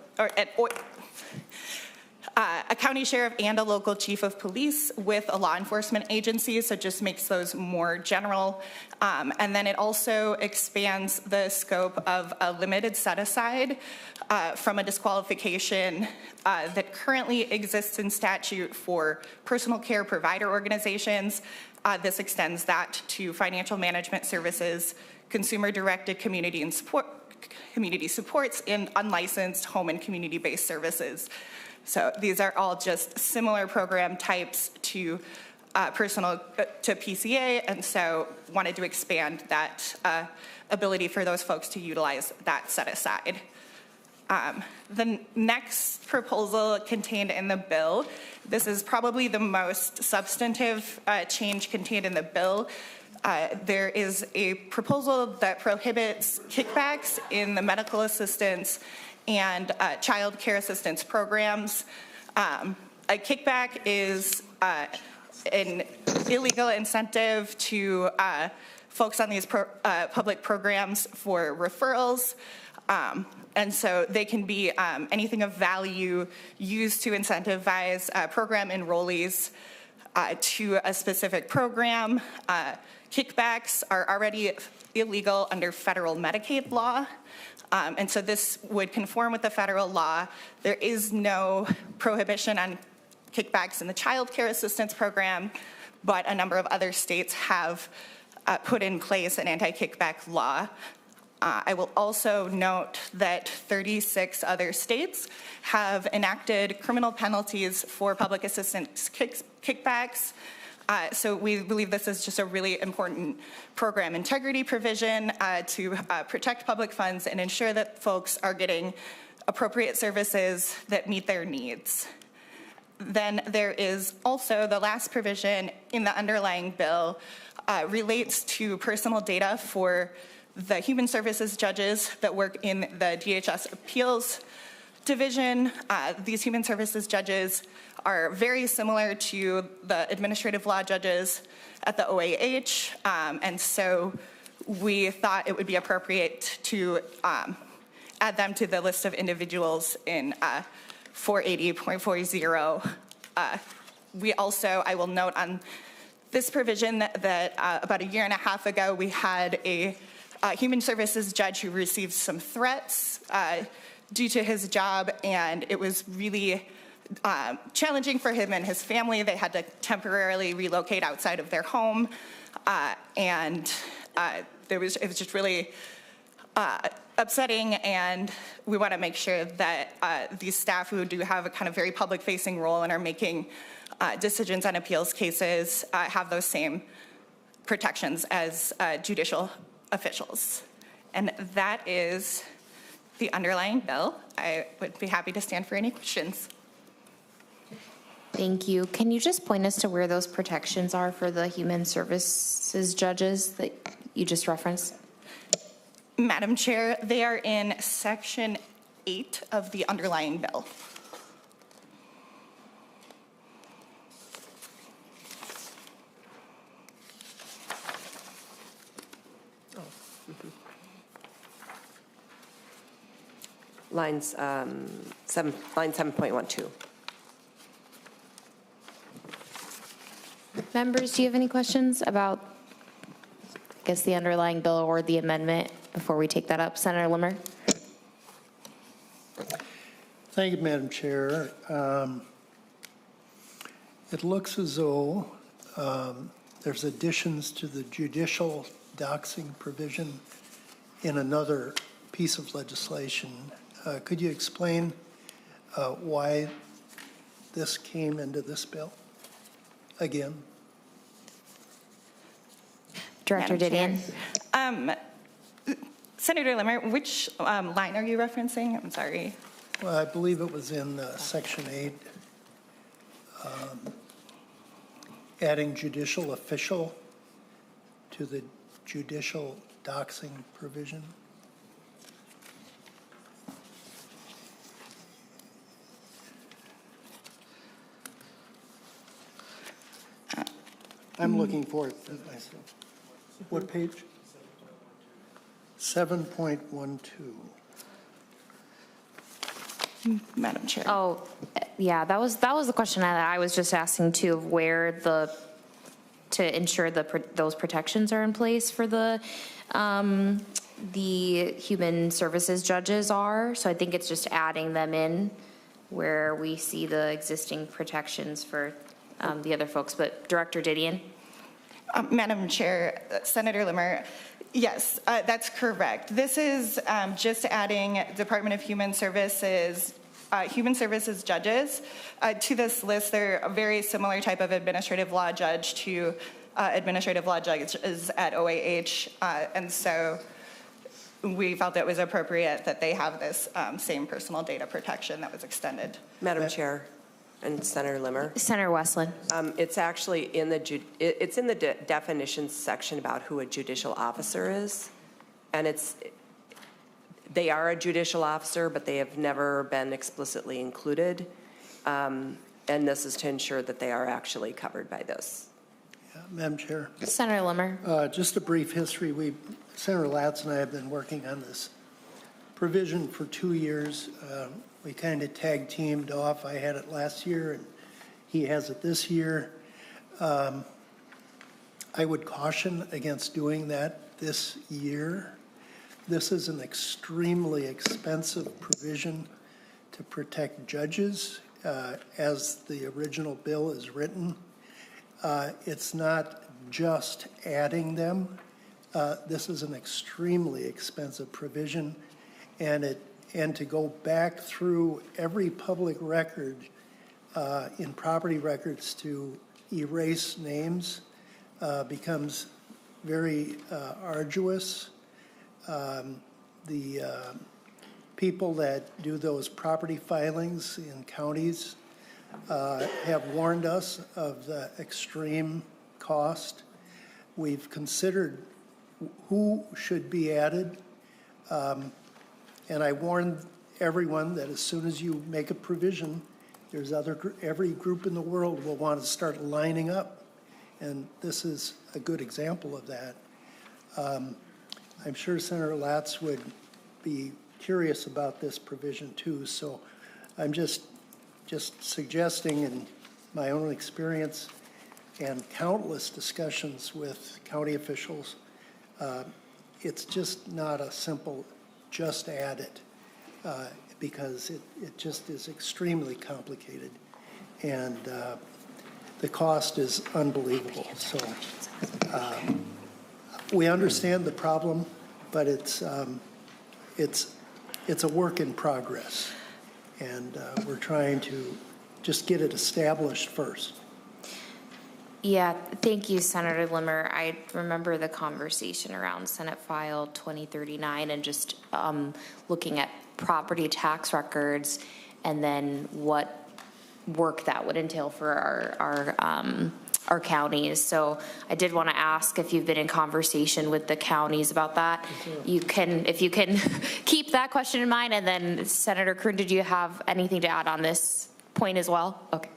a county sheriff and a local chief of police with a law enforcement agency, so just makes those more general. And then it also expands the scope of a limited set-aside from a disqualification that currently exists in statute for personal care provider organizations. This extends that to financial management services, consumer-directed community supports, and unlicensed home and community-based services. So these are all just similar program types to to PCA, and so wanted to expand that ability for those folks to utilize that set aside. The next proposal contained in the bill, this is probably the most substantive change contained in the bill. There is a proposal that prohibits kickbacks in the medical assistance and child care assistance programs. A kickback is an illegal incentive to folks on these public programs for referrals. And so they can be anything of value used to incentivize program enrollees to a specific program. Kickbacks are already illegal under federal Medicaid law. And so this would conform with the federal law. There is no prohibition on kickbacks in the child care assistance program, but a number of other states have put in place an anti-kickback law. I will also note that 36 other states have enacted criminal penalties for public assistance kickbacks. So we believe this is just a really important program integrity provision to protect public funds and ensure that folks are getting appropriate services that meet their needs. Then there is also the last provision in the underlying bill relates to personal data for the human services judges that work in the DHS appeals division. These human services judges are very similar to the administrative law judges at the OAH, and so we thought it would be appropriate to add them to the list of individuals in 480.40. We also, I will note on this provision that about a year and a half ago, we had a human services judge who received some threats due to his job, and it was really challenging for him and his family. They had to temporarily relocate outside of their home, and it was just really upsetting, and we want to make sure that these staff who do have a kind of very public-facing role and are making decisions on appeals cases have those same protections as judicial officials. And that is the underlying bill. I would be happy to stand for any questions. Thank you. Can you just point us to where those protections are for the human services judges that you just referenced? Madam Chair, they are in section 8 of the underlying bill. Line 7.12. Members, do you have any questions about, I guess, the underlying bill or the amendment before we take that up? Senator Limmer? Thank you, Madam Chair. It looks as though there's additions to the judicial doxing provision in another piece of legislation. Could you explain why this came into this bill again? Director Didion. Senator Limmer, which line are you referencing? I'm sorry. Well, I believe it was in Section 8, adding judicial official to the judicial doxing provision. I'm looking for it myself. What page? 7.12. Madam Chair. Oh, yeah, that was the question that I was just asking too, of where to ensure those protections are in place for the human services judges are. So I think it's just adding them in where we see the existing protections for the other folks. But Director Didion. Madam Chair, Senator Limmer, yes, that's correct. This is just adding Department of Human Services judges to this list. They're a very similar type of administrative law judge to administrative law judges at OAH, and so we felt it was appropriate that they have this same personal data protection that was extended. Madam Chair. And Senator Limmer. Senator Westlin. It's actually in the definitions section about who a judicial officer is, and they are a judicial officer, but they have never been explicitly included, and this is to ensure that they are actually covered by this. Yeah, Madam Chair. Senator Limmer. Just a brief history. Senator Latz and I have been working on this provision for 2 years. We kind of tag teamed off. I had it last year and he has it this year. I would caution against doing that this year. This is an extremely expensive provision to protect judges as the original bill is written. It's not just adding them. This is an extremely expensive provision, and to go back through every public record in property records to erase names becomes very arduous. The people that do those property filings in counties have warned us of the extreme cost. We've considered who should be added. And I warned everyone that as soon as you make a provision, every group in the world will want to start lining up. And this is a good example of that. I'm sure Senator Latz would be curious about this provision too. So I'm just suggesting, in my own experience and countless discussions with county officials, it's just not a simple just add it, because it just is extremely complicated, and the cost is unbelievable. So we understand the problem, but it's a work in progress, and we're trying to just get it established first. Yeah, thank you, Senator Limmer. I remember the conversation around Senate File 2039 and just looking at property tax records and then what work that would entail for our counties. So I did want to ask if you've been in conversation with the counties about that. If you can keep that question in mind. And then Senator Kroon, did you have anything to add on this point as well? Okay.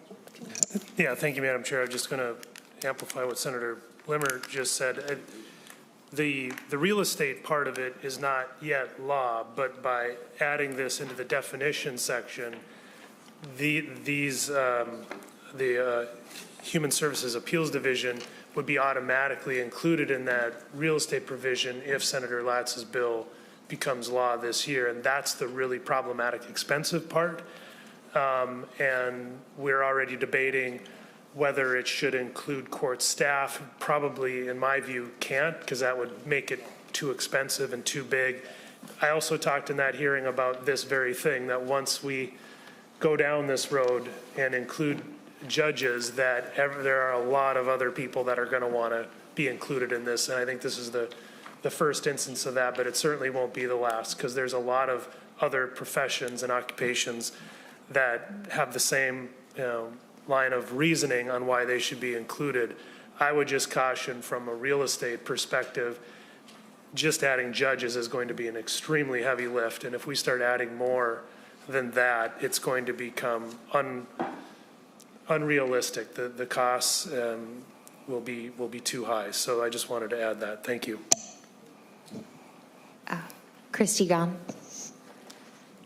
Yeah, thank you, Madam Chair. I'm just going to amplify what Senator Limmer just said. The real estate part of it is not yet law, but by adding this into the definition section, the Human Services Appeals Division would be automatically included in that real estate provision if Senator Latz's bill becomes law this year, and that's the really problematic, expensive part. And we're already debating whether it should include court staff. Probably, in my view, can't, because that would make it too expensive and too big. I also talked in that hearing about this very thing, that once we go down this road and include judges, that there are a lot of other people that are going to want to be included in this. And I think this is the first instance of that, but it certainly won't be the last, because there's a lot of other professions and occupations that have the same line of reasoning on why they should be included. I would just caution from a real estate perspective, just adding judges is going to be an extremely heavy lift. And if we start adding more than that, it's going to become unrealistic. The costs will be too high. So I just wanted to add that. Thank you. Christy Gahn.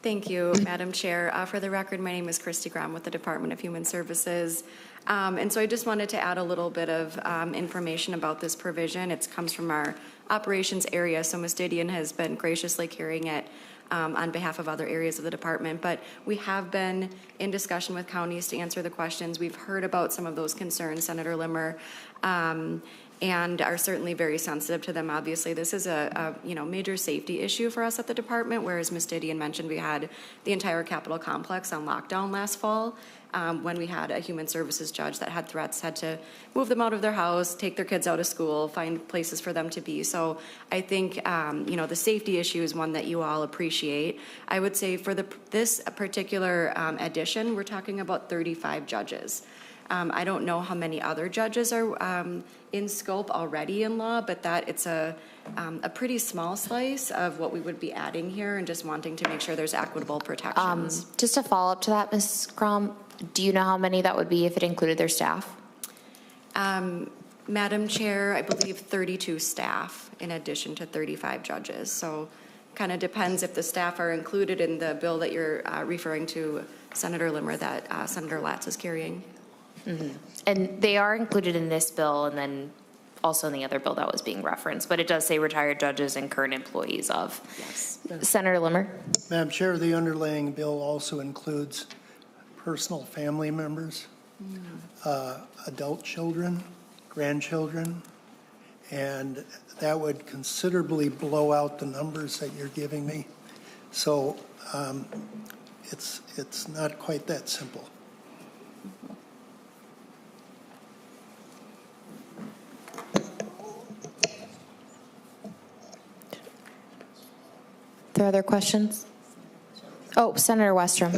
Thank you, Madam Chair. For the record, my name is Christy Graham with the Department of Human Services. And so I just wanted to add a little bit of information about this provision. It comes from our operations area, so Ms. Didion has been graciously carrying it on behalf of other areas of the department. But we have been in discussion with counties to answer the questions. We've heard about some of those concerns, Senator Limmer, and are certainly very sensitive to them. Obviously, this is a major safety issue for us at the department, whereas Ms. Didion mentioned we had the entire Capitol complex on lockdown last fall when we had a human services judge that had threats, had to move them out of their house, take their kids out of school, find places for them to be. So I think, the safety issue is one that you all appreciate. I would say for this particular addition, we're talking about 35 judges. I don't know how many other judges are in scope already in law, but it's a pretty small slice of what we would be adding here, and just wanting to make sure there's equitable protections. Just to follow up to that, Ms. Crom, do you know how many that would be if it included their staff? Madam Chair, I believe 32 staff in addition to 35 judges. So kind of depends if the staff are included in the bill that you're referring to, Senator Limmer, that Senator Latz is carrying. Mm-hmm. And they are included in this bill and then also in the other bill that was being referenced, but it does say retired judges and current employees of. Yes. Senator Limmer. Madam Chair, the underlying bill also includes personal family members, adult children, grandchildren, and that would considerably blow out the numbers that you're giving me. So it's not quite that simple. Are there other questions? Oh, Senator Westrom.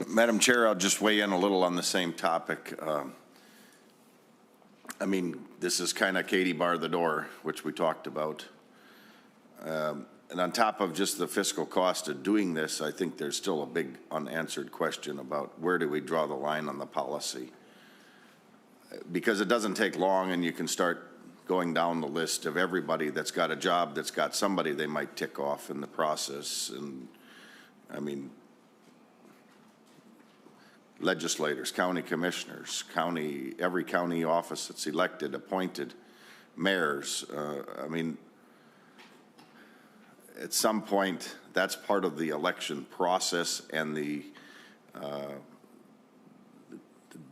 Madam Chair, I'll just weigh in a little on the same topic. This is kind of Katie bar the door, which we talked about. And on top of just the fiscal cost of doing this, I think there's still a big unanswered question about where do we draw the line on the policy? Because it doesn't take long, and you can start going down the list of everybody that's got a job, that's got somebody they might tick off in the process. And legislators, county commissioners, every county office that's elected, appointed, mayors. At some point, that's part of the election process and the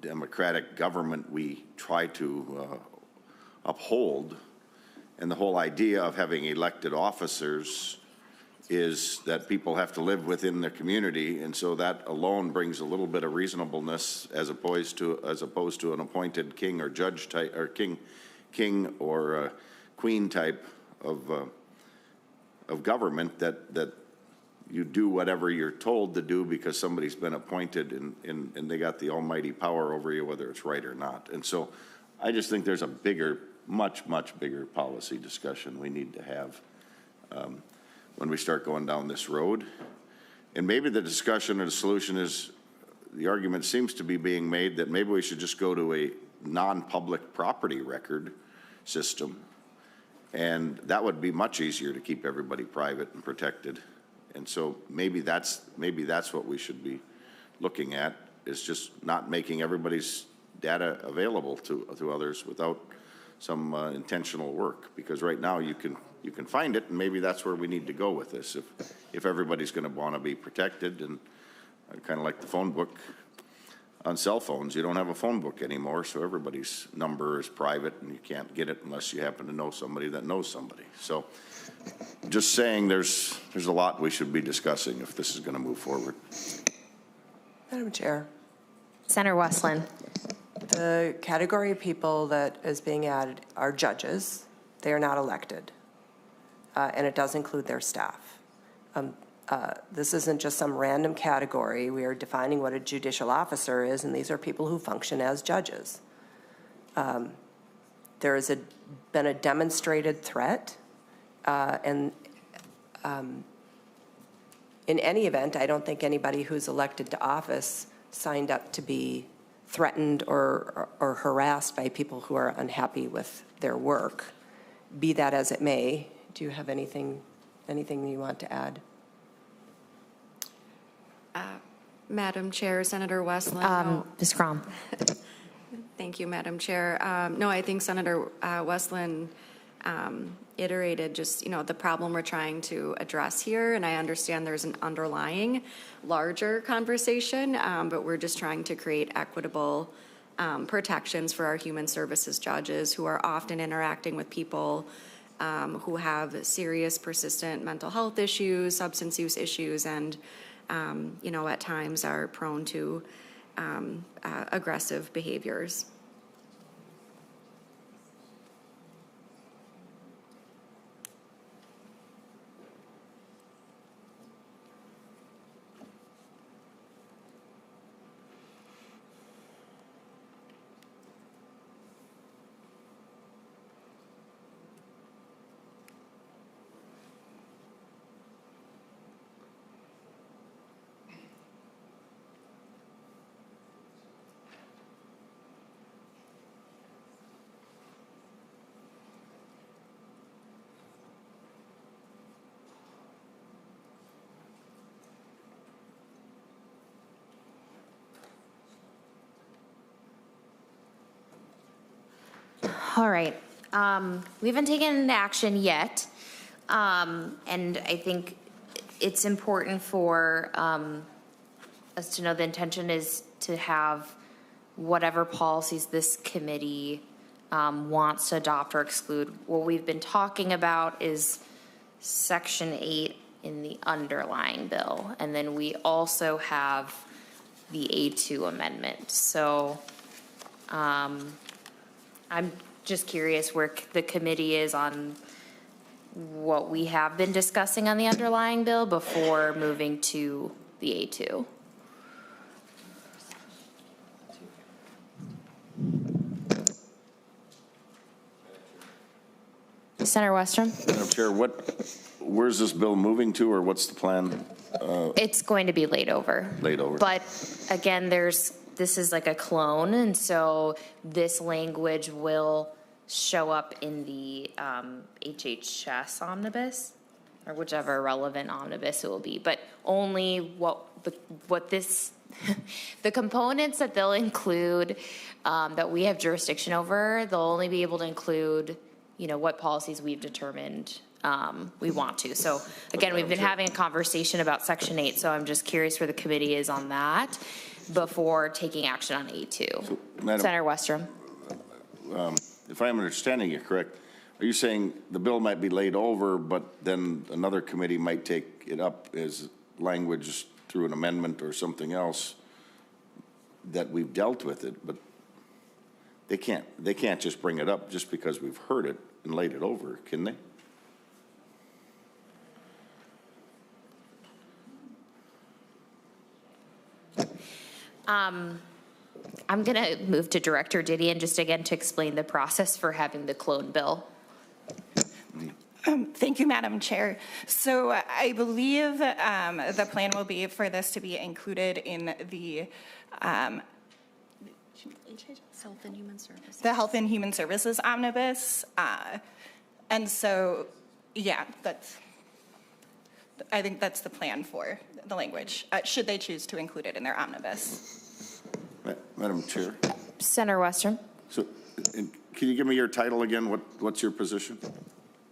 democratic government we try to uphold. And the whole idea of having elected officers is that people have to live within their community, and so that alone brings a little bit of reasonableness as opposed to an appointed king or judge type, or king or queen type of government that you do whatever you're told to do because somebody's been appointed and they got the almighty power over you, whether it's right or not. And so I just think there's a bigger, much bigger policy discussion we need to have when we start going down this road. And maybe the discussion or the solution is, the argument seems to be being made that maybe we should just go to a non-public property record system, and that would be much easier to keep everybody private and protected. And so maybe that's what we should be looking at, is just not making everybody's data available to others without some intentional work. Because right now you can you can find it, and maybe that's where we need to go with this. If everybody's going to want to be protected, and kind of like the phone book on cell phones, you don't have a phone book anymore, so everybody's number is private, and you can't get it unless you happen to know somebody that knows somebody. So just saying there's a lot we should be discussing if this is going to move forward. Madam Chair. Senator Westlin. The category of people that is being added are judges. They are not elected. And it does include their staff. This isn't just some random category. We are defining what a judicial officer is, and these are people who function as judges. There has been a demonstrated threat, and in any event, I don't think anybody who's elected to office signed up to be threatened or harassed by people who are unhappy with their work. Be that as it may, do you have anything you want to add? Madam Chair, Senator Westlin. Ms. Crom. Thank you, Madam Chair. No, I think Senator Westlin iterated just, the problem we're trying to address here, and I understand there's an underlying larger conversation, but we're just trying to create equitable protections for our human services judges who are often interacting with people who have serious, persistent mental health issues, substance use issues, and at times are prone to aggressive behaviors. All right. We haven't taken action yet, and I think it's important for us to know the intention is to have whatever policies this committee wants to adopt or exclude. What we've been talking about is Section 8 in the underlying bill, and then we also have the A2 amendment. So I'm just curious where the committee is on what we have been discussing on the underlying bill before moving to the A2. Senator Westrom. Madam Chair, where's this bill moving to, or what's the plan? It's going to be laid over. Laid over. But again, this is like a clone, and so this language will show up in the HHS omnibus, or whichever relevant omnibus it will be, but only what this, the components that they'll include that we have jurisdiction over, they'll only be able to include, what policies we've determined we want to. So again, we've been having a conversation about Section 8, so I'm just curious where the committee is on that before taking action on A2. So, Senator Westrom. If I'm understanding you correct, are you saying the bill might be laid over, but then another committee might take it up as language through an amendment or something else that we've dealt with it, but they can't just bring it up just because we've heard it and laid it over, can they? I'm going to move to Director Didion just again to explain the process for having the clone bill. Thank you, Madam Chair. So I believe the plan will be for this to be included in the Health and Human Services. The Health and Human Services omnibus. And so, yeah, I think that's the plan for the language, should they choose to include it in their omnibus. Madam Chair. Senator Westrom. So can you give me your title again? What's your position?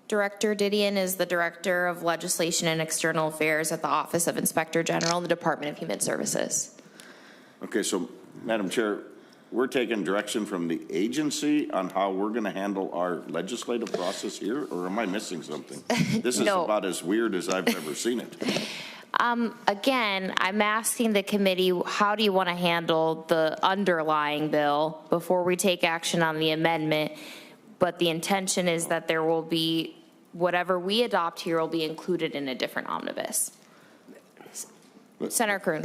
Director Didion is the Director of Legislation and External Affairs at the Office of Inspector General, the Department of Human Services. Okay, so Madam Chair, we're taking direction from the agency on how we're going to handle our legislative process here, or am I missing something? This is No. about as weird as I've ever seen it. Again, I'm asking the committee, how do you want to handle the underlying bill before we take action on the amendment? But the intention is that there will be, whatever we adopt here will be included in a different omnibus. Senator Kroon.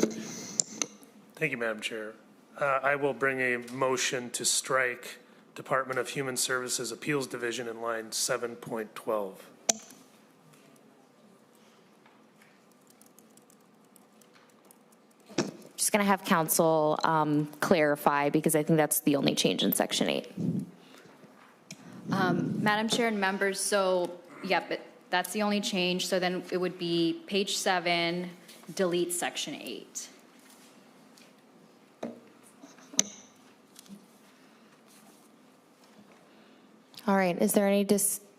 Thank you, Madam Chair. I will bring a motion to strike Department of Human Services Appeals Division in line 7.12. Just going to have council clarify, because I think that's the only change in Section 8. Madam Chair and members, so, yep, that's the only change. So then it would be page 7, delete Section 8. All right, is there any,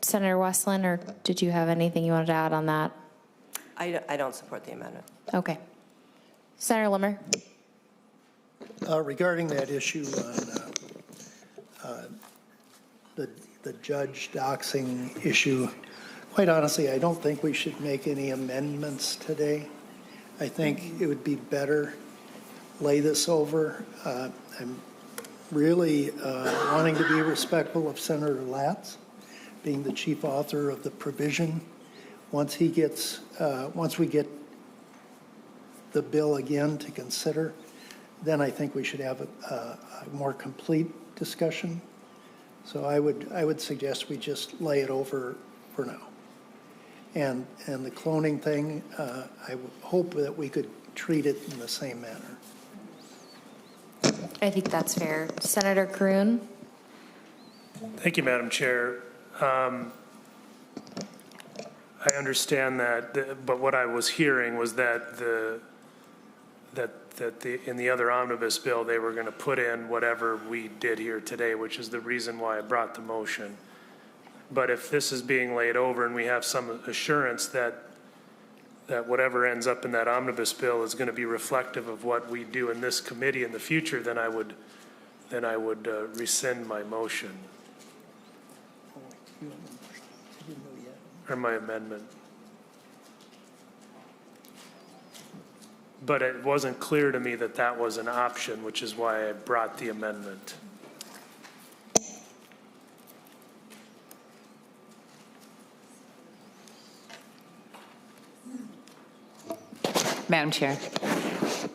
Senator Westlin, or did you have anything you wanted to add on that? I don't support the amendment. Okay. Senator Limmer. Regarding that issue on the judge doxing issue, quite honestly, I don't think we should make any amendments today. I think it would be better lay this over. I'm really wanting to be respectful of Senator Latz, being the chief author of the provision. Once we get the bill again to consider, then I think we should have a more complete discussion. So I would suggest we just lay it over for now. And the cloning thing, I would hope that we could treat it in the same manner. I think that's fair. Senator Kroon. Thank you, Madam Chair. I understand that, but what I was hearing was that in the other omnibus bill, they were going to put in whatever we did here today, which is the reason why I brought the motion. But if this is being laid over and we have some assurance that whatever ends up in that omnibus bill is going to be reflective of what we do in this committee in the future, then I would rescind my motion or my amendment. But it wasn't clear to me that that was an option, which is why I brought the amendment. Madam Chair.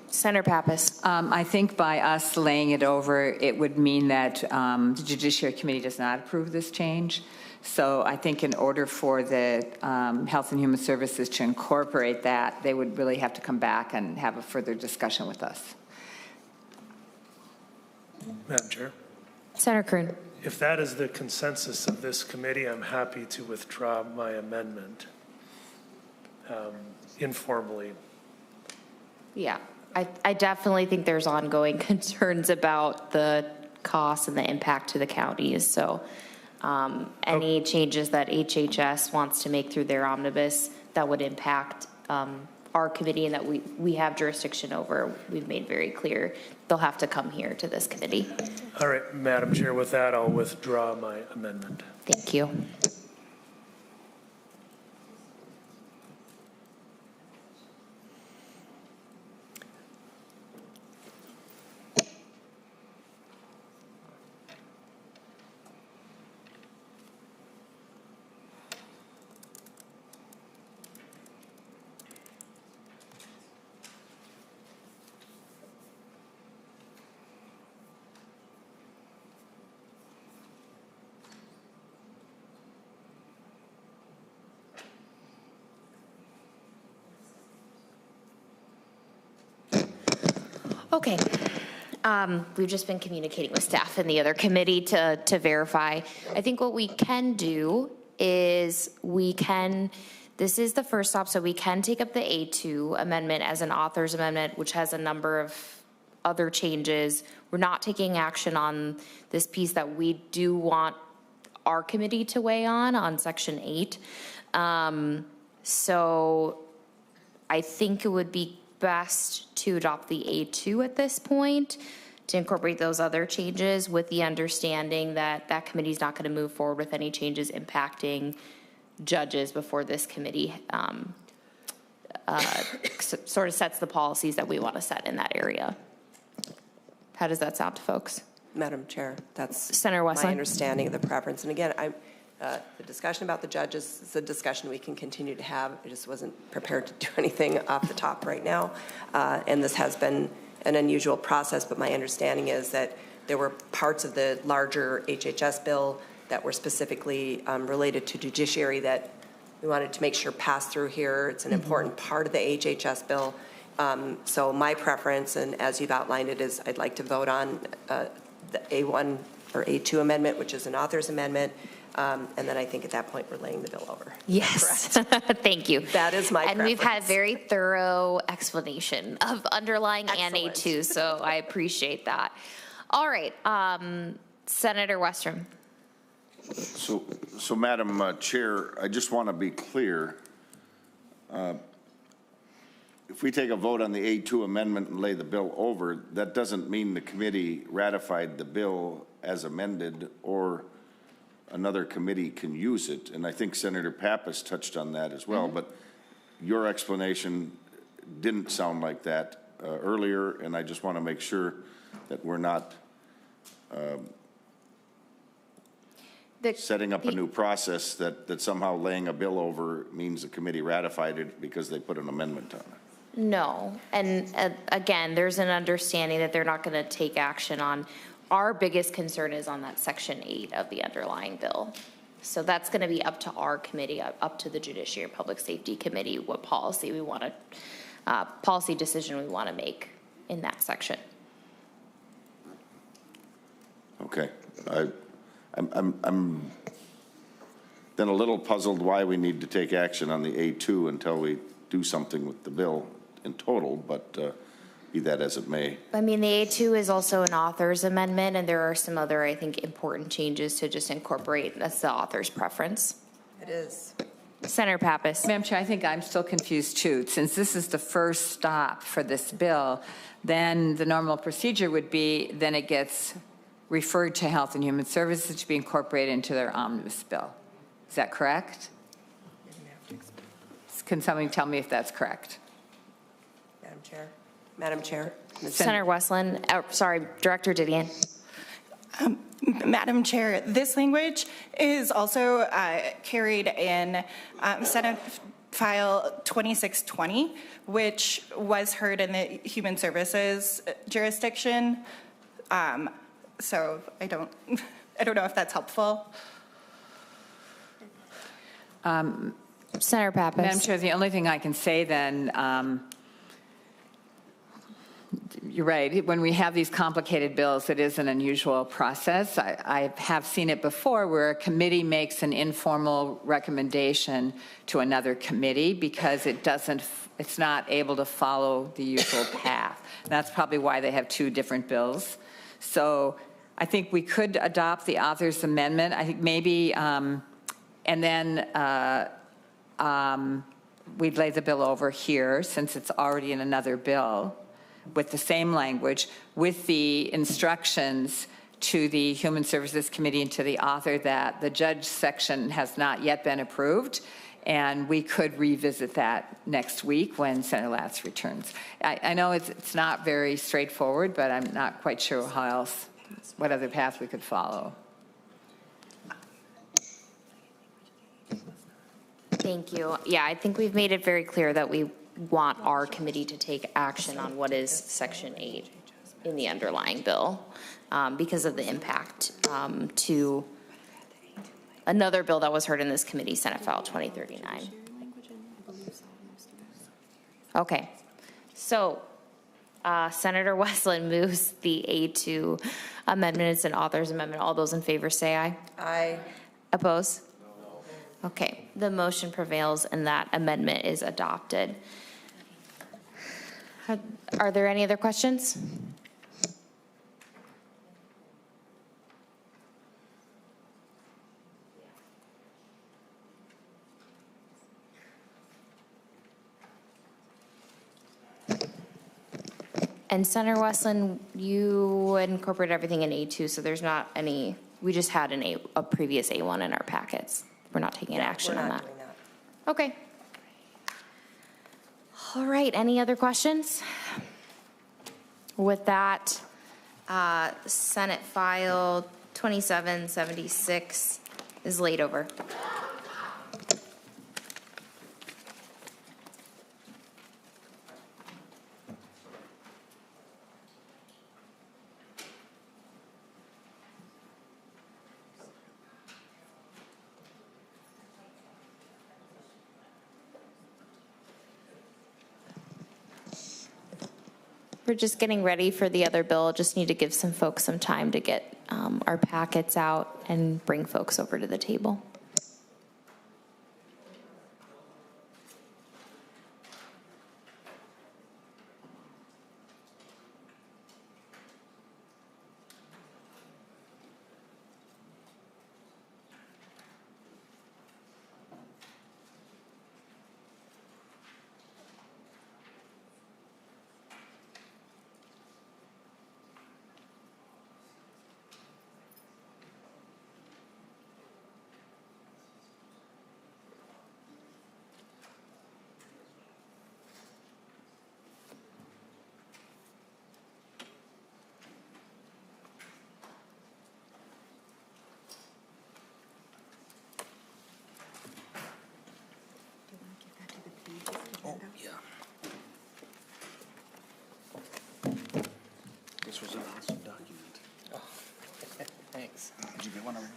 Senator Pappas. I think by us laying it over, it would mean that the Judiciary Committee does not approve this change. So I think in order for the Health and Human Services to incorporate that, they would really have to come back and have a further discussion with us. Madam Chair. Senator Kroon. If that is the consensus of this committee, I'm happy to withdraw my amendment informally. Yeah, I definitely think there's ongoing concerns about the costs and the impact to the counties. So any changes that HHS wants to make through their omnibus that would impact our committee and that we have jurisdiction over, we've made very clear they'll have to come here to this committee. All right, Madam Chair, with that, I'll withdraw my amendment. Thank you. Okay. We've just been communicating with staff in the other committee to verify. I think what we can do is this is the first stop, so we can take up the A2 amendment as an author's amendment, which has a number of other changes. We're not taking action on this piece that we do want our committee to weigh on Section 8. So I think it would be best to adopt the A2 at this point to incorporate those other changes with the understanding that that committee is not going to move forward with any changes impacting judges before this committee sort of sets the policies that we want to set in that area. How does that sound to folks? Madam Chair, that's Senator Westlin. my understanding of the preference. And again, the discussion about the judges is a discussion we can continue to have. I just wasn't prepared to do anything off the top right now. And this has been an unusual process, but my understanding is that there were parts of the larger HHS bill that were specifically related to judiciary that we wanted to make sure passed through here. It's an important part of the HHS bill. So my preference, and as you've outlined it, is I'd like to vote on the A1 or A2 amendment, which is an author's amendment. And then I think at that point we're laying the bill over. Yes. Thank you. That is my And preference. we've had very thorough explanation of underlying and A2, so I appreciate that. All right, Senator Westrom. So Madam Chair, I just want to be clear. If we take a vote on the A2 amendment and lay the bill over, that doesn't mean the committee ratified the bill as amended or another committee can use it. And I think Senator Pappas touched on that as well, but your explanation didn't sound like that earlier, and I just want to make sure that we're not setting up a new process that somehow laying a bill over means the committee ratified it because they put an amendment on it. No, and again, there's an understanding that they're not going to take action on. Our biggest concern is on that Section 8 of the underlying bill. So that's going to be up to our committee, up to the Judiciary and Public Safety Committee, what policy we want to, policy decision we want to make in that section. Okay, I'm then a little puzzled why we need to take action on the A2 until we do something with the bill in total, but be that as it may. I mean, the A2 is also an author's amendment, and there are some other, I think, important changes to just incorporate. That's the author's preference. It is. Senator Pappas. Madam Chair, I think I'm still confused too. Since this is the first stop for this bill, then the normal procedure would be then it gets referred to Health and Human Services to be incorporated into their omnibus bill. Is that correct? Can somebody tell me if that's correct? Madam Chair. Senator Westlin, sorry, Director Didion. Madam Chair, this language is also carried in Senate File 2620, which was heard in the Human Services jurisdiction. So I don't know if that's helpful. Senator Pappas. Madam Chair, the only thing I can say then, you're right. When we have these complicated bills, it is an unusual process. I have seen it before where a committee makes an informal recommendation to another committee because it's not able to follow the usual path. That's probably why they have two different bills. So I think we could adopt the author's amendment. I think maybe, and then we'd lay the bill over here since it's already in another bill with the same language, with the instructions to the Human Services Committee and to the author that the judge section has not yet been approved, and we could revisit that next week when Senator Latz returns. I know it's not very straightforward, but I'm not quite sure what other path we could follow. Thank you. Yeah, I think we've made it very clear that we want our committee to take action on what is Section 8 in the underlying bill because of the impact to another bill that was heard in this committee, Senate File 2039. Okay, so Senator Westlin moves the A2 amendment. It's an author's amendment. All those in favor say aye. Aye. Oppose? Okay, the motion prevails and that amendment is adopted. Are there any other questions? And Senator Westlin, you incorporate everything in A2, so there's not any, we just had a previous A1 in our packets. We're not taking action on that. Okay. All right, any other questions? With that, Senate File 2776 is laid over. We're just getting ready for the other bill. Just need to give some folks some time to get our packets out and bring folks over to the table. This was an awesome document. Oh, thanks. Did you get one already?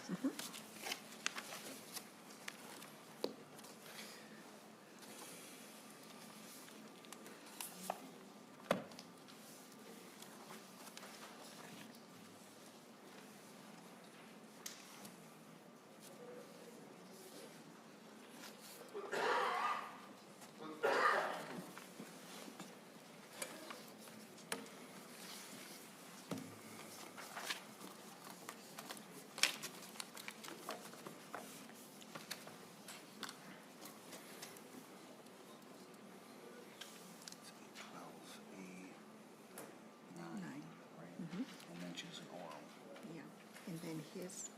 And then his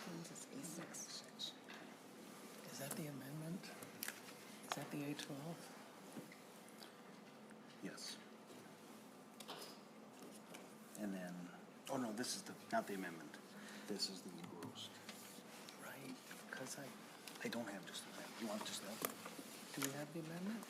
one's is A6. Is that the amendment? Is that the A12? Yes. And then, oh no, this is not the amendment. This is the engrossed. Right? Because I don't have just the amendment. You want just that? Do we have the amendment?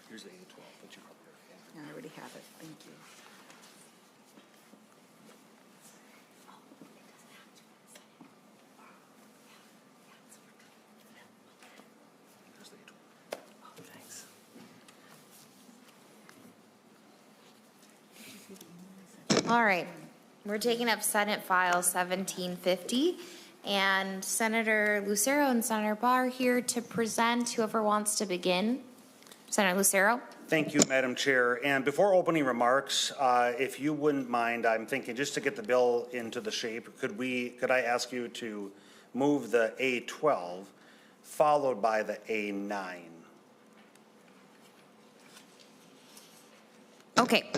Here's the A12, but you probably already have it. I already have it, thank you. Here's the A12. Oh, thanks. All right, we're taking up Senate File 1750, and Senator Lucero and Senator Barr here to present. Whoever wants to begin. Senator Lucero. Thank you, Madam Chair. And before opening remarks, if you wouldn't mind, I'm thinking just to get the bill into the shape, could I ask you to move the A12 followed by the A9? Okay,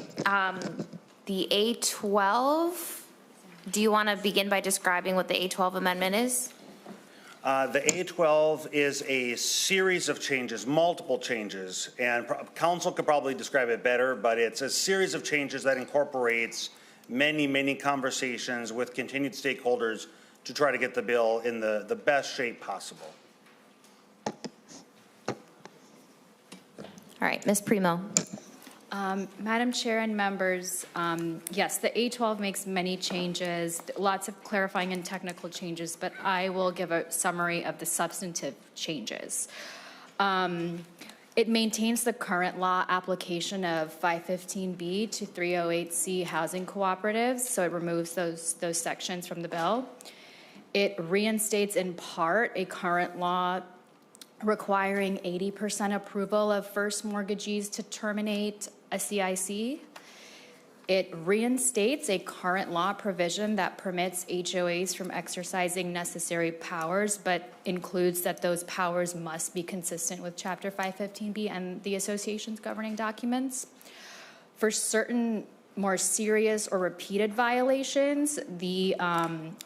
the A12, do you want to begin by describing what the A12 amendment is? The A12 is a series of changes, multiple changes, and council could probably describe it better, but it's a series of changes that incorporates many, many conversations with continued stakeholders to try to get the bill in the best shape possible. All right, Ms. Primo. Madam Chair and members, yes, the A12 makes many changes, lots of clarifying and technical changes, but I will give a summary of the substantive changes. It maintains the current law application of 515B to 308C housing cooperatives, so it removes those sections from the bill. It reinstates in part a current law requiring 80% approval of first mortgagees to terminate a CIC. It reinstates a current law provision that permits HOAs from exercising necessary powers, but includes that those powers must be consistent with Chapter 515B and the association's governing documents. For certain more serious or repeated violations, the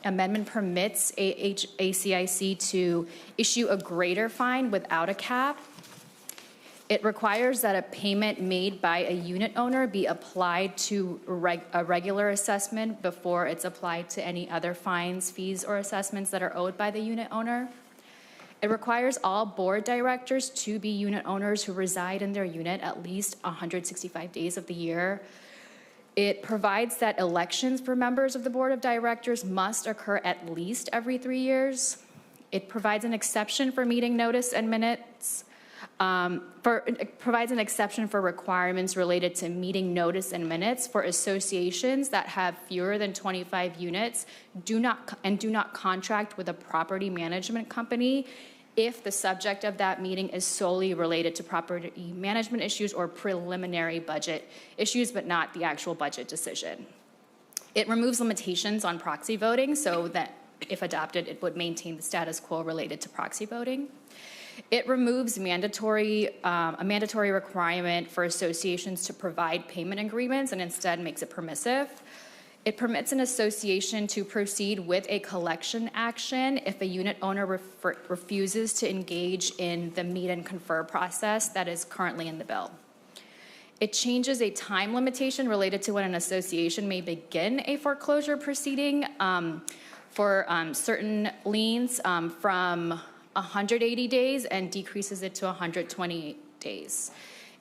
amendment permits a CIC to issue a greater fine without a cap. It requires that a payment made by a unit owner be applied to a regular assessment before it's applied to any other fines, fees, or assessments that are owed by the unit owner. It requires all board directors to be unit owners who reside in their unit at least 165 days of the year. It provides that elections for members of the board of directors must occur at least every 3 years. It provides an exception for meeting notice and minutes. It provides an exception for requirements related to meeting notice and minutes for associations that have fewer than 25 units do not contract with a property management company if the subject of that meeting is solely related to property management issues or preliminary budget issues, but not the actual budget decision. It removes limitations on proxy voting so that if adopted, it would maintain the status quo related to proxy voting. It removes a mandatory requirement for associations to provide payment agreements and instead makes it permissive. It permits an association to proceed with a collection action if a unit owner refuses to engage in the meet and confer process that is currently in the bill. It changes a time limitation related to when an association may begin a foreclosure proceeding for certain liens from 180 days and decreases it to 128 days.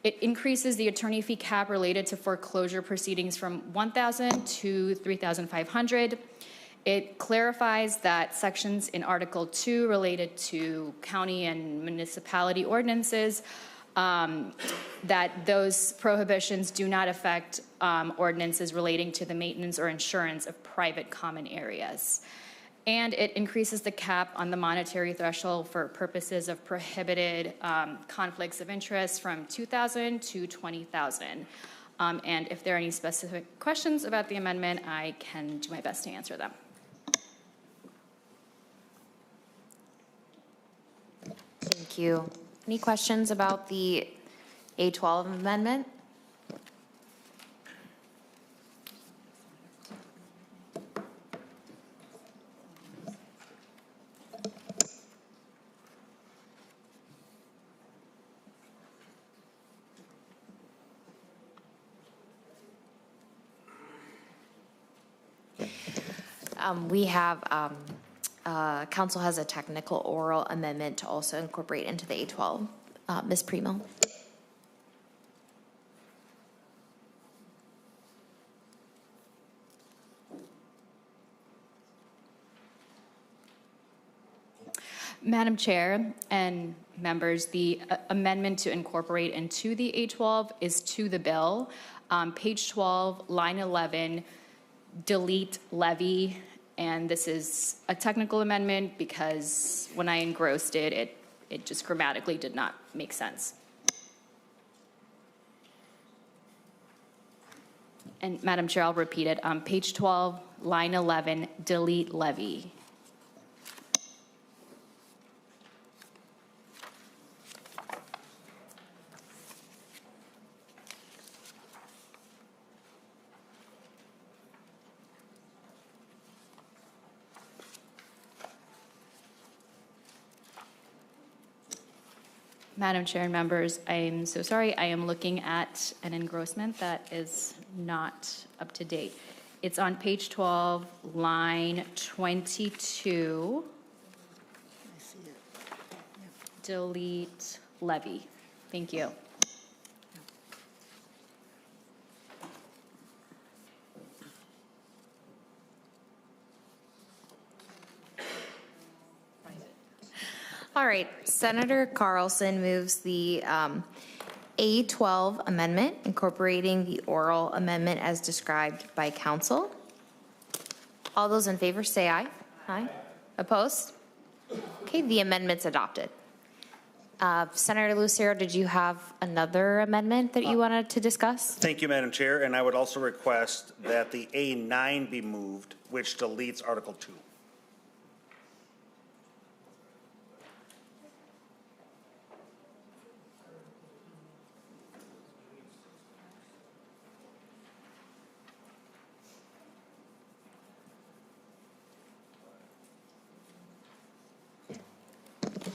It increases the attorney fee cap related to foreclosure proceedings from $1,000 to $3,500. It clarifies that sections in Article 2 related to county and municipality ordinances, that those prohibitions do not affect ordinances relating to the maintenance or insurance of private common areas. And it increases the cap on the monetary threshold for purposes of prohibited conflicts of interest from $2,000 to $20,000. And if there are any specific questions about the amendment, I can do my best to answer them. Thank you. Any questions about the A12 amendment? We have, council has a technical oral amendment to also incorporate into the A12. Ms. Primo. Madam Chair and members, the amendment to incorporate into the A12 is to the bill. Page 12, line 11, delete levy. And this is a technical amendment because when I engrossed it, it just grammatically did not make sense. And Madam Chair, I'll repeat it. Page 12, line 11, delete levy. Madam Chair and members, I'm so sorry. I am looking at an engrossment that is not up to date. It's on page 12, line 22. I see it. Delete levy. Thank you. All right, Senator Carlson moves the A12 amendment, incorporating the oral amendment as described by council. All those in favor say aye. Aye. Opposed? Okay, the amendment's adopted. Senator Lucero, did you have another amendment that you wanted to discuss? Thank you, Madam Chair, and I would also request that the A9 be moved, which deletes Article 2.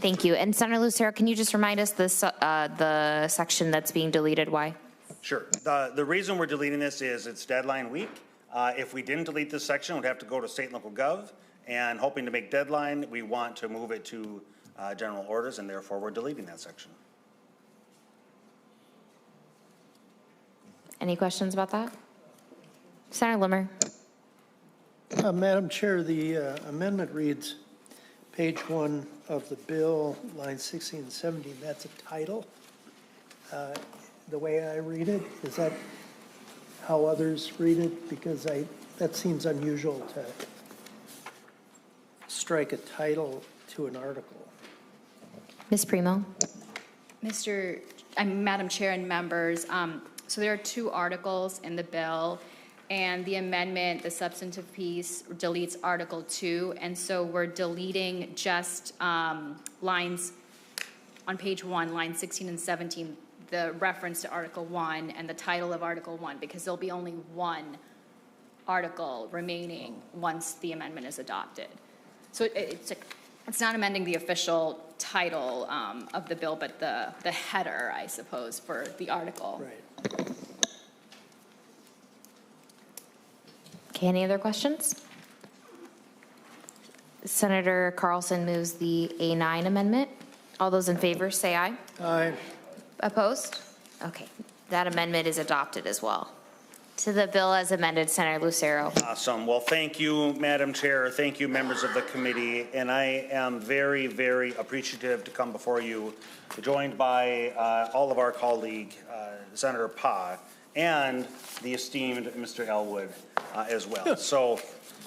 Thank you. And Senator Lucero, can you just remind us the section that's being deleted, why? Sure. The reason we're deleting this is it's deadline week. If we didn't delete this section, we'd have to go to state and local gov, and hoping to make deadline, we want to move it to general orders, and therefore we're deleting that section. Any questions about that? Senator Limmer. Madam Chair, the amendment reads, page 1 of the bill, lines 16 and 17, that's a title. The way I read it, is that how others read it? Because that seems unusual to strike a title to an article. Ms. Primo. Madam Chair and members, so there are two articles in the bill, and the amendment, the substantive piece, deletes Article 2, and so we're deleting just lines on page 1, lines 16 and 17, the reference to Article 1 and the title of Article 1, because there'll be only one article remaining once the amendment is adopted. So it's not amending the official title of the bill, but the header, I suppose, for the article. Right. Okay, any other questions? Senator Carlson moves the A9 amendment. All those in favor say aye. Aye. Opposed? Okay, that amendment is adopted as well. To the bill as amended, Senator Lucero. Awesome. Well, thank you, Madam Chair. Thank you, members of the committee. And I am very, very appreciative to come before you, joined by all of our colleague, Senator Pa, and the esteemed Mr. Elwood as well. So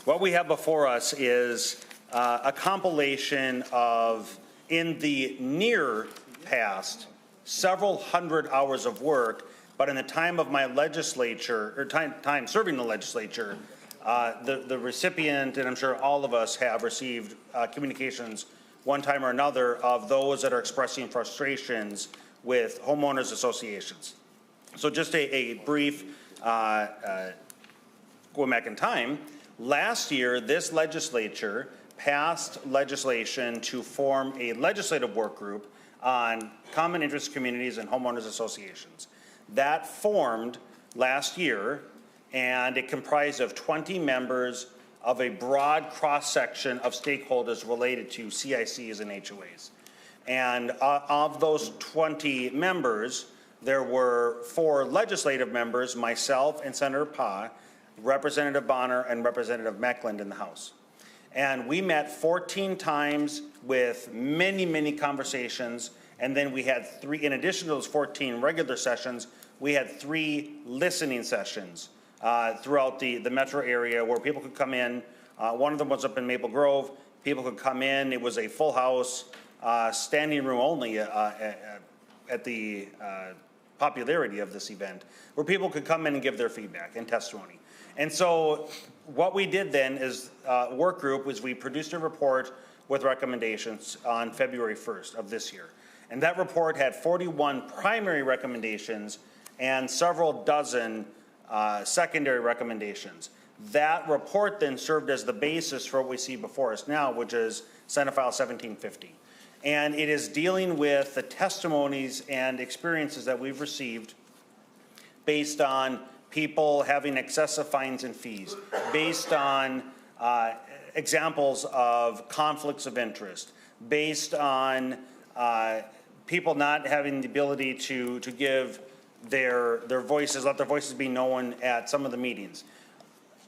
what we have before us is a compilation of, in the near past, several hundred hours of work, but in the time of my legislature, or time serving the legislature, the recipient, and I'm sure all of us have received communications one time or another of those that are expressing frustrations with homeowners associations. So just a brief going back in time, last year this legislature passed legislation to form a legislative work group on common interest communities and homeowners associations. That formed last year, and it comprised of 20 members of a broad cross-section of stakeholders related to CICs and HOAs. And of those 20 members, there were 4 legislative members, myself and Senator Pa, Representative Bonner, and Representative Wiklund in the House. And we met 14 times with many, many conversations, and then we had 3, in addition to those 14 regular sessions, we had 3 listening sessions throughout the metro area where people could come in. One of them was up in Maple Grove. People could come in. It was a full house, standing room only at the popularity of this event, where people could come in and give their feedback and testimony. And so what we did then is work group was we produced a report with recommendations on February 1st of this year. And that report had 41 primary recommendations and several dozen secondary recommendations. That report then served as the basis for what we see before us now, which is Senate File 1750. And it is dealing with the testimonies and experiences that we've received based on people having excessive fines and fees, based on examples of conflicts of interest, based on people not having the ability to give their voices, let their voices be known at some of the meetings.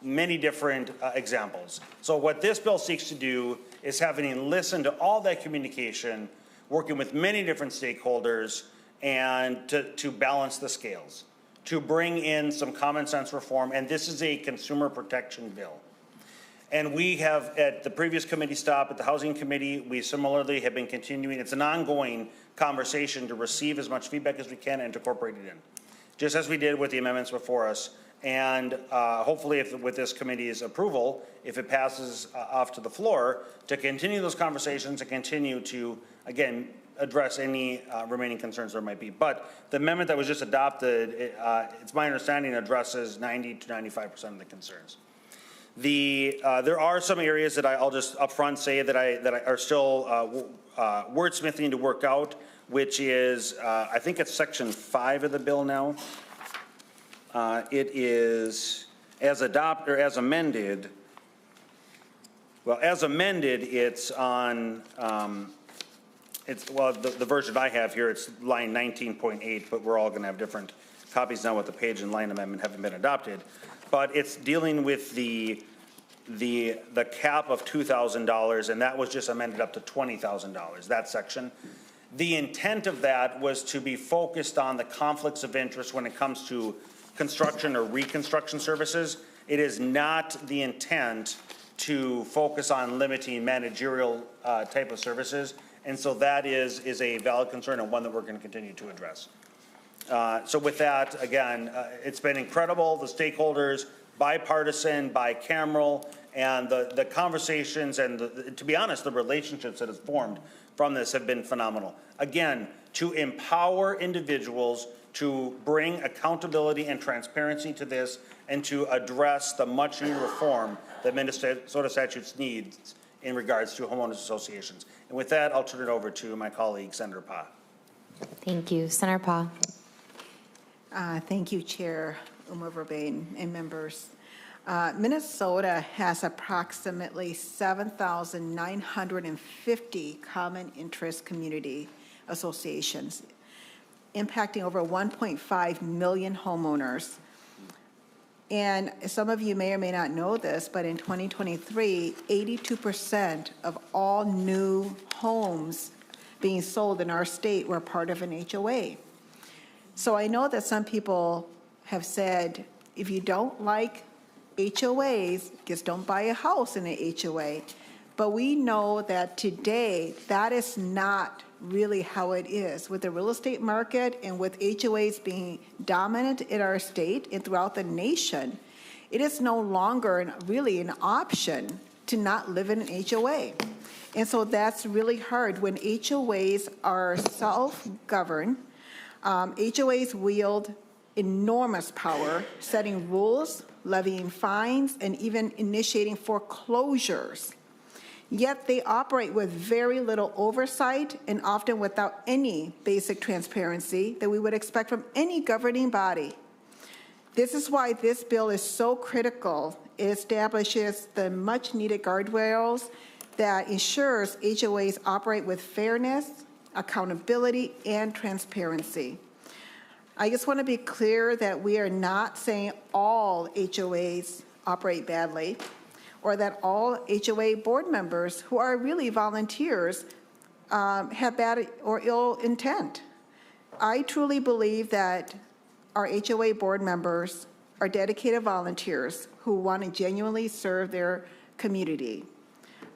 Many different examples. So what this bill seeks to do is having listened to all that communication, working with many different stakeholders, and to balance the scales, to bring in some common sense reform. And this is a consumer protection bill. And we have, at the previous committee stop, at the Housing Committee, we similarly have been continuing. It's an ongoing conversation to receive as much feedback as we can and to incorporate it in, just as we did with the amendments before us. And hopefully, with this committee's approval, if it passes off to the floor, to continue those conversations and continue to, again, address any remaining concerns there might be. But the amendment that was just adopted, it's my understanding, addresses 90 to 95% of the concerns. There are some areas that I'll just upfront say that I are still wordsmithing to work out, which is, I think it's section 5 of the bill now. It is as adopted or as amended. Well, as amended, it's on. The version I have here, it's line 19.8, but we're all going to have different copies now with the page and line amendment haven't been adopted. But it's dealing with the cap of $2,000, and that was just amended up to $20,000. That section. The intent of that was to be focused on the conflicts of interest when it comes to construction or reconstruction services. It is not the intent to focus on limiting managerial type of services. And so that is a valid concern and one that we're going to continue to address. So with that, again, it's been incredible. The stakeholders, bipartisan, bicameral, and the conversations and, to be honest, the relationships that have formed from this have been phenomenal. Again, to empower individuals to bring accountability and transparency to this and to address the much needed reform that Minnesota statutes needs in regards to homeowners associations. And with that, I'll turn it over to my colleague, Senator Pa. Thank you. Senator Pa. Thank you, Chair Oumou Verbeten and members. Minnesota has approximately 7,950 common interest community associations, impacting over 1.5 million homeowners. And some of you may or may not know this, but in 2023, 82% of all new homes being sold in our state were part of an HOA. So I know that some people have said, if you don't like HOAs, just don't buy a house in an HOA. But we know that today, that is not really how it is. With the real estate market and with HOAs being dominant in our state and throughout the nation, it is no longer really an option to not live in an HOA. And so that's really hard when HOAs are self-governed. HOAs wield enormous power, setting rules, levying fines, and even initiating foreclosures. Yet they operate with very little oversight and often without any basic transparency that we would expect from any governing body. This is why this bill is so critical. It establishes the much needed guardrails that ensures HOAs operate with fairness, accountability, and transparency. I just want to be clear that we are not saying all HOAs operate badly, or that all HOA board members who are really volunteers have bad or ill intent. I truly believe that our HOA board members are dedicated volunteers who want to genuinely serve their community.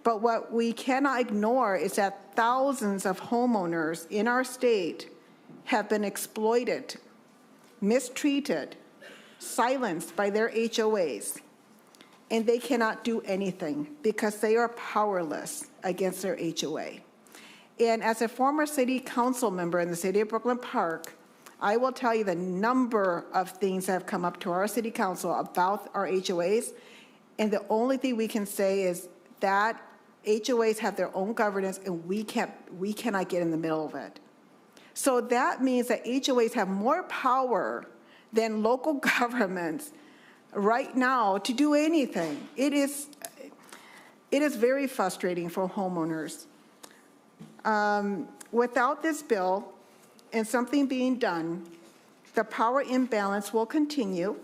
But what we cannot ignore is that thousands of homeowners in our state have been exploited, mistreated, silenced by their HOAs. And they cannot do anything because they are powerless against their HOA. And as a former city council member in the city of Brooklyn Park, I will tell you the number of things that have come up to our city council about our HOAs, and the only thing we can say is that HOAs have their own governance, and we cannot get in the middle of it. So that means that HOAs have more power than local governments right now to do anything. It is very frustrating for homeowners. Without this bill and something being done, the power imbalance will continue.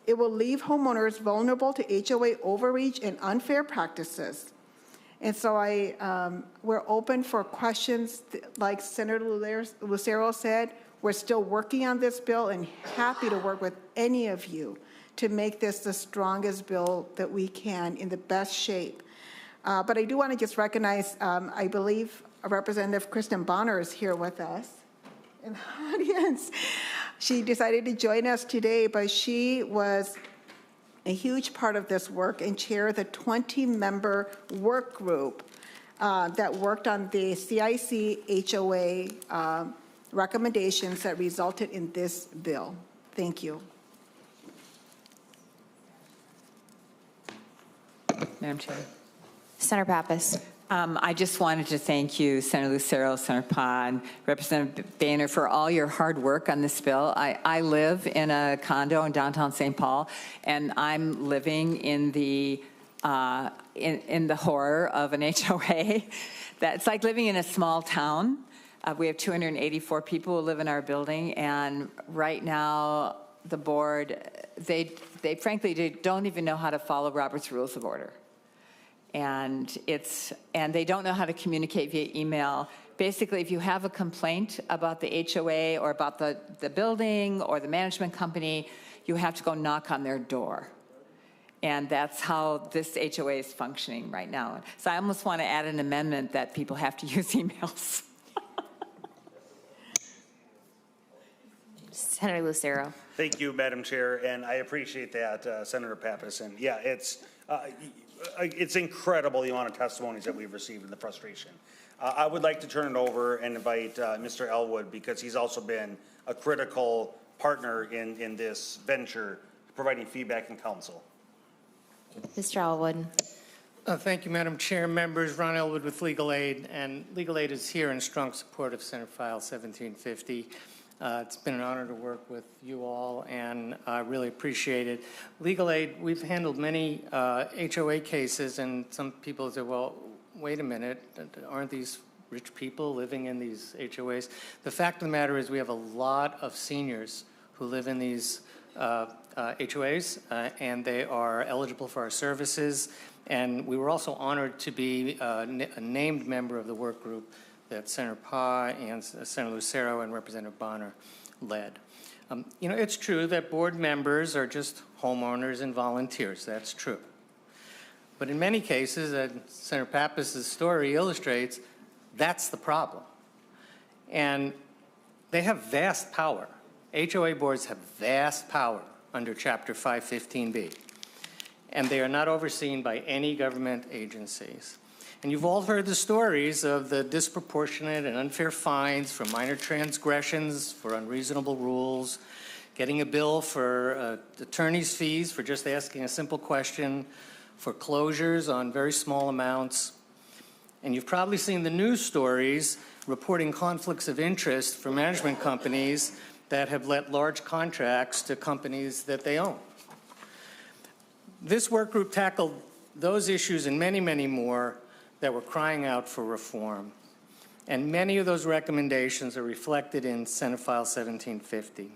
It will leave homeowners vulnerable to HOA overreach and unfair practices. And so we're open for questions. Like Senator Lucero said, we're still working on this bill and happy to work with any of you to make this the strongest bill that we can in the best shape. But I do want to just recognize, I believe Representative Kristen Bonner is here with us in the audience. She decided to join us today, but she was a huge part of this work and chair the 20-member work group that worked on the CIC HOA recommendations that resulted in this bill. Thank you. Madam Chair. Senator Pappas. I just wanted to thank you, Senator Lucero, Senator Pond, Representative Boehner, for all your hard work on this bill. I live in a condo in downtown St. Paul, and I'm living in the horror of an HOA. That's like living in a small town. We have 284 people who live in our building, and right now the board, they frankly don't even know how to follow Robert's Rules of Order. And they don't know how to communicate via email. Basically, if you have a complaint about the HOA or about the building or the management company, you have to go knock on their door. And that's how this HOA is functioning right now. So I almost want to add an amendment that people have to use emails. Senator Lucero. Thank you, Madam Chair, and I appreciate that, Senator Pappas. And yeah, it's incredible the amount of testimonies that we've received and the frustration. I would like to turn it over and invite Mr. Elwood, because he's also been a critical partner in this venture, providing feedback and counsel. Mr. Elwood. Thank you, Madam Chair. Members, Ron Elwood with Legal Aid, and Legal Aid is here in strong support of Senate File 1750. It's been an honor to work with you all, and I really appreciate it. Legal Aid, we've handled many HOA cases, and some people say, well, wait a minute, aren't these rich people living in these HOAs? The fact of the matter is we have a lot of seniors who live in these HOAs, and they are eligible for our services. And we were also honored to be a named member of the work group that Senator Pa and Senator Lucero and Representative Bonner led. It's true that board members are just homeowners and volunteers. That's true. But in many cases, as Senator Pappas's story illustrates, that's the problem. And they have vast power. HOA boards have vast power under Chapter 515B. And they are not overseen by any government agencies. And you've all heard the stories of the disproportionate and unfair fines for minor transgressions, for unreasonable rules, getting a bill for attorney's fees for just asking a simple question, foreclosures on very small amounts. And you've probably seen the news stories reporting conflicts of interest for management companies that have let large contracts to companies that they own. This work group tackled those issues and many, many more that were crying out for reform. And many of those recommendations are reflected in Senate File 1750.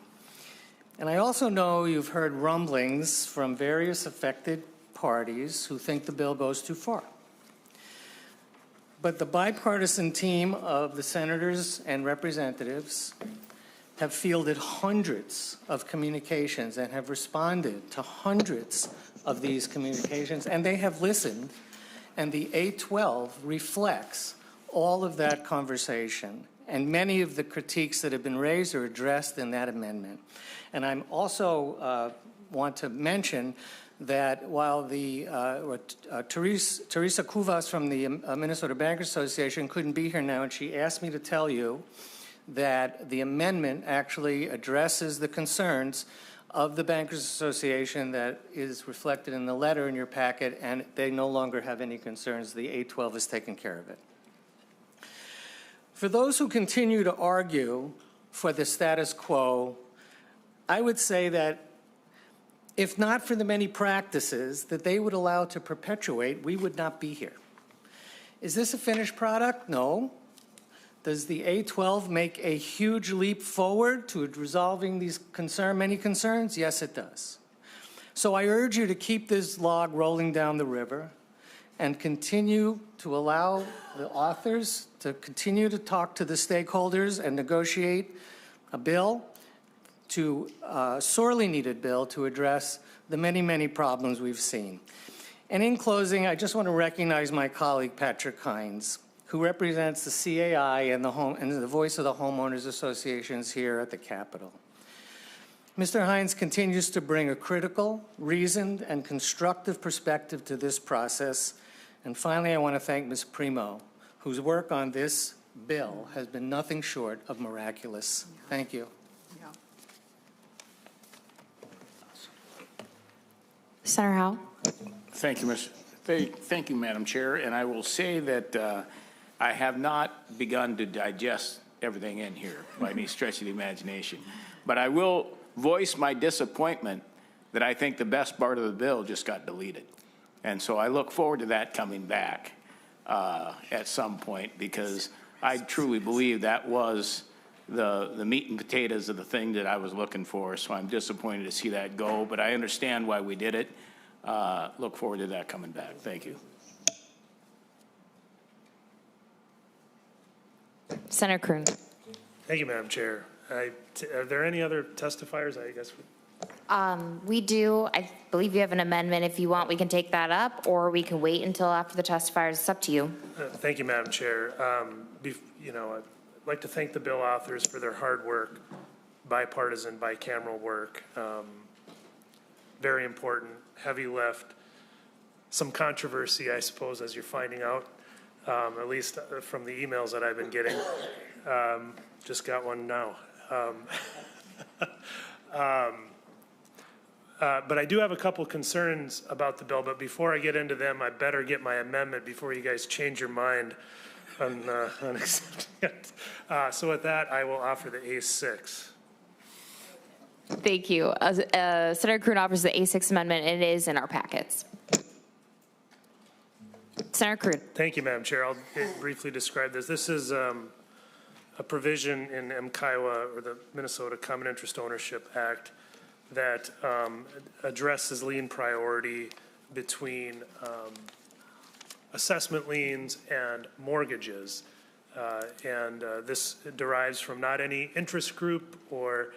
And I also know you've heard rumblings from various affected parties who think the bill goes too far. But the bipartisan team of the senators and representatives have fielded hundreds of communications and have responded to hundreds of these communications, and they have listened. And the A12 reflects all of that conversation, and many of the critiques that have been raised are addressed in that amendment. And I'm also want to mention that while the Teresa Cuvas from the Minnesota Bankers Association couldn't be here now, and she asked me to tell you that the amendment actually addresses the concerns of the Bankers Association that is reflected in the letter in your packet, and they no longer have any concerns. The 812 has taken care of it. For those who continue to argue for the status quo, I would say that if not for the many practices that they would allow to perpetuate, we would not be here. Is this a finished product? No. Does the A12 make a huge leap forward to resolving these many concerns? Yes, it does. So I urge you to keep this log rolling down the river and continue to allow the authors to continue to talk to the stakeholders and negotiate a bill, sorely needed bill, to address the many, many problems we've seen. And in closing, I just want to recognize my colleague, Patrick Hines, who represents the CAI and the voice of the homeowners associations here at the Capitol. Mr. Hines continues to bring a critical, reasoned, and constructive perspective to this process. And finally, I want to thank Ms. Primo, whose work on this bill has been nothing short of miraculous. Thank you. Senator Howe. Thank you, Madam Chair. And I will say that I have not begun to digest everything in here by any stretch of the imagination. But I will voice my disappointment that I think the best part of the bill just got deleted. And so I look forward to that coming back at some point, because I truly believe that was the meat and potatoes of the thing that I was looking for. So I'm disappointed to see that go, but I understand why we did it. Look forward to that coming back. Thank you. Senator Kroon. Thank you, Madam Chair. Are there any other testifiers? I guess. We do. I believe you have an amendment. If you want, we can take that up, or we can wait until after the testifiers. It's up to you. Thank you, Madam Chair. I'd like to thank the bill authors for their hard work, bipartisan, bicameral work. Very important, heavy lift. Some controversy, I suppose, as you're finding out, at least from the emails that I've been getting. Just got one now. But I do have a couple concerns about the bill, but before I get into them, I better get my amendment before you guys change your mind on accepting it. So with that, I will offer the A6. Thank you. Senator Kroon offers the A6 amendment, and it is in our packets. Senator Kroon. Thank you, Madam Chair. I'll briefly describe this. This is a provision in MKIWA, or the Minnesota Common Interest Ownership Act, that addresses lien priority between assessment liens and mortgages. This derives from not any interest group or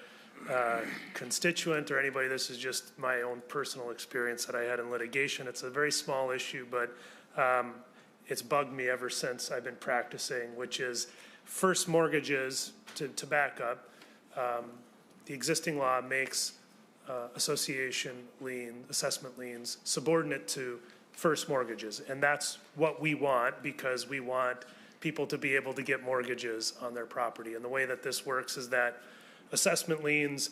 constituent or anybody. This is just my own personal experience that I had in litigation. It's a very small issue, but it's bugged me ever since I've been practicing, which is first mortgages, to back up, the existing law makes association lien, assessment liens subordinate to first mortgages. And that's what we want, because we want people to be able to get mortgages on their property. And the way that this works is that assessment liens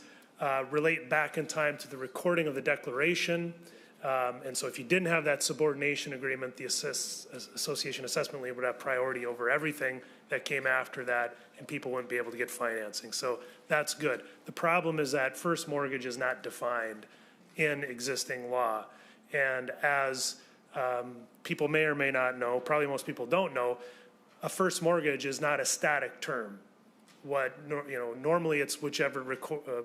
relate back in time to the recording of the declaration. And so if you didn't have that subordination agreement, the association assessment lien would have priority over everything that came after that, and people wouldn't be able to get financing. So that's good. The problem is that first mortgage is not defined in existing law. And as people may or may not know, probably most people don't know, a first mortgage is not a static term. Normally it's whichever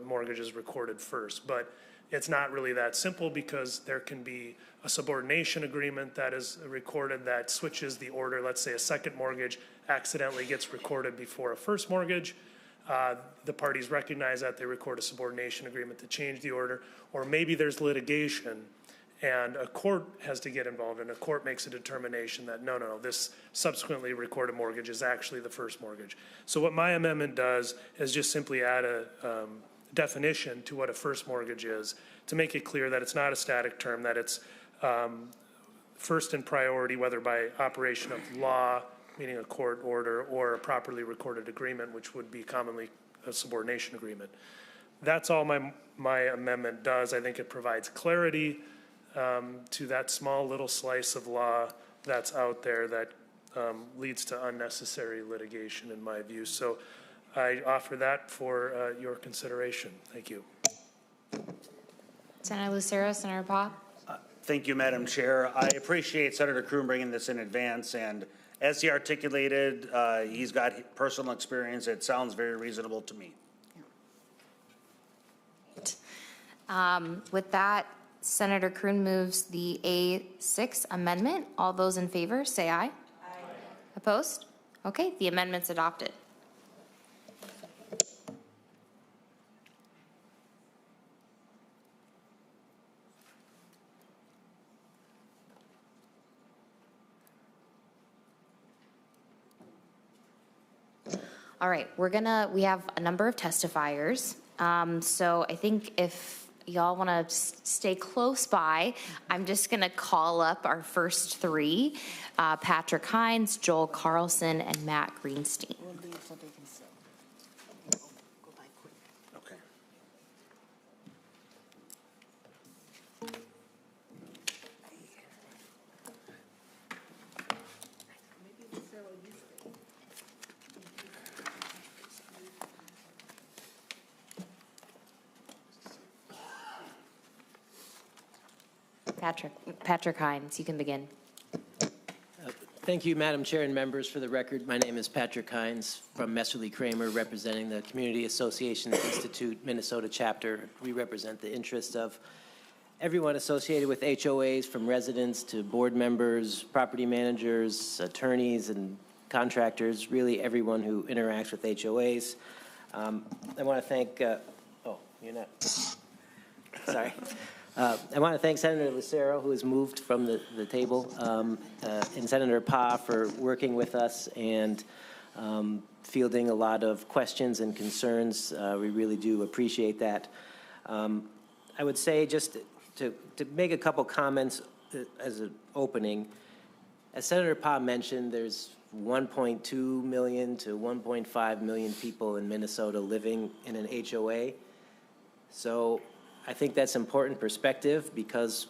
mortgage is recorded first, but it's not really that simple, because there can be a subordination agreement that is recorded that switches the order. Let's say a second mortgage accidentally gets recorded before a first mortgage. The parties recognize that, they record a subordination agreement to change the order, or maybe there's litigation and a court has to get involved, and a court makes a determination that no, this subsequently recorded mortgage is actually the first mortgage. So what my amendment does is just simply add a definition to what a first mortgage is, to make it clear that it's not a static term, that it's first in priority, whether by operation of law, meaning a court order, or a properly recorded agreement, which would be commonly a subordination agreement. that's all my amendment does. I think it provides clarity to that small little slice of law that's out there that leads to unnecessary litigation, in my view. So I offer that for your consideration. Thank you. Senator Lucero, Senator Pa. Thank you, Madam Chair. I appreciate Senator Kroon bringing this in advance, and as he articulated, he's got personal experience. It sounds very reasonable to me. With that, Senator Kroon moves the A6 amendment. All those in favor, say aye. Aye. Opposed? Okay, the amendment's adopted. All right, we have a number of testifiers. So I think if y'all want to stay close by, I'm just going to call up our first three, Patrick Hines, Joel Carlson, and Matt Greenstein. Okay. Patrick Hines, you can begin. Thank you, Madam Chair and members. For the record, my name is Patrick Hines from Messerly Kramer, representing the Community Associations Institute Minnesota chapter. We represent the interests of everyone associated with HOAs, from residents to board members, property managers, attorneys, and contractors, really everyone who interacts with HOAs. I want to thank, oh, you're not, sorry. I want to thank Senator Lucero, who has moved from the table, and Senator Pa for working with us and fielding a lot of questions and concerns. We really do appreciate that. I would say, just to make a couple comments as an opening, as Senator Pa mentioned, there's 1.2 million to 1.5 million people in Minnesota living in an HOA. So I think that's important perspective, because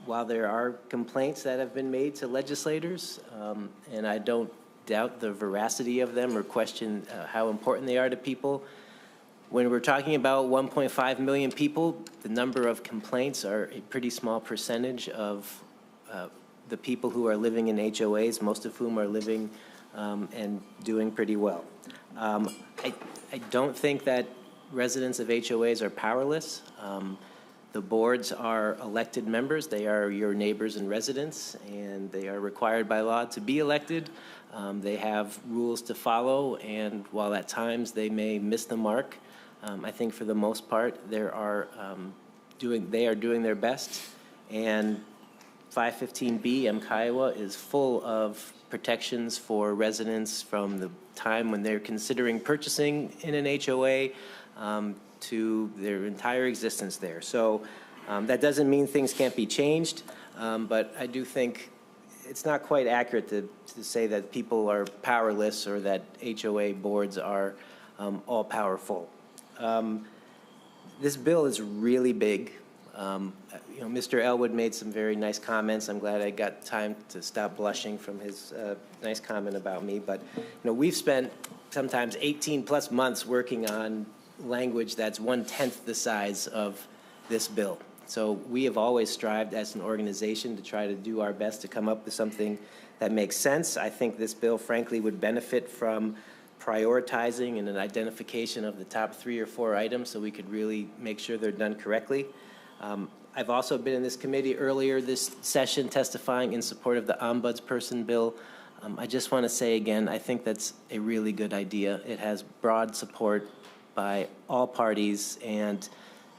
while there are complaints that have been made to legislators, and I don't doubt the veracity of them or question how important they are to people, when we're talking about 1.5 million people, the number of complaints are a pretty small percentage of the people who are living in HOAs, most of whom are living and doing pretty well. I don't think that residents of HOAs are powerless. The boards are elected members. They are your neighbors and residents, and they are required by law to be elected. They have rules to follow, and while at times they may miss the mark, I think for the most part they are doing their best. And 515B Kiowa is full of protections for residents from the time when they're considering purchasing in an HOA to their entire existence there. So that doesn't mean things can't be changed, but I do think it's not quite accurate to say that people are powerless or that HOA boards are all powerful. This bill is really big. Mr. Elwood made some very nice comments. I'm glad I got time to stop blushing from his nice comment about me. But we've spent sometimes 18 plus months working on language that's 1/10 the size of this bill. So we have always strived as an organization to try to do our best to come up with something that makes sense. I think this bill, frankly, would benefit from prioritizing and an identification of the top 3 or 4 items so we could really make sure they're done correctly. I've also been in this committee earlier this session testifying in support of the ombudsperson bill. I just want to say again, I think that's a really good idea. It has broad support by all parties, and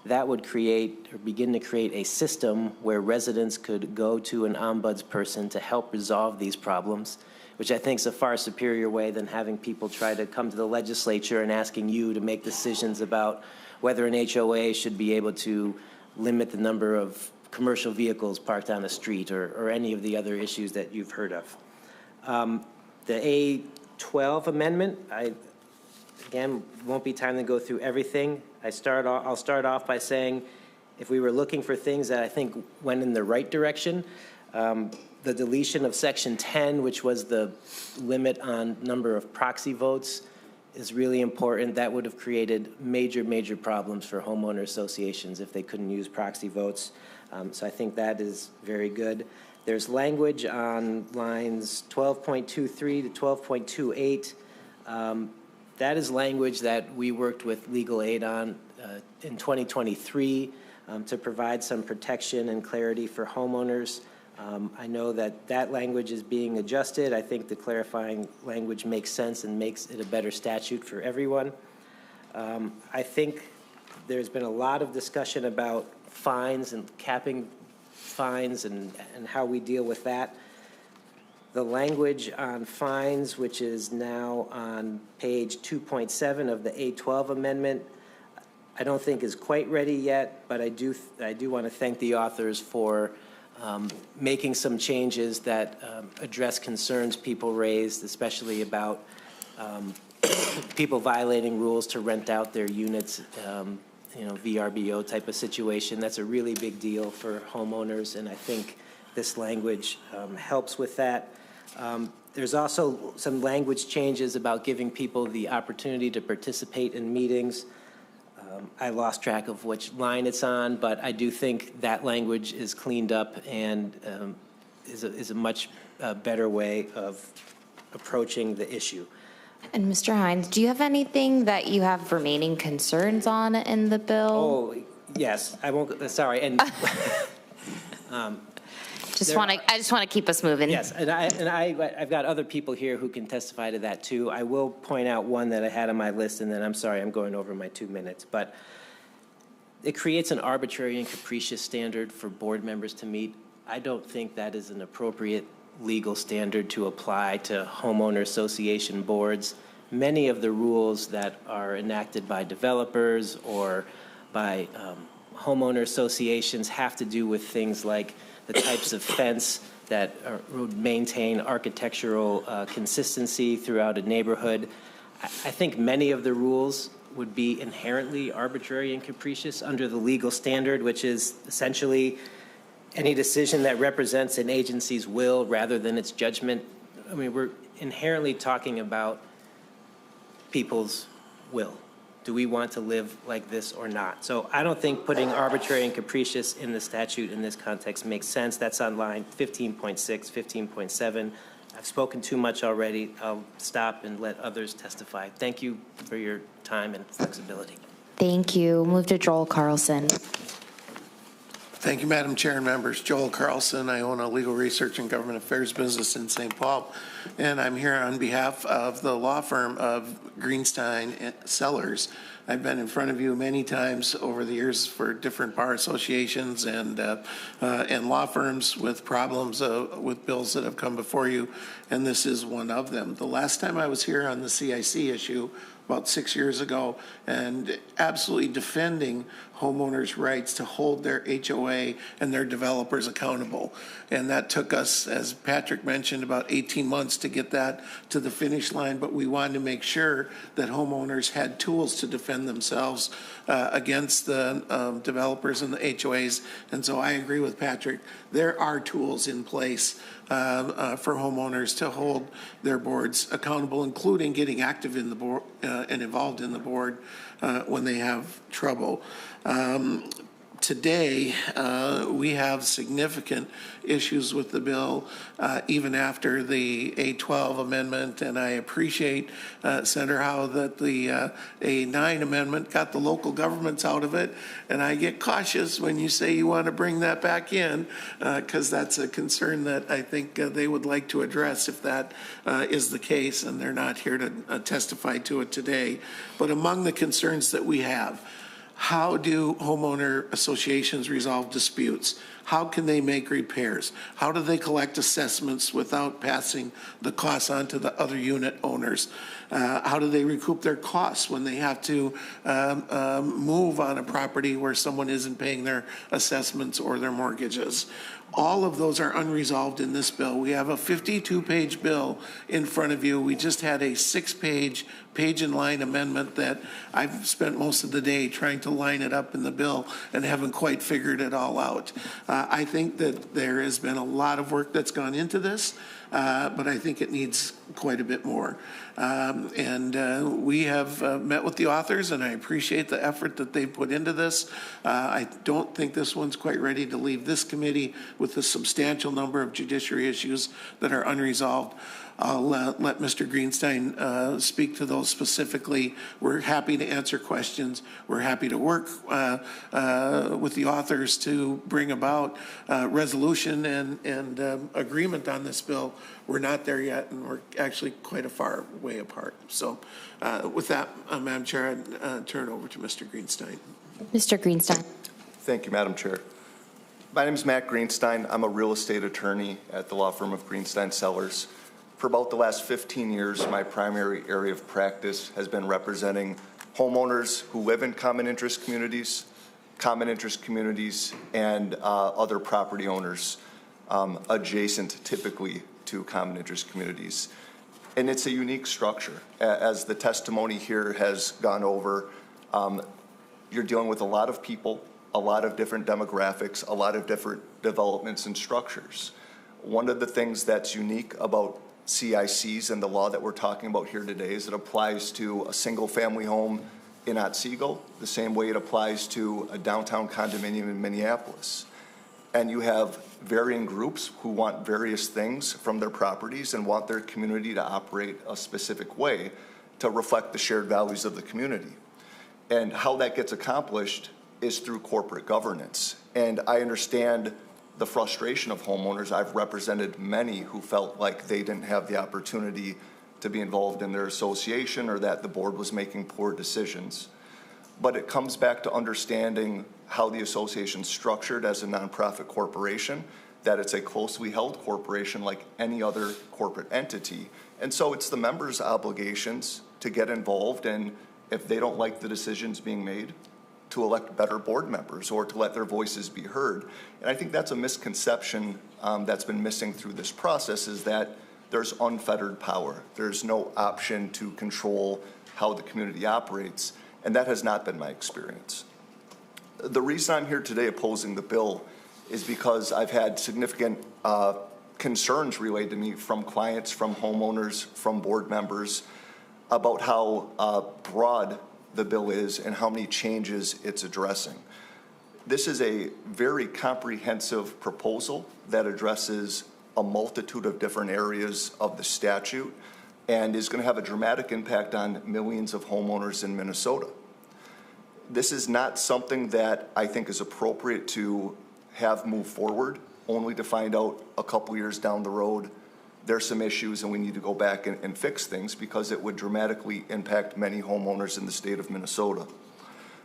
that would create or begin to create a system where residents could go to an ombudsperson to help resolve these problems, which I think is a far superior way than having people try to come to the legislature and asking you to make decisions about whether an HOA should be able to limit the number of commercial vehicles parked on a street or any of the other issues that you've heard of. The A12 amendment, again, won't be time to go through everything. I'll start off by saying, if we were looking for things that I think went in the right direction, the deletion of Section 10, which was the limit on number of proxy votes, is really important. That would have created major, major problems for homeowner associations if they couldn't use proxy votes. So I think that is very good. There's language on lines 12.23 to 12.28. That is language that we worked with legal aid on in 2023 to provide some protection and clarity for homeowners. I know that that language is being adjusted. I think the clarifying language makes sense and makes it a better statute for everyone. I think there's been a lot of discussion about fines and capping fines and how we deal with that. The language on fines, which is now on page 2.7 of the A12 amendment, I don't think is quite ready yet, but I do want to thank the authors for making some changes that address concerns people raised, especially about people violating rules to rent out their units, VRBO type of situation. That's a really big deal for homeowners, and I think this language helps with that. There's also some language changes about giving people the opportunity to participate in meetings. I lost track of which line it's on, but I do think that language is cleaned up and is a much better way of approaching the issue. And Mr. Hines, do you have anything that you have remaining concerns on in the bill? Oh, yes. I won't, sorry. And I just want to keep us moving. Yes, and I've got other people here who can testify to that too. I will point out one that I had on my list, and then I'm sorry, I'm going over my 2 minutes, but it creates an arbitrary and capricious standard for board members to meet. I don't think that is an appropriate legal standard to apply to homeowner association boards. Many of the rules that are enacted by developers or by homeowner associations have to do with things like the types of fence that would maintain architectural consistency throughout a neighborhood. I think many of the rules would be inherently arbitrary and capricious under the legal standard, which is essentially any decision that represents an agency's will rather than its judgment. I mean, we're inherently talking about people's will. Do we want to live like this or not? So I don't think putting arbitrary and capricious in the statute in this context makes sense. That's on line 15.6, 15.7. I've spoken too much already. I'll stop and let others testify. Thank you for your time and flexibility. Thank you. Move to Joel Carlson. Thank you, Madam Chair and members. Joel Carlson. I own a legal research and government affairs business in St. Paul, and I'm here on behalf of the law firm of Greenstein Sellers. I've been in front of you many times over the years for different bar associations and law firms with problems with bills that have come before you, and this is one of them. The last time I was here on the CIC issue, about 6 years ago, and absolutely defending homeowners' rights to hold their HOA and their developers accountable. And that took us, as Patrick mentioned, about 18 months to get that to the finish line, but we wanted to make sure that homeowners had tools to defend themselves against the developers and the HOAs. And so I agree with Patrick. There are tools in place for homeowners to hold their boards accountable, including getting active in the board and involved in the board when they have trouble. Today, we have significant issues with the bill, even after the A12 amendment, and I appreciate, Senator Howe, that the A9 amendment got the local governments out of it, and I get cautious when you say you want to bring that back in, because that's a concern that I think they would like to address if that is the case, and they're not here to testify to it today. But among the concerns that we have, how do homeowner associations resolve disputes? How can they make repairs? How do they collect assessments without passing the costs on to the other unit owners? How do they recoup their costs when they have to move on a property where someone isn't paying their assessments or their mortgages? All of those are unresolved in this bill. We have a 52-page bill in front of you. We just had a 6-page page and line amendment that I've spent most of the day trying to line it up in the bill and haven't quite figured it all out. I think that there has been a lot of work that's gone into this, but I think it needs quite a bit more. We have met with the authors, and I appreciate the effort that they put into this. I don't think this one's quite ready to leave this committee with the substantial number of judiciary issues that are unresolved. I'll let Mr. Greenstein speak to those specifically. We're happy to answer questions. We're happy to work with the authors to bring about resolution and agreement on this bill. We're not there yet, and we're actually quite a far way apart. So with that, Madam Chair, I'd turn it over to Mr. Greenstein. Mr. Greenstein. Thank you, Madam Chair. My name is Matt Greenstein. I'm a real estate attorney at the law firm of Greenstein Sellers. For about the last 15 years, my primary area of practice has been representing homeowners who live in common interest communities, and other property owners adjacent typically to common interest communities. And it's a unique structure. As the testimony here has gone over, you're dealing with a lot of people, a lot of different demographics, a lot of different developments and structures. One of the things that's unique about CICs and the law that we're talking about here today is it applies to a single family home in Otsego the same way it applies to a downtown condominium in Minneapolis. And you have varying groups who want various things from their properties and want their community to operate a specific way to reflect the shared values of the community. And how that gets accomplished is through corporate governance. And I understand the frustration of homeowners. I've represented many who felt like they didn't have the opportunity to be involved in their association or that the board was making poor decisions. But it comes back to understanding how the association's structured as a nonprofit corporation, that it's a closely held corporation like any other corporate entity. And so it's the members' obligations to get involved, and if they don't like the decisions being made, to elect better board members or to let their voices be heard. And I think that's a misconception that's been missing through this process, is that there's unfettered power. There's no option to control how the community operates, and that has not been my experience. The reason I'm here today opposing the bill is because I've had significant concerns relayed to me from clients, from homeowners, from board members about how broad the bill is and how many changes it's addressing. This is a very comprehensive proposal that addresses a multitude of different areas of the statute and is going to have a dramatic impact on millions of homeowners in Minnesota. This is not something that I think is appropriate to have move forward, only to find out a couple years down the road there's some issues and we need to go back and fix things, because it would dramatically impact many homeowners in the state of Minnesota.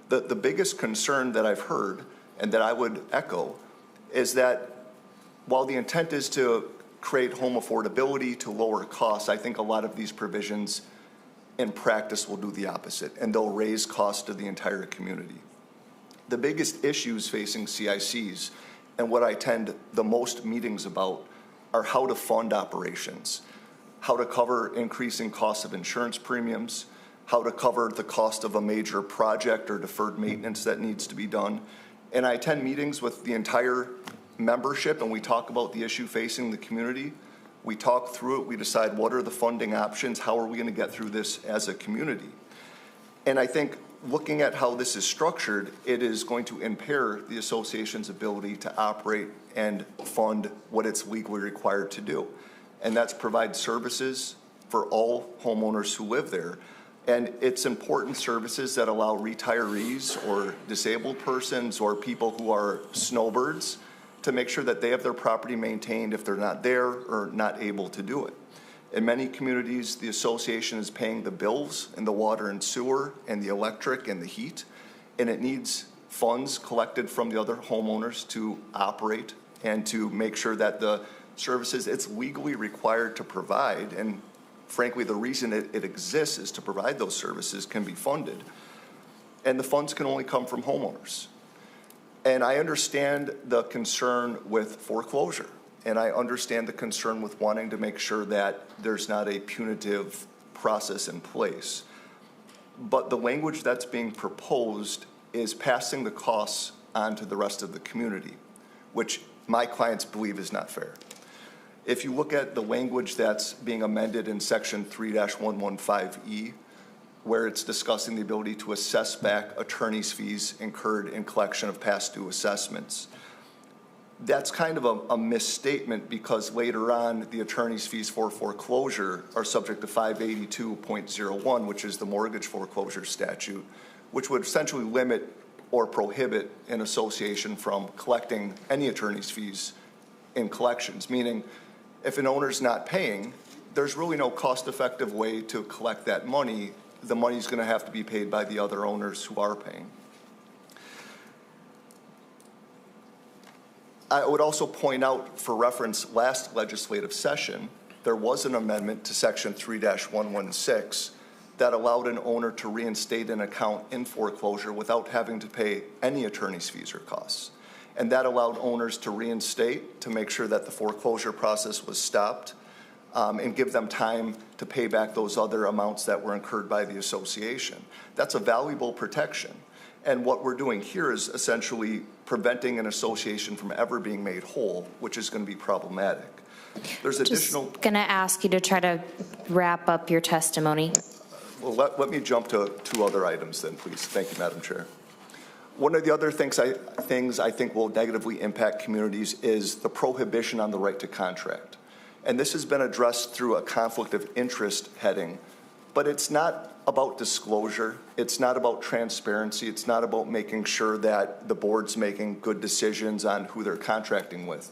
The biggest concern that I've heard and that I would echo is that while the intent is to create home affordability, to lower costs, I think a lot of these provisions in practice will do the opposite, and they'll raise costs to the entire community. The biggest issues facing CICs, and what I attend the most meetings about, are how to fund operations, how to cover increasing costs of insurance premiums, how to cover the cost of a major project or deferred maintenance that needs to be done. And I attend meetings with the entire membership, and we talk about the issue facing the community. We talk through it, we decide what are the funding options, how are we going to get through this as a community. And I think looking at how this is structured, it is going to impair the association's ability to operate and fund what it's legally required to do. And that's provide services for all homeowners who live there. And it's important services that allow retirees or disabled persons or people who are snowbirds to make sure that they have their property maintained if they're not there or not able to do it. In many communities, the association is paying the bills and the water and sewer and the electric and the heat, and it needs funds collected from the other homeowners to operate and to make sure that the services it's legally required to provide, and frankly, the reason it exists is to provide those services, can be funded. And the funds can only come from homeowners. And I understand the concern with foreclosure. And I understand the concern with wanting to make sure that there's not a punitive process in place. but the language that's being proposed is passing the costs on to the rest of the community, which my clients believe is not fair. If you look at the language that's being amended in section 3-115E, where it's discussing the ability to assess back attorney's fees incurred in collection of past due assessments, that's kind of a misstatement, because later on the attorney's fees for foreclosure are subject to 582.01, which is the mortgage foreclosure statute, which would essentially limit or prohibit an association from collecting any attorney's fees in collections, meaning if an owner's not paying, there's really no cost-effective way to collect that money. The money's going to have to be paid by the other owners who are paying. I would also point out, for reference, last legislative session, there was an amendment to section 3-116 that allowed an owner to reinstate an account in foreclosure without having to pay any attorney's fees or costs. And that allowed owners to reinstate, to make sure that the foreclosure process was stopped, and give them time to pay back those other amounts that were incurred by the association. That's a valuable protection. And what we're doing here is essentially preventing an association from ever being made whole, which is going to be problematic. There's additional... Just going to ask you to try to wrap up your testimony. Well, let me jump to two other items then, please. Thank you, Madam Chair. One of the other things I think will negatively impact communities is the prohibition on the right to contract. And this has been addressed through a conflict of interest heading, but it's not about disclosure. It's not about transparency. It's not about making sure that the board's making good decisions on who they're contracting with.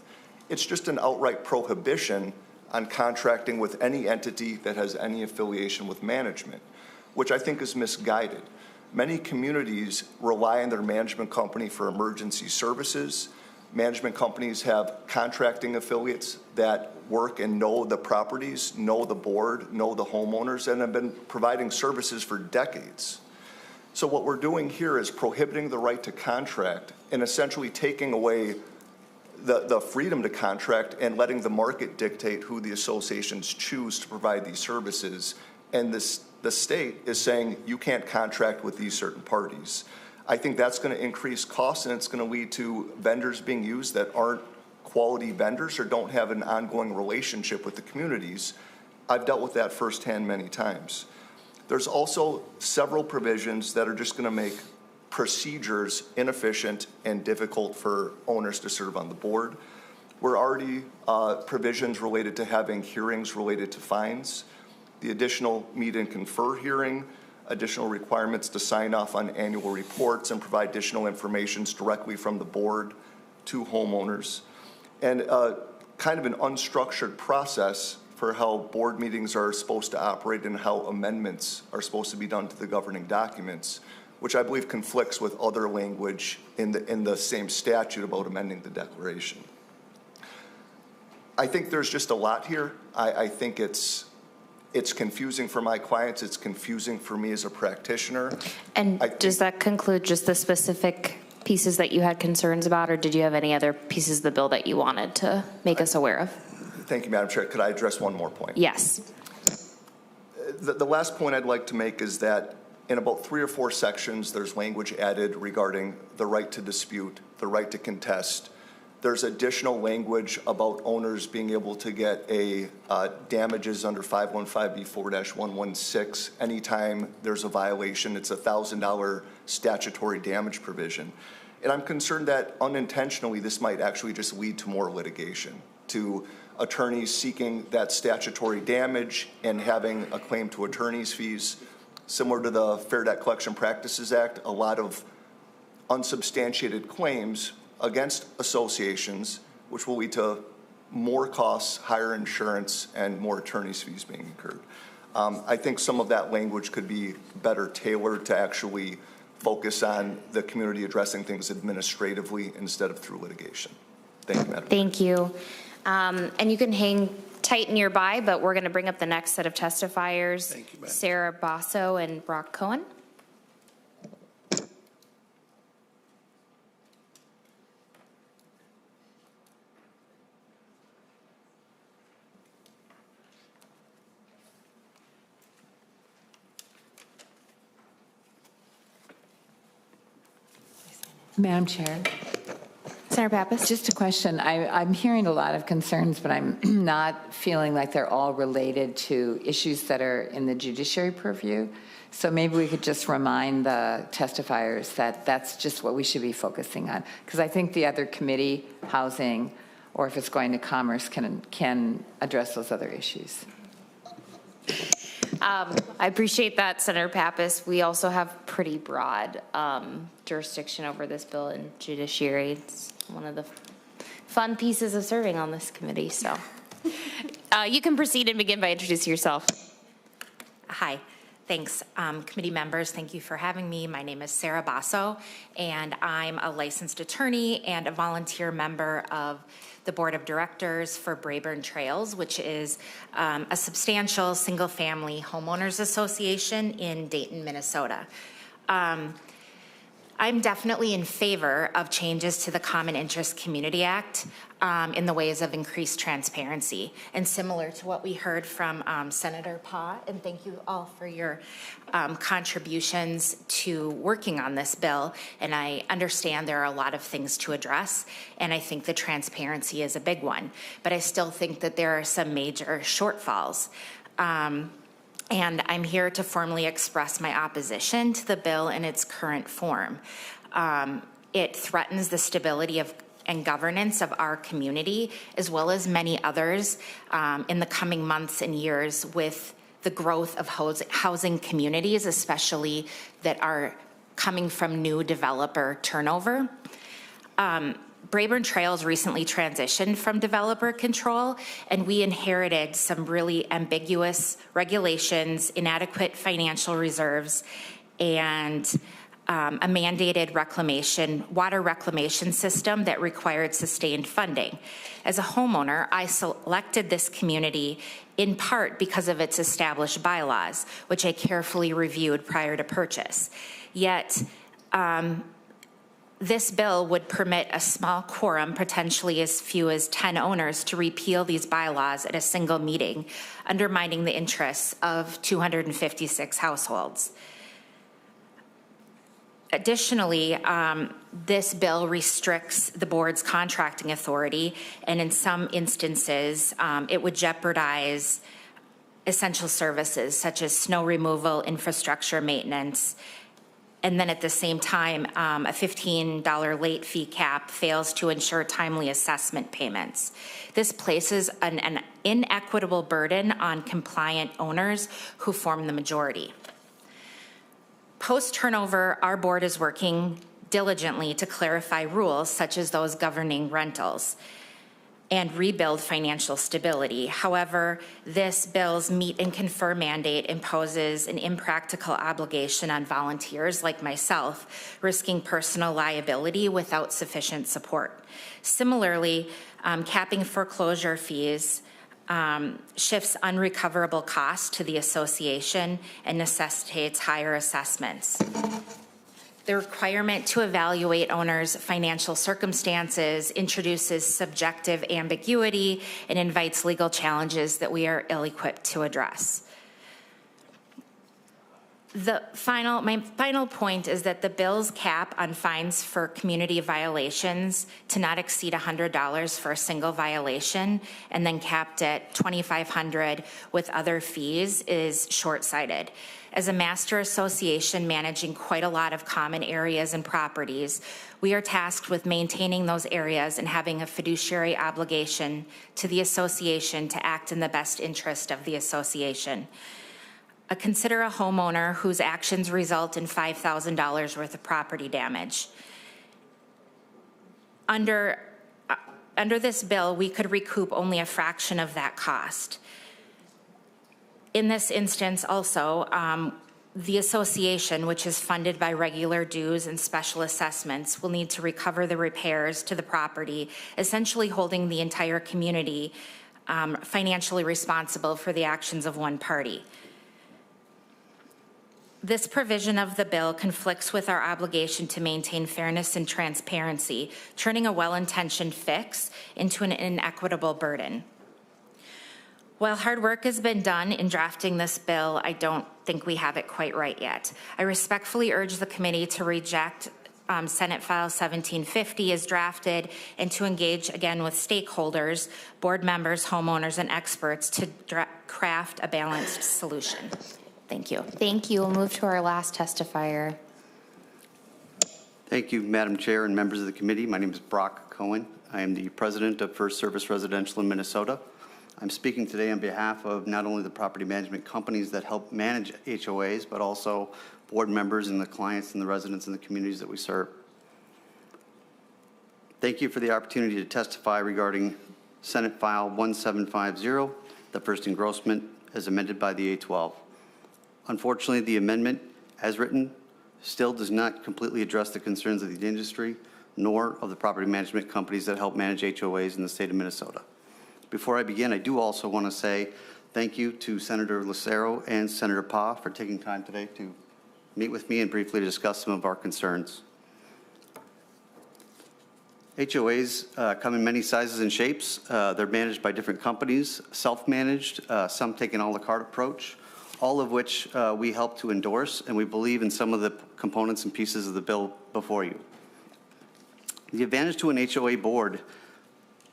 It's just an outright prohibition on contracting with any entity that has any affiliation with management, which I think is misguided. Many communities rely on their management company for emergency services. Management companies have contracting affiliates that work and know the properties, know the board, know the homeowners, and have been providing services for decades. So what we're doing here is prohibiting the right to contract and essentially taking away the freedom to contract and letting the market dictate who the associations choose to provide these services. And the state is saying you can't contract with these certain parties. I think that's going to increase costs, and it's going to lead to vendors being used that aren't quality vendors or don't have an ongoing relationship with the communities. I've dealt with that firsthand many times. There's also several provisions that are just going to make procedures inefficient and difficult for owners to serve on the board. We're already provisions related to having hearings related to fines, the additional meet and confer hearing, additional requirements to sign off on annual reports and provide additional information directly from the board to homeowners, and kind of an unstructured process for how board meetings are supposed to operate and how amendments are supposed to be done to the governing documents, which I believe conflicts with other language in the same statute about amending the declaration. I think there's just a lot here. I think it's confusing for my clients. It's confusing for me as a practitioner. And does that conclude just the specific pieces that you had concerns about, or did you have any other pieces of the bill that you wanted to make us aware of? Thank you, Madam Chair. Could I address one more point? Yes. The last point I'd like to make is that in about 3 or 4 sections, there's language added regarding the right to dispute, the right to contest. There's additional language about owners being able to get damages under 515B4-116 anytime there's a violation. It's a $1,000 statutory damage provision. And I'm concerned that unintentionally this might actually just lead to more litigation, to attorneys seeking that statutory damage and having a claim to attorney's fees. Similar to the Fair Debt Collection Practices Act, a lot of unsubstantiated claims against associations, which will lead to more costs, higher insurance, and more attorney's fees being incurred. I think some of that language could be better tailored to actually focus on the community addressing things administratively instead of through litigation. Thank you, Madam. Thank you. And you can hang tight nearby, but we're going to bring up the next set of testifiers, Sarah Basso and Brock Cohen. Madam Chair. Senator Pappas? Just a question. I'm hearing a lot of concerns, but I'm not feeling like they're all related to issues that are in the judiciary purview. So maybe we could just remind the testifiers that that's just what we should be focusing on. Because I think the other committee, housing, or if it's going to commerce, can address those other issues. I appreciate that, Senator Pappas. We also have pretty broad jurisdiction over this bill in judiciary. It's one of the fun pieces of serving on this committee. So you can proceed and begin by introducing yourself. Hi. Thanks, committee members. Thank you for having me. My name is Sarah Basso, and I'm a licensed attorney and a volunteer member of the board of directors for Braeburn Trails, which is a substantial single-family homeowners association in Dayton, Minnesota. I'm definitely in favor of changes to the Common Interest Community Act in the ways of increased transparency. And similar to what we heard from Senator Pah, and thank you all for your contributions to working on this bill. And I understand there are a lot of things to address, and I think the transparency is a big one. But I still think that there are some major shortfalls. And I'm here to formally express my opposition to the bill in its current form. It threatens the stability and governance of our community, as well as many others in the coming months and years with the growth of housing communities, especially that are coming from new developer turnover. Braeburn Trails recently transitioned from developer control, and we inherited some really ambiguous regulations, inadequate financial reserves, and a mandated water reclamation system that required sustained funding. As a homeowner, I selected this community in part because of its established bylaws, which I carefully reviewed prior to purchase. Yet, this bill would permit a small quorum, potentially as few as 10 owners, to repeal these bylaws at a single meeting, undermining the interests of 256 households. Additionally, this bill restricts the board's contracting authority, and in some instances, it would jeopardize essential services such as snow removal, infrastructure maintenance, and then at the same time, a $15 late fee cap fails to ensure timely assessment payments. This places an inequitable burden on compliant owners who form the majority. Post-turnover, our board is working diligently to clarify rules such as those governing rentals and rebuild financial stability. However, this bill's meet and confer mandate imposes an impractical obligation on volunteers like myself, risking personal liability without sufficient support. Similarly, capping foreclosure fees shifts unrecoverable costs to the association and necessitates higher assessments. The requirement to evaluate owners' financial circumstances introduces subjective ambiguity and invites legal challenges that we are ill-equipped to address. My final point is that the bill's cap on fines for community violations to not exceed $100 for a single violation and then capped at $2,500 with other fees is short-sighted. As a master association managing quite a lot of common areas and properties, we are tasked with maintaining those areas and having a fiduciary obligation to the association to act in the best interest of the association. Consider a homeowner whose actions result in $5,000 worth of property damage. Under this bill, we could recoup only a fraction of that cost. In this instance also, the association, which is funded by regular dues and special assessments, will need to recover the repairs to the property, essentially holding the entire community financially responsible for the actions of one party. This provision of the bill conflicts with our obligation to maintain fairness and transparency, turning a well-intentioned fix into an inequitable burden. While hard work has been done in drafting this bill, I don't think we have it quite right yet. I respectfully urge the committee to reject Senate File 1750 is drafted, and to engage again with stakeholders, board members, homeowners, and experts to craft a balanced solution. Thank you. Thank you. We'll move to our last testifier. Thank you, Madam Chair and members of the committee. My name is Brock Cohen. I am the president of First Service Residential in Minnesota. I'm speaking today on behalf of not only the property management companies that help manage HOAs, but also board members and the clients and the residents in the communities that we serve. Thank you for the opportunity to testify regarding Senate File 1750, the first engrossment as amended by the A12. Unfortunately, the amendment, as written, still does not completely address the concerns of the industry, nor of the property management companies that help manage HOAs in the state of Minnesota. Before I begin, I do also want to say thank you to Senator Lucero and Senator Pa for taking time today to meet with me and briefly discuss some of our concerns. HOAs come in many sizes and shapes. They're managed by different companies, self-managed, some take an a la carte approach, all of which we help to endorse, and we believe in some of the components and pieces of the bill before you. The advantage to an HOA board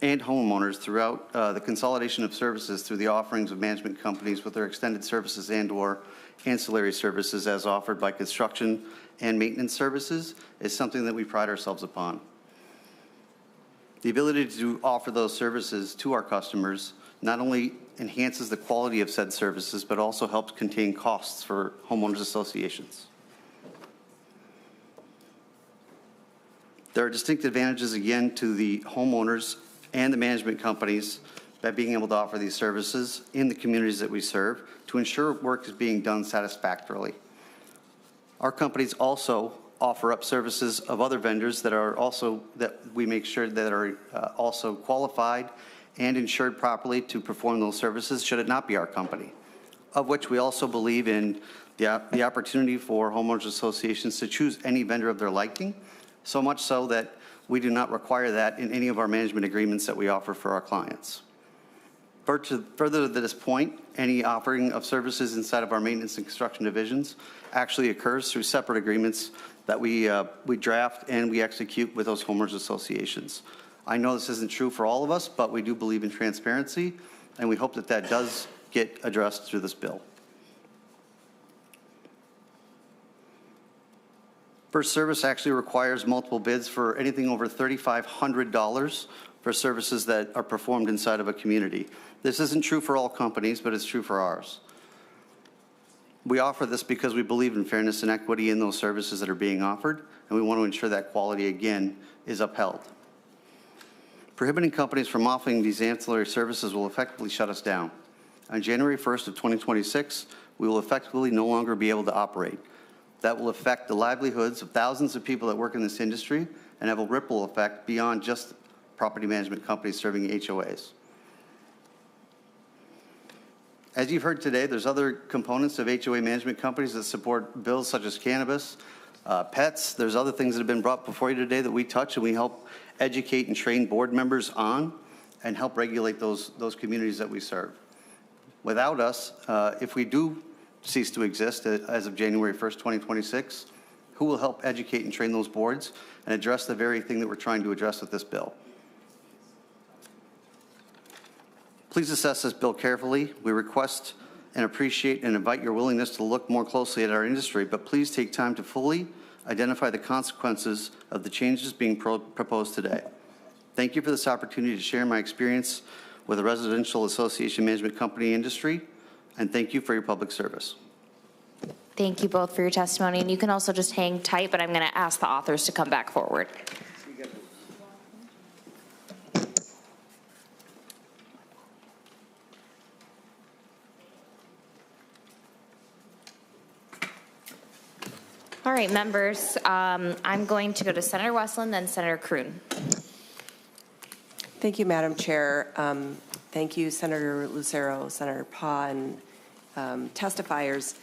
and homeowners throughout the consolidation of services through the offerings of management companies with their extended services and/or ancillary services as offered by construction and maintenance services is something that we pride ourselves upon. The ability to offer those services to our customers not only enhances the quality of said services, but also helps contain costs for homeowners associations. There are distinct advantages, again, to the homeowners and the management companies by being able to offer these services in the communities that we serve to ensure work is being done satisfactorily. Our companies also offer up services of other vendors that are also, that we make sure that are also qualified and insured properly to perform those services should it not be our company, of which we also believe in the opportunity for homeowners associations to choose any vendor of their liking, so much so that we do not require that in any of our management agreements that we offer for our clients. Further to this point, any offering of services inside of our maintenance and construction divisions actually occurs through separate agreements that we draft and we execute with those homeowners associations. I know this isn't true for all of us, but we do believe in transparency, and we hope that that does get addressed through this bill. First Service actually requires multiple bids for anything over $3,500 for services that are performed inside of a community. This isn't true for all companies, but it's true for ours. We offer this because we believe in fairness and equity in those services that are being offered, and we want to ensure that quality, again, is upheld. Prohibiting companies from offering these ancillary services will effectively shut us down. On January 1st of 2026, we will effectively no longer be able to operate. That will affect the livelihoods of thousands of people that work in this industry and have a ripple effect beyond just property management companies serving HOAs. As you've heard today, there's other components of HOA management companies that support bills such as cannabis, pets. There's other things that have been brought before you today that we touch and we help educate and train board members on and help regulate those communities that we serve. Without us, if we do cease to exist as of January 1st, 2026, who will help educate and train those boards and address the very thing that we're trying to address with this bill? Please assess this bill carefully. We request and appreciate and invite your willingness to look more closely at our industry, but please take time to fully identify the consequences of the changes being proposed today. Thank you for this opportunity to share my experience with the residential association management company industry, and thank you for your public service. Thank you both for your testimony, and you can also just hang tight, but I'm going to ask the authors to come back forward. All right, members, I'm going to go to Senator Westlin, then Senator Kroon. Thank you, Madam Chair. Thank you, Senator Lucero, Senator Pa, and testifiers.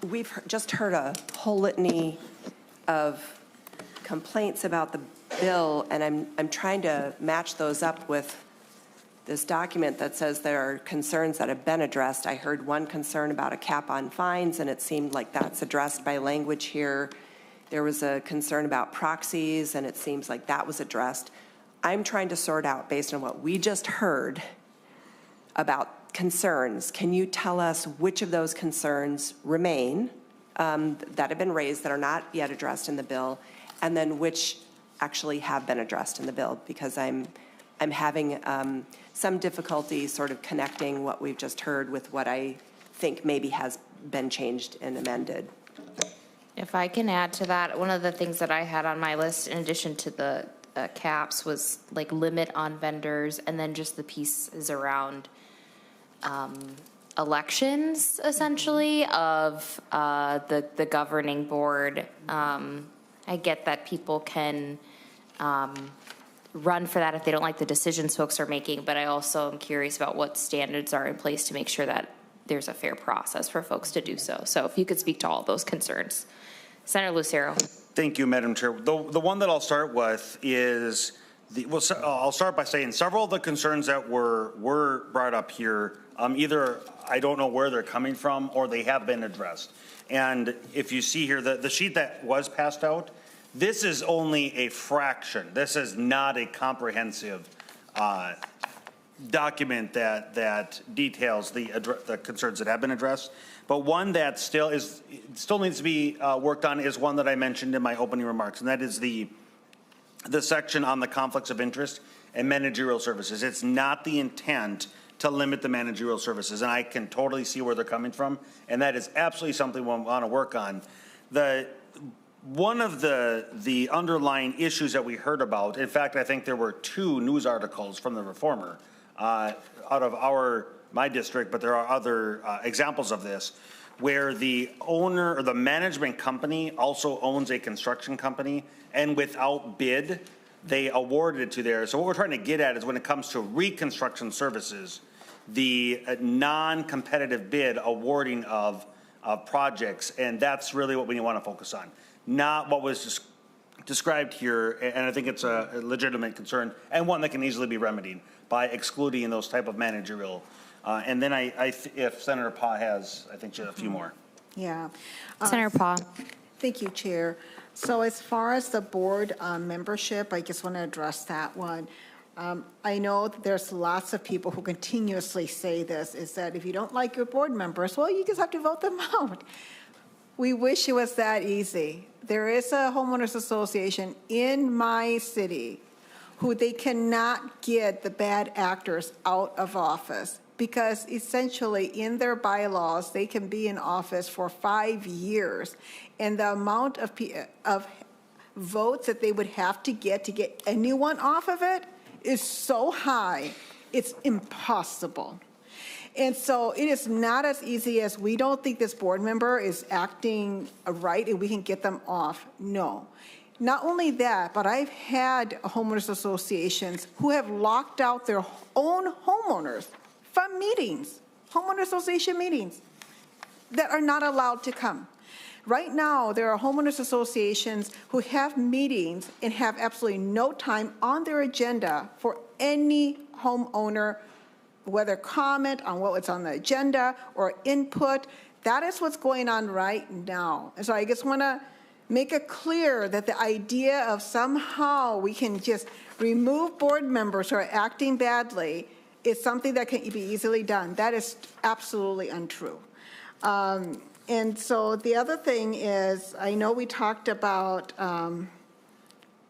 We've just heard a whole litany of complaints about the bill, and I'm trying to match those up with document that says there are concerns that have been addressed. I heard one concern about a cap on fines, and it seemed like that's addressed by language here. There was a concern about proxies, and it seems like that was addressed. I'm trying to sort out, based on what we just heard about concerns, can you tell us which of those concerns remain that have been raised that are not yet addressed in the bill, and then which actually have been addressed in the bill? Because I'm having some difficulty sort of connecting what we've just heard with what I think maybe has been changed and amended. If I can add to that, one of the things that I had on my list, in addition to the caps, was like limit on vendors, and then just the pieces around elections, essentially, of the governing board. I get that people can run for that if they don't like the decisions folks are making, but I also am curious about what standards are in place to make sure that there's a fair process for folks to do so. So if you could speak to all of those concerns. Senator Lucero. Thank you, Madam Chair. The one that I'll start with is, I'll start by saying several of the concerns that were brought up here, either I don't know where they're coming from or they have been addressed. And if you see here, the sheet that was passed out, this is only a fraction. This is not a comprehensive document that details the concerns that have been addressed. But one that still needs to be worked on is one that I mentioned in my opening remarks, and that is the section on the conflicts of interest and managerial services. It's not the intent to limit the managerial services, and I can totally see where they're coming from, and that is absolutely something we want to work on. One of the underlying issues that we heard about, in fact, I think there were 2 news articles from the Reformer out of my district, but there are other examples of this, where the owner or the management company also owns a construction company, and without bid, they awarded it to there. So what we're trying to get at is when it comes to reconstruction services, the non-competitive bid awarding of projects, and that's really what we want to focus on, not what was described here. And I think it's a legitimate concern and one that can easily be remedied by excluding those type of managerial. And then if Senator Pah has, I think she has a few more. Yeah. Senator Pah. Thank you, Chair. So as far as the board membership, I just want to address that one. I know that there's lots of people who continuously say this, is that if you don't like your board members, well, you just have to vote them out. We wish it was that easy. There is a homeowners association in my city who they cannot get the bad actors out of office, because essentially in their bylaws, they can be in office for 5 years. And the amount of votes that they would have to get anyone off of it is so high, it's impossible. And so it is not as easy as we don't think this board member is acting right and we can get them off. No. Not only that, but I've had homeowners associations who have locked out their own homeowners from meetings, homeowner association meetings, that are not allowed to come. Right now, there are homeowners associations who have meetings and have absolutely no time on their agenda for any homeowner, whether comment on what's on the agenda or input. That is what's going on right now. And so I just want to make it clear that the idea of somehow we can just remove board members who are acting badly is something that can be easily done. That is absolutely untrue. And so the other thing is, I know we talked about,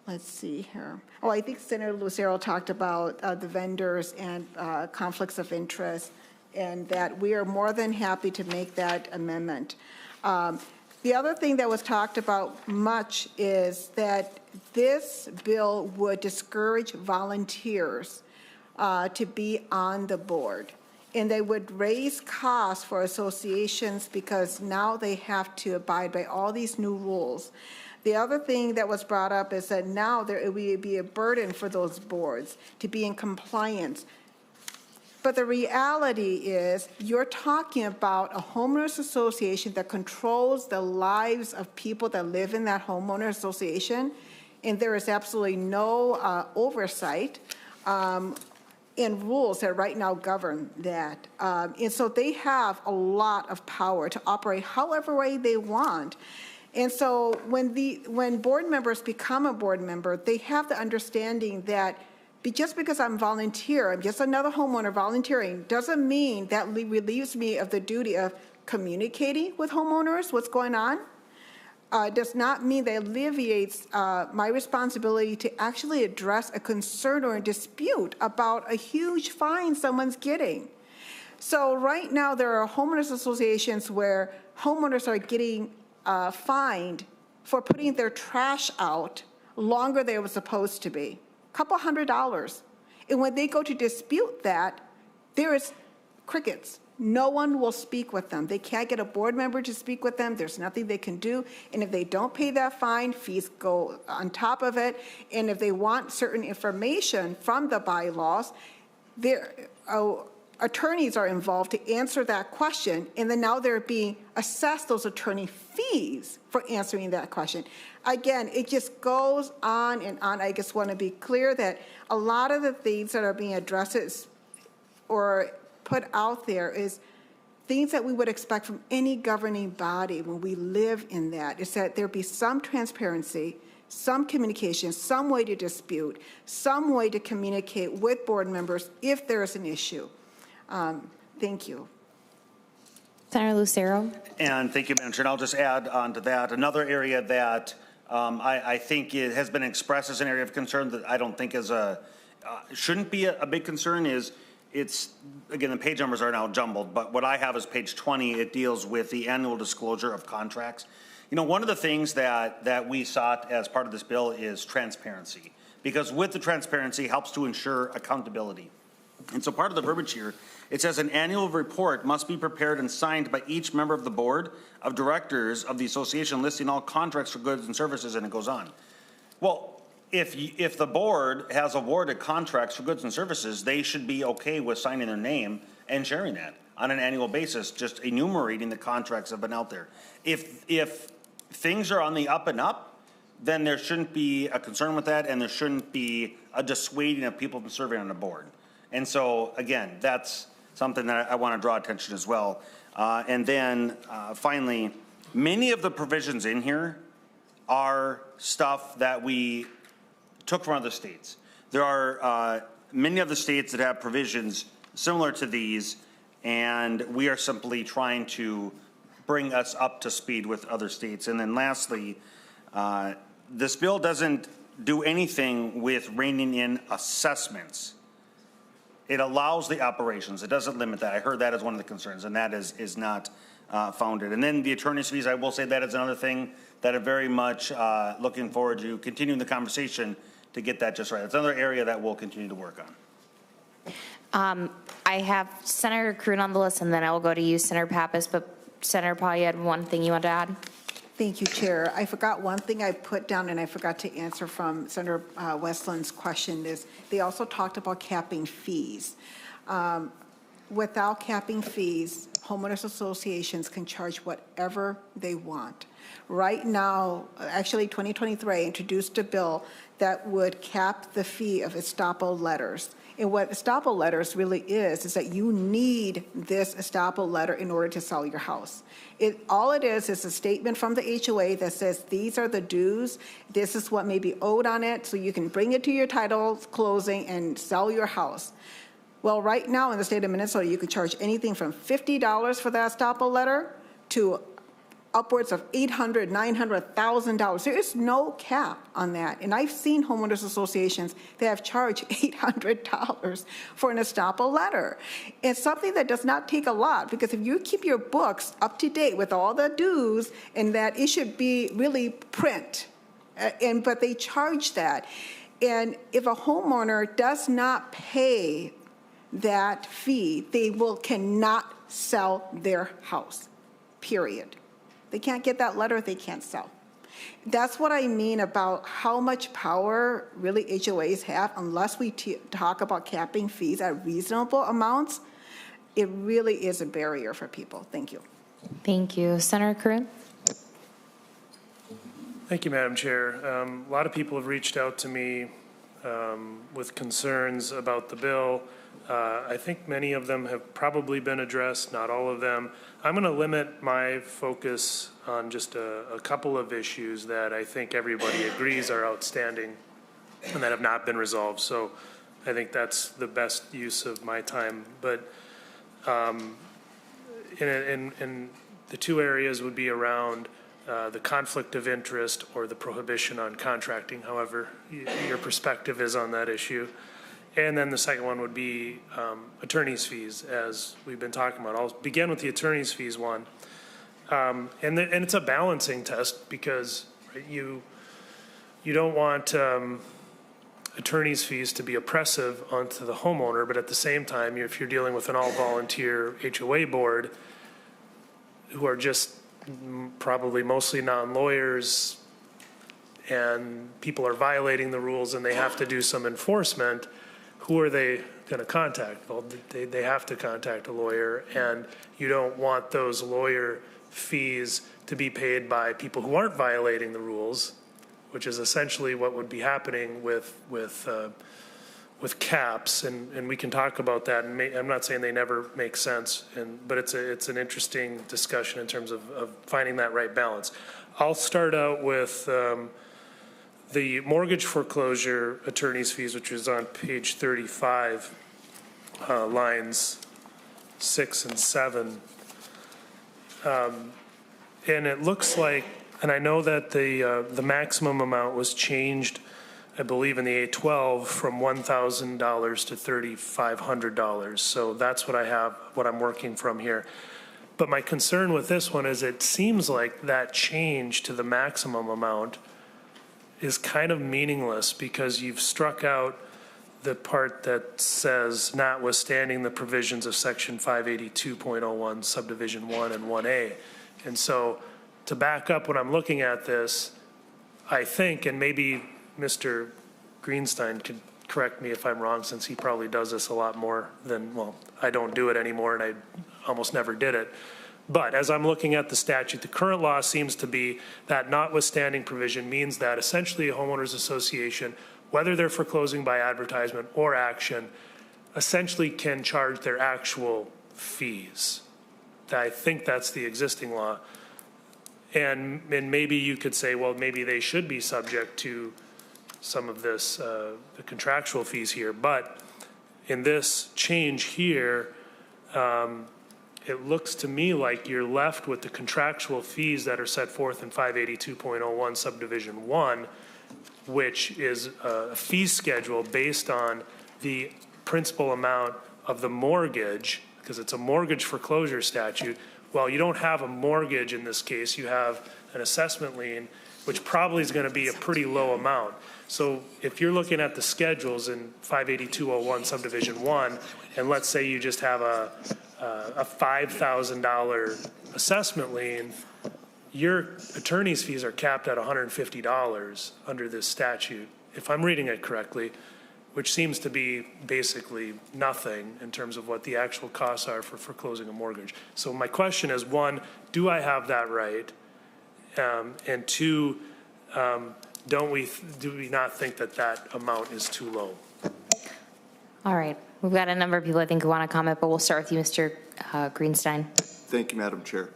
let's see here. Oh, I think Senator Lucero talked about the vendors and conflicts of interest, and that we are more than happy to make that amendment. The other thing that was talked about much is that this bill would discourage volunteers to be on the board. And they would raise costs for associations because now they have to abide by all these new rules. The other thing that was brought up is that now there would be a burden for those boards to be in compliance. But the reality is you're talking about a homeowners association that controls the lives of people that live in that homeowner association, and there is absolutely no oversight. and rules that right now govern that. And so they have a lot of power to operate however way they want. And so when board members become a board member, they have the understanding that just because I'm volunteer, I'm just another homeowner volunteering, doesn't mean that relieves me of the duty of communicating with homeowners what's going on. Does not mean that alleviates my responsibility to actually address a concern or a dispute about a huge fine someone's getting. So right now there are homeowners associations where homeowners are getting fined for putting their trash out longer than it was supposed to be, a couple $100. And when they go to dispute that, there is crickets. No one will speak with them. They can't get a board member to speak with them. There's nothing they can do. And if they don't pay that fine, fees go on top of it. And if they want certain information from the bylaws, their attorneys are involved to answer that question. And then now they're being assessed those attorney fees for answering that question. Again, it just goes on and on. I just want to be clear that a lot of the things that are being addressed or put out there is things that we would expect from any governing body when we live in that, is that there be some transparency, some communication, some way to dispute, some way to communicate with board members if there is an issue. Thank you. Senator Lucero. And thank you, Madam Chair. And I'll just add on to that. Another area that I think it has been expressed as an area of concern that I don't think is shouldn't be a big concern is again, the page numbers are now jumbled, but what I have is page 20. It deals with the annual disclosure of contracts. You know, one of the things that we sought as part of this bill is transparency, because with the transparency helps to ensure accountability. And so part of the verbiage here, it says an annual report must be prepared and signed by each member of the board of directors of the association listing all contracts for goods and services, and it goes on. Well, if the board has awarded contracts for goods and services, they should be okay with signing their name and sharing that on an annual basis, just enumerating the contracts that have been out there. If things are on the up and up, then there shouldn't be a concern with that, and there shouldn't be a dissuading of people from serving on the board. And so, again, that's something that I want to draw attention as well. And then finally, many of the provisions in here are stuff that we took from other states. There are many other states that have provisions similar to these, and we are simply trying to bring us up to speed with other states. And then lastly, this bill doesn't do anything with reining in assessments. It allows the operations. It doesn't limit that. I heard that as one of the concerns, and that is not founded. And then the attorney's fees, I will say that is another thing that I'm very much looking forward to continuing the conversation to get that just right. It's another area that we'll continue to work on. I have Senator Kroon on the list, and then I will go to you, Senator Pappas, but Senator Paul, you had one thing you want to add? Thank you, Chair. I forgot one thing I put down, and I forgot to answer from Senator Westlin's question is they also talked about capping fees. Without capping fees, homeowners associations can charge whatever they want. Right now, actually 2023, I introduced a bill that would cap the fee of estoppel letters. And what estoppel letters really is that you need this estoppel letter in order to sell your house. All it is a statement from the HOA that says these are the dues, this is what may be owed on it, so you can bring it to your title closing and sell your house. Well, right now in the state of Minnesota, you can charge anything from $50 for that estoppel letter to upwards of $800,000, $900,000. There is no cap on that. And I've seen homeowners associations that have charged $800 for an estoppel letter. It's something that does not take a lot, because if you keep your books up to date with all the dues, and that it should be really print, but they charge that. And if a homeowner does not pay that fee, they cannot sell their house, period. They can't get that letter, they can't sell. That's what I mean about how much power really HOAs have. Unless we talk about capping fees at reasonable amounts, it really is a barrier for people. Thank you. Thank you. Senator Kroon? Thank you, Madam Chair. A lot of people have reached out to me with concerns about the bill. I think many of them have probably been addressed, not all of them. I'm going to limit my focus on just a couple of issues that I think everybody agrees are outstanding and that have not been resolved. So I think that's the best use of my time. But in the two areas would be around the conflict of interest or the prohibition on contracting, however your perspective is on that issue. And then the second one would be attorney's fees, as we've been talking about. I'll begin with the attorney's fees one. And it's a balancing test because you don't want attorney's fees to be oppressive onto the homeowner, but at the same time, if you're dealing with an all-volunteer HOA board who are just probably mostly non-lawyers and people are violating the rules and they have to do some enforcement, who are they going to contact? Well, they have to contact a lawyer, and you don't want those lawyer fees to be paid by people who aren't violating the rules, which is essentially what would be happening with caps, and we can talk about that. And I'm not saying they never make sense, but it's an interesting discussion in terms of finding that right balance. I'll start out with the mortgage foreclosure attorney's fees, which is on page 35, lines 6 and 7. And it looks like, and I know that the maximum amount was changed, I believe, in the A12 from $1,000 to $3,500. So that's what I have, what I'm working from here. But my concern with this one is it seems like that change to the maximum amount is kind of meaningless because you've struck out the part that says notwithstanding the provisions of section 582.01 subdivision 1 and 1A. And so to back up when I'm looking at this, I think, and maybe Mr. Greenstein could correct me if I'm wrong since he probably does this a lot more than, well, I don't do it anymore and I almost never did it. But as I'm looking at the statute, the current law seems to be that notwithstanding provision means that essentially a homeowners association, whether they're foreclosing by advertisement or action, essentially can charge their actual fees. I think that's the existing law. And maybe you could say, well, maybe they should be subject to some of this, the contractual fees here. But in this change here, it looks to me like you're left with the contractual fees that are set forth in 582.01 subdivision 1, which is a fee schedule based on the principal amount of the mortgage, because it's a mortgage foreclosure statute. Well, you don't have a mortgage in this case, you have an assessment lien, which probably is going to be a pretty low amount. So if you're looking at the schedules in 582.01 subdivision 1, and let's say you just have a $5,000 assessment lien, your attorney's fees are capped at $150 under this statute, if I'm reading it correctly, which seems to be basically nothing in terms of what the actual costs are for foreclosing a mortgage. So my question is, one, do I have that right? And two, do we not think that that amount is too low? All right. We've got a number of people I think who want to comment, but we'll start with you, Mr. Greenstein. Thank you, Madam Chair.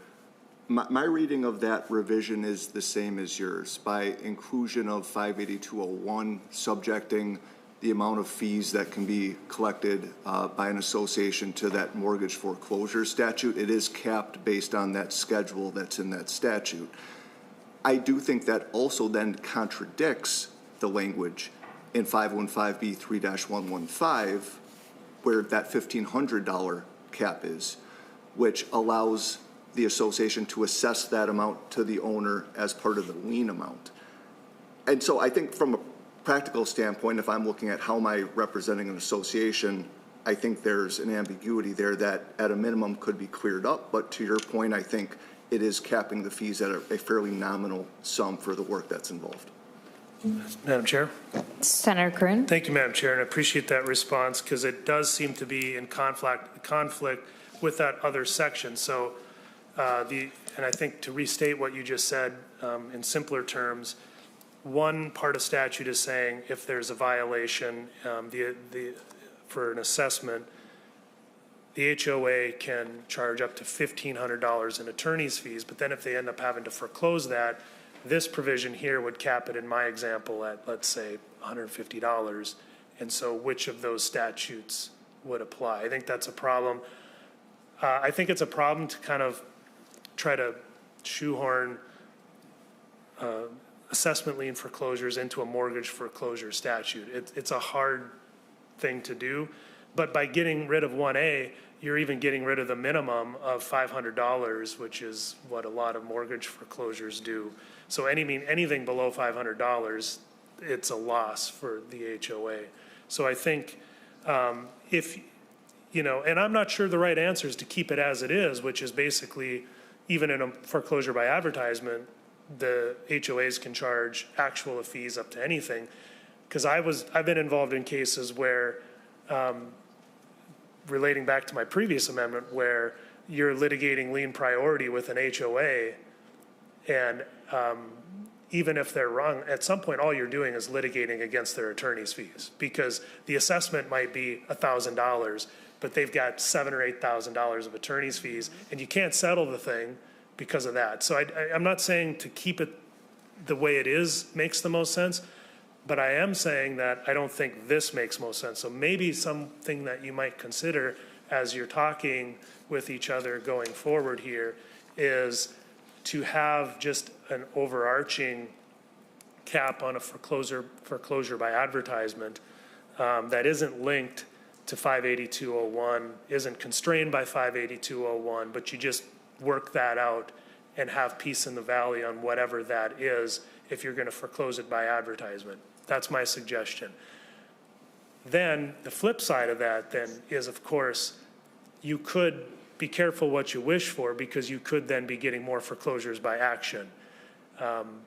My reading of that revision is the same as yours. By inclusion of 582.01, subjecting the amount of fees that can be collected by an association to that mortgage foreclosure statute, it is capped based on that schedule that's in that statute. I do think that also then contradicts the language in 515B3-115, where that $1,500 cap is, which allows the association to assess that amount to the owner as part of the lien amount. And so I think from a practical standpoint, if I'm looking at how am I representing an association, I think there's an ambiguity there that at a minimum could be cleared up. But to your point, I think it is capping the fees at a fairly nominal sum for the work that's involved. Madam Chair. Senator Kroon. Thank you, Madam Chair, and I appreciate that response because it does seem to be in conflict with that other section. So, and I think to restate what you just said in simpler terms, one part of statute is saying if there's a violation for an assessment, the HOA can charge up to $1,500 in attorney's fees, but then if they end up having to foreclose that, this provision here would cap it, in my example, at, let's say, $150. And so which of those statutes would apply? I think that's a problem. I think it's a problem to kind of try to shoehorn assessment lien foreclosures into a mortgage foreclosure statute. It's a hard thing to do, but by getting rid of 1A, you're even getting rid of the minimum of $500, which is what a lot of mortgage foreclosures do. So anything below $500, it's a loss for the HOA. So I think if, you know, and I'm not sure the right answer is to keep it as it is, which is basically, even in a foreclosure by advertisement, the HOAs can charge actual fees up to anything. Because I've been involved in cases where, relating back to my previous amendment, where you're litigating lien priority with an HOA, and even if they're wrong, at some point all you're doing is litigating against their attorney's fees, because the assessment might be $1,000, but they've got $7,000 or $8,000 of attorney's fees, and you can't settle the thing because of that. So I'm not saying to keep it the way it is makes the most sense, but I am saying that I don't think this makes most sense. So maybe something that you might consider as you're talking with each other going forward here is to have just an overarching cap on a foreclosure by advertisement that isn't linked to 58201, isn't constrained by 58201, but you just work that out and have peace in the valley on whatever that is if you're going to foreclose it by advertisement. That's my suggestion. Then the flip side of that then is, of course, you could be careful what you wish for, because you could then be getting more foreclosures by action.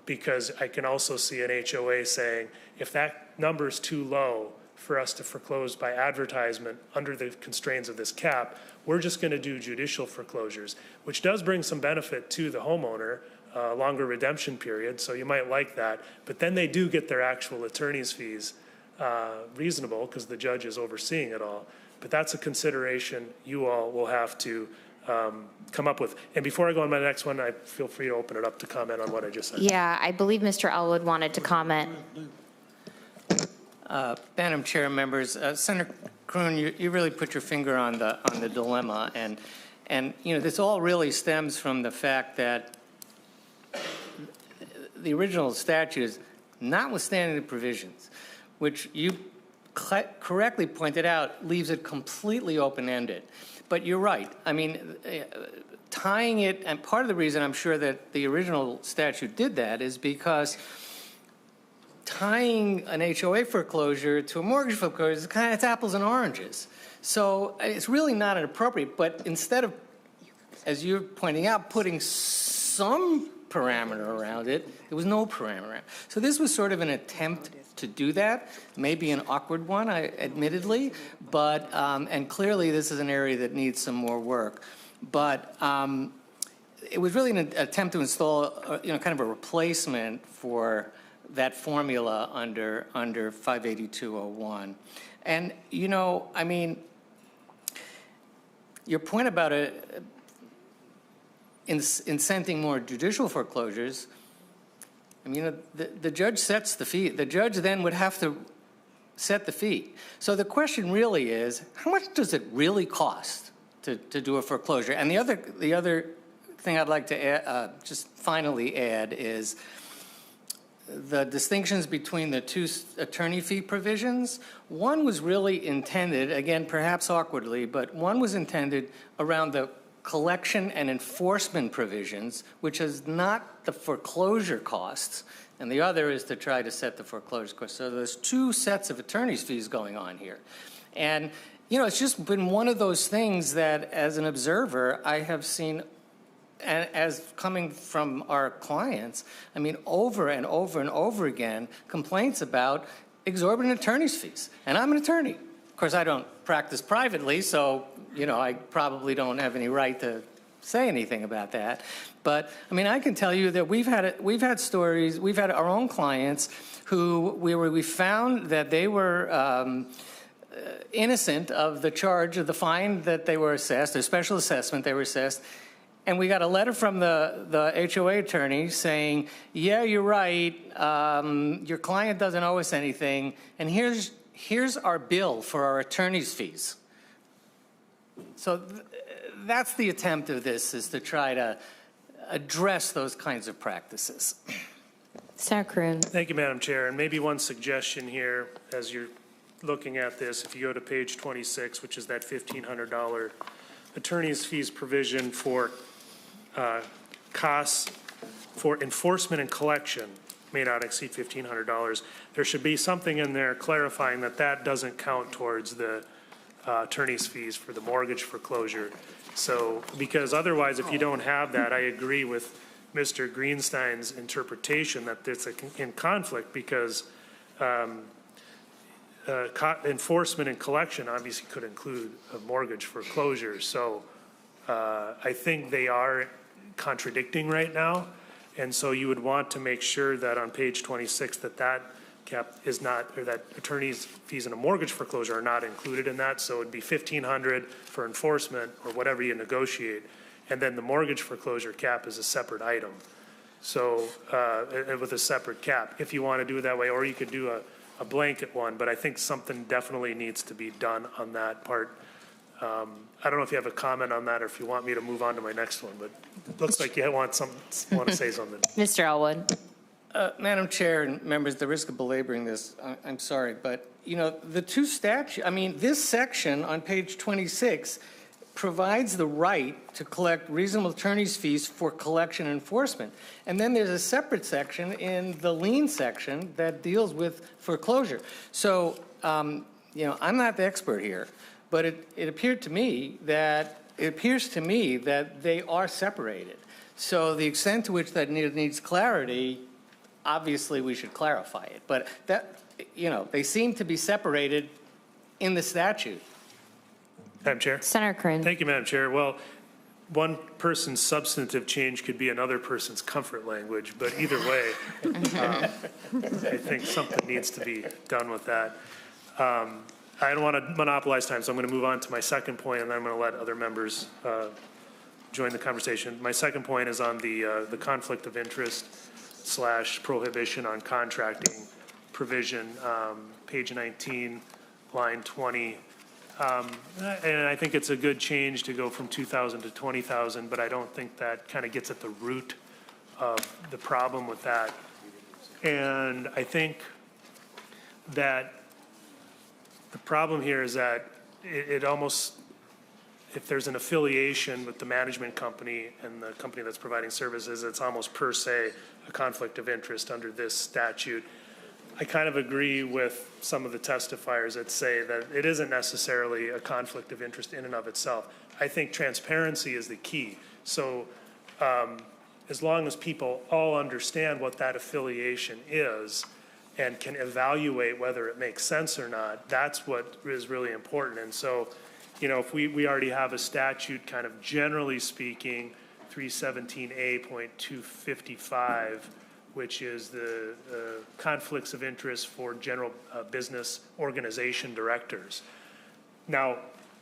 Because I can also see an HOA saying, if that number is too low for us to foreclose by advertisement under the constraints of this cap, we're just going to do judicial foreclosures, which does bring some benefit to the homeowner, longer redemption period, so you might like that. But then they do get their actual attorney's fees reasonable, because the judge is overseeing it all. But that's a consideration you all will have to come up with. And before I go on my next one, I feel free to open it up to comment on what I just said. Yeah, I believe Mr. Elwood wanted to comment. Madam Chair, members, Senator Kroon, you really put your finger on the dilemma, and you know, this all really stems from the fact that the original statute is, notwithstanding the provisions, which you correctly pointed out, leaves it completely open-ended. But you're right. I mean, tying it, and part of the reason I'm sure that the original statute did that is because tying an HOA foreclosure to a mortgage foreclosure is kind of, it's apples and oranges. So it's really not inappropriate, but instead of, as you're pointing out, putting some parameter around it, there was no parameter around it. So this was sort of an attempt to do that, maybe an awkward one, admittedly, but, and clearly this is an area that needs some more work. But it was really an attempt to install, you know, kind of a replacement for that formula under 58201. And, you know, I mean, your point about incenting more judicial foreclosures, I mean, the judge sets the fee. The judge then would have to set the fee. So the question really is, how much does it really cost to do a foreclosure? And the other thing I'd like to add, just finally add, is the distinctions between the two attorney fee provisions. One was really intended, again, perhaps awkwardly, but one was intended around the collection and enforcement provisions, which is not the foreclosure costs, and the other is to try to set the foreclosure costs. So there's two sets of attorney's fees going on here. And, you know, it's just been one of those things that, as an observer, I have seen, and as coming from our clients, I mean, over and over and over again, complaints about exorbitant attorney's fees. And I'm an attorney. Of course, I don't practice privately, so, you know, I probably don't have any right to say anything about that. But I mean, I can tell you that we've had stories. We've had our own clients where we found that they were innocent of the charge of the fine that they were assessed, the special assessment they were assessed. And we got a letter from the HOA attorney saying, yeah, you're right, your client doesn't owe us anything, and here's our bill for our attorney's fees. So that's the attempt of this, is to try to address those kinds of practices. Senator Kroon. Thank you, Madam Chair. And maybe one suggestion here, as you're looking at this, if you go to page 26, which is that $1,500 attorney's fees provision for costs for enforcement and collection may not exceed $1,500. There should be something in there clarifying that that doesn't count towards the attorney's fees for the mortgage foreclosure. So, because otherwise, if you don't have that, I agree with Mr. Greenstein's interpretation that it's in conflict, because enforcement and collection obviously could include a mortgage foreclosure. So I think they are contradicting right now. And so you would want to make sure that on page 26 that cap is not, or that attorney's fees in a mortgage foreclosure are not included in that. So it'd be $1,500 for enforcement or whatever you negotiate. And then the mortgage foreclosure cap is a separate item. So with a separate cap, if you want to do it that way, or you could do a blanket one, but I think something definitely needs to be done on that part. I don't know if you have a comment on that, or if you want me to move on to my next one, but it looks like you want to say something. Mr. Elwood. Madam Chair and members, the risk of belaboring this, I'm sorry, but you know, the two statutes, I mean, this section on page 26 provides the right to collect reasonable attorney's fees for collection and enforcement. And then there's a separate section in the lien section that deals with foreclosure. So, you know, I'm not the expert here, but it appears to me that they are separated. So the extent to which that needs clarity, obviously we should clarify it. But that, you know, they seem to be separated in the statute. Madam Chair. Senator Kroon. Thank you, Madam Chair. Well, one person's substantive change could be another person's comfort language, but either way, I think something needs to be done with that. I don't want to monopolize time, so I'm going to move on to my second point, and then I'm going to let other members join the conversation. My second point is on the conflict of interest / prohibition on contracting provision, page 19, line 20. And I think it's a good change to go from 2,000 to 20,000, but I don't think that kind of gets at the root of the problem with that. And I think that the problem here is that it almost, if there's an affiliation with the management company and the company that's providing services, it's almost per se a conflict of interest under this statute. I kind of agree with some of the testifiers that say that it isn't necessarily a conflict of interest in and of itself. I think transparency is the key. So as long as people all understand what that affiliation is and can evaluate whether it makes sense or not, that's what is really important. And so, you know, if we already have a statute kind of generally speaking, 317A.255, which is the conflicts of interest for general business organization directors. Now,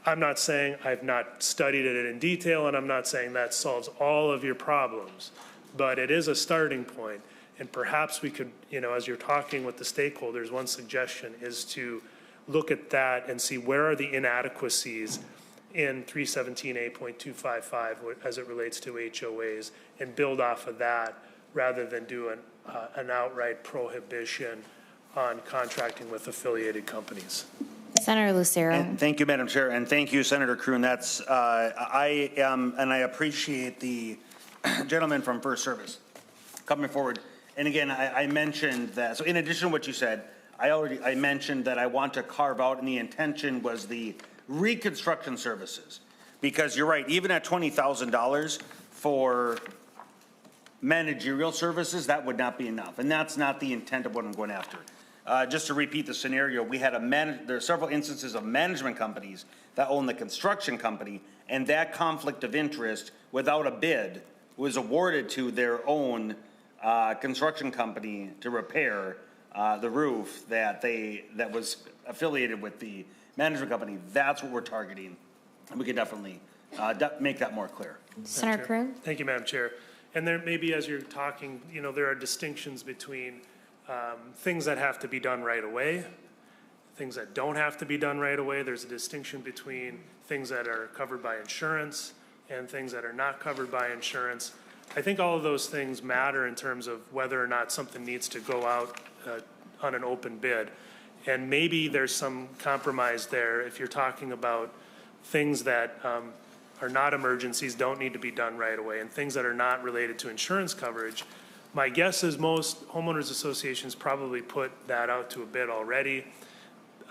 I'm not saying I've not studied it in detail, and I'm not saying that solves all of your problems, but it is a starting point. And perhaps we could, you know, as you're talking with the stakeholders, one suggestion is to look at that and see where are the inadequacies in 317A.255 as it relates to HOAs, and build off of that, rather than do an outright prohibition on contracting with affiliated companies. Senator Lucero. And thank you, Madam Chair, and thank you, Senator Kroon. That's I appreciate the gentleman from First Service coming forward. And again, I mentioned that. So in addition to what you said, I mentioned that I want to carve out, and the intention was the reconstruction services, because you're right. Even at $20,000 for managerial services, that would not be enough. And that's not the intent of what I'm going after. Just to repeat the scenario, we had there are several instances of management companies that own the construction company, and that conflict of interest without a bid was awarded to their own construction company to repair the roof that was affiliated with the management company. That's what we're targeting. And we can definitely make that more clear. Senator Kroon? Thank you, Madam Chair. And there maybe as you're talking, you know, there are distinctions between things that have to be done right away, things that don't have to be done right away. There's a distinction between things that are covered by insurance and things that are not covered by insurance. I think all of those things matter in terms of whether or not something needs to go out on an open bid. And maybe there's some compromise there if you're talking about things that are not emergencies, don't need to be done right away, and things that are not related to insurance coverage. My guess is most homeowners associations probably put that out to a bid already,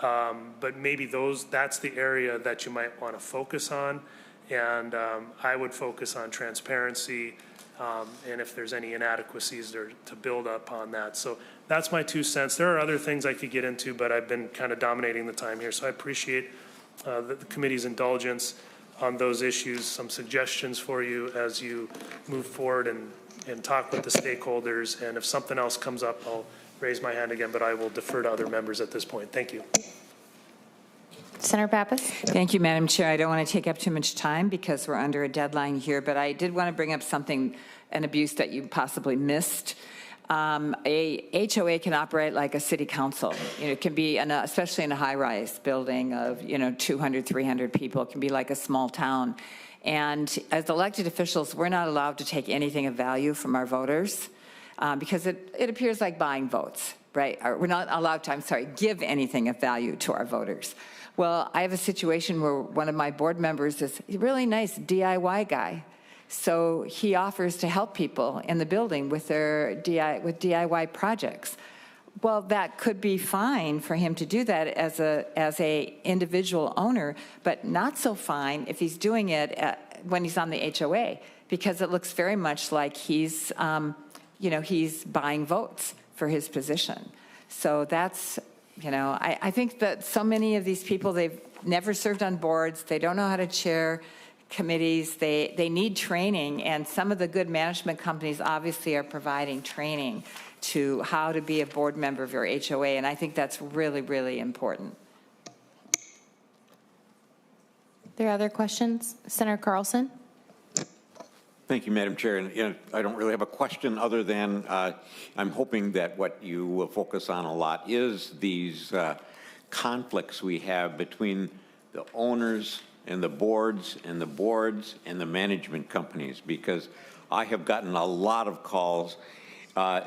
but maybe that's the area that you might want to focus on. And I would focus on transparency and if there's any inadequacies there to build up on that. So that's my 2 cents. There are other things I could get into, but I've been kind of dominating the time here. So I appreciate the committee's indulgence on those issues, some suggestions for you as you move forward and talk with the stakeholders. And if something else comes up, I'll raise my hand again, but I will defer to other members at this point. Thank you. Senator Pappas? Thank you, Madam Chair. I don't want to take up too much time because we're under a deadline here, but I did want to bring up something, an abuse that you possibly missed. A HOA can operate like a city council. You know, it can be, especially in a high-rise building of, 200, 300 people. It can be like a small town. And as elected officials, we're not allowed to take anything of value from our voters because it appears like buying votes, right? We're not allowed to, give anything of value to our voters. Well, I have a situation where one of my board members is a really nice DIY guy. So he offers to help people in the building with their DIY projects. Well, that could be fine for him to do that as a individual owner, but not so fine if he's doing it when he's on the HOA, because it looks very much like he's buying votes for his position. So that's, I think that so many of these people, they've never served on boards, they don't know how to chair committees, they need training, and some of the good management companies obviously are providing training to how to be a board member of your HOA, and I think that's really, really important. There are other questions? Senator Carlson? Thank you, Madam Chair. And I don't really have a question other than I'm hoping that what you will focus on a lot is these conflicts we have between the owners and the boards and the management companies, because I have gotten a lot of calls.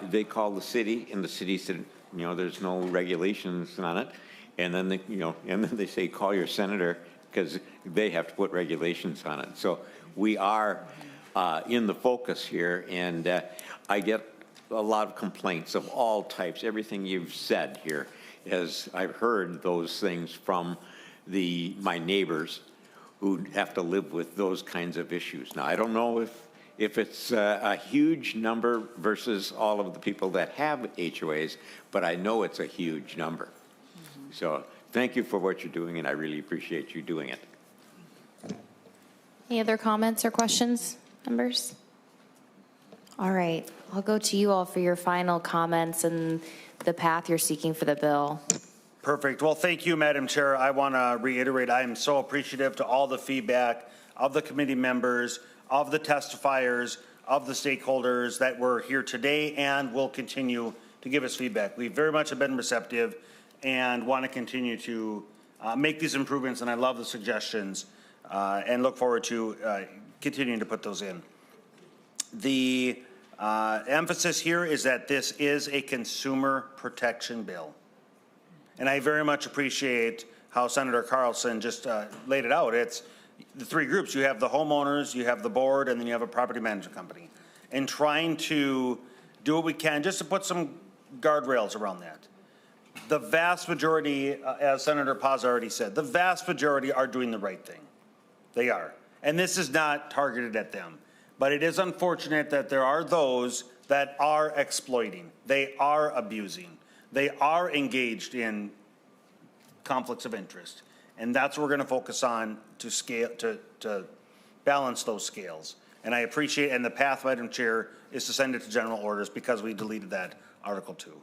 They call the city, and the city said, there's no regulations on it, and then they say call your senator because they have to put regulations on it. So we are in the focus here, and I get a lot of complaints of all types. Everything you've said here, as I've heard those things from my neighbors who have to live with those kinds of issues. Now, I don't know if it's a huge number versus all of the people that have HOAs, but I know it's a huge number. So thank you for what you're doing, and I really appreciate you doing it. Any other comments or questions, members? All right, I'll go to you all for your final comments and the path you're seeking for the bill. Perfect. Well, thank you, Madam Chair. I want to reiterate, I am so appreciative to all the feedback of the committee members, of the testifiers, of the stakeholders that were here today and will continue to give us feedback. We very much have been receptive and want to continue to make these improvements, and I love the suggestions and look forward to continuing to put those in. The emphasis here is that this is a consumer protection bill. And I very much appreciate how Senator Carlson just laid it out. It's the three groups. You have the homeowners, you have the board, and then you have a property management company. And trying to do what we can just to put some guardrails around that. The vast majority, as Senator Paz already said, the vast majority are doing the right thing. They are. And this is not targeted at them. But it is unfortunate that there are those that are exploiting. They are abusing. they are engaged in conflicts of interest. And that's what we're going to focus on to scale, to balance those scales. And I appreciate, and the path, Madam Chair, is to send it to general orders because we deleted that Article 2.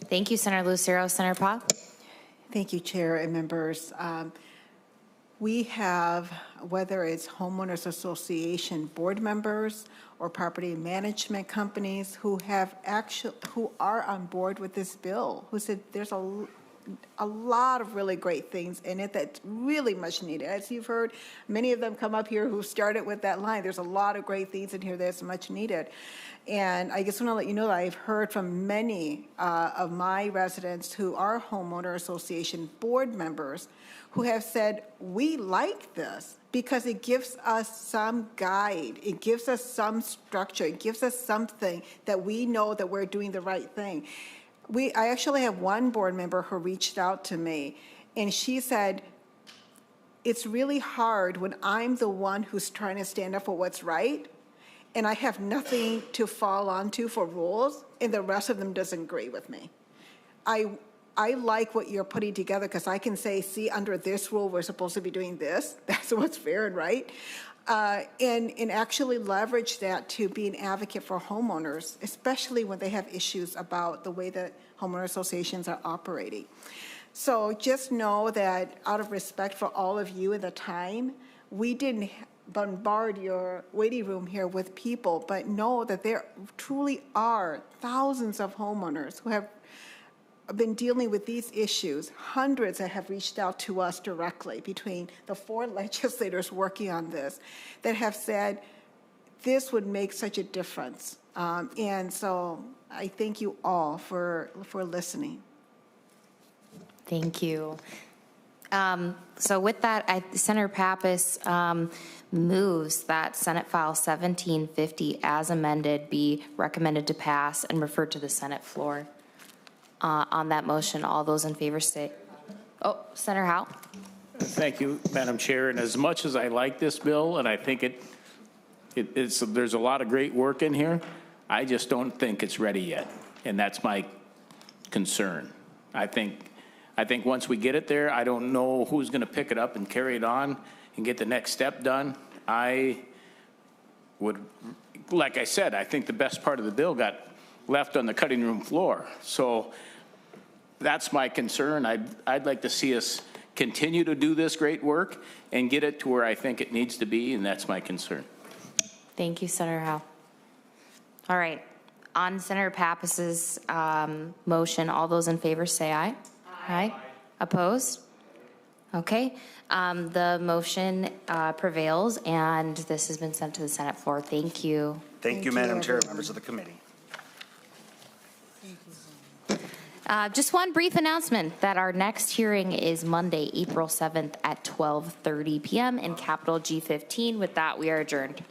Thank you, Senator Lucero. Senator Pah? Thank you, Chair and members. We have, whether it's homeowners association board members or property management companies who are on board with this bill, who said there's a lot of really great things in it that's really much needed. As you've heard, many of them come up here who started with that line. There's a lot of great things in here that's much needed. And I just want to let you know that I've heard from many of my residents who are homeowner association board members who have said, we like this because it gives us some guide. It gives us some structure. It gives us something that we know that we're doing the right thing. I actually have one board member who reached out to me, and she said, it's really hard when I'm the one who's trying to stand up for what's right, and I have nothing to fall onto for rules, and the rest of them doesn't agree with me. I like what you're putting together because I can say, see, under this rule, we're supposed to be doing this. That's what's fair and right. And actually leverage that to be an advocate for homeowners, especially when they have issues about the way that homeowner associations are operating. So just know that out of respect for all of you at the time, we didn't bombard your waiting room here with people, but know that there truly are thousands of homeowners who have been dealing with these issues, hundreds that have reached out to us directly between the 4 legislators working on this that have said this would make such a difference. And so I thank you all for listening. Thank you. So with that, Senator Pappas moves that Senate File 1750 as amended be recommended to pass and referred to the Senate floor. On that motion, all those in favor say, Senator Howe. Thank you, Madam Chair. And as much as I like this bill, and I think there's a lot of great work in here, I just don't think it's ready yet. And that's my concern. I think once we get it there, I don't know who's going to pick it up and carry it on and get the next step done. I would, like I said, I think the best part of the bill got left on the cutting room floor. So that's my concern. I'd like to see us continue to do this great work and get it to where I think it needs to be, and that's my concern. Thank you, Senator Howe. All right. On Senator Pappas's motion, all those in favor say aye. Aye. Opposed? Okay. The motion prevails, and this has been sent to the Senate floor. Thank you. Thank you, Madam Chair, members of the committee. Just one brief announcement that our next hearing is Monday, April 7th at 12:30 p.m. in Capitol G15. With that, we are adjourned.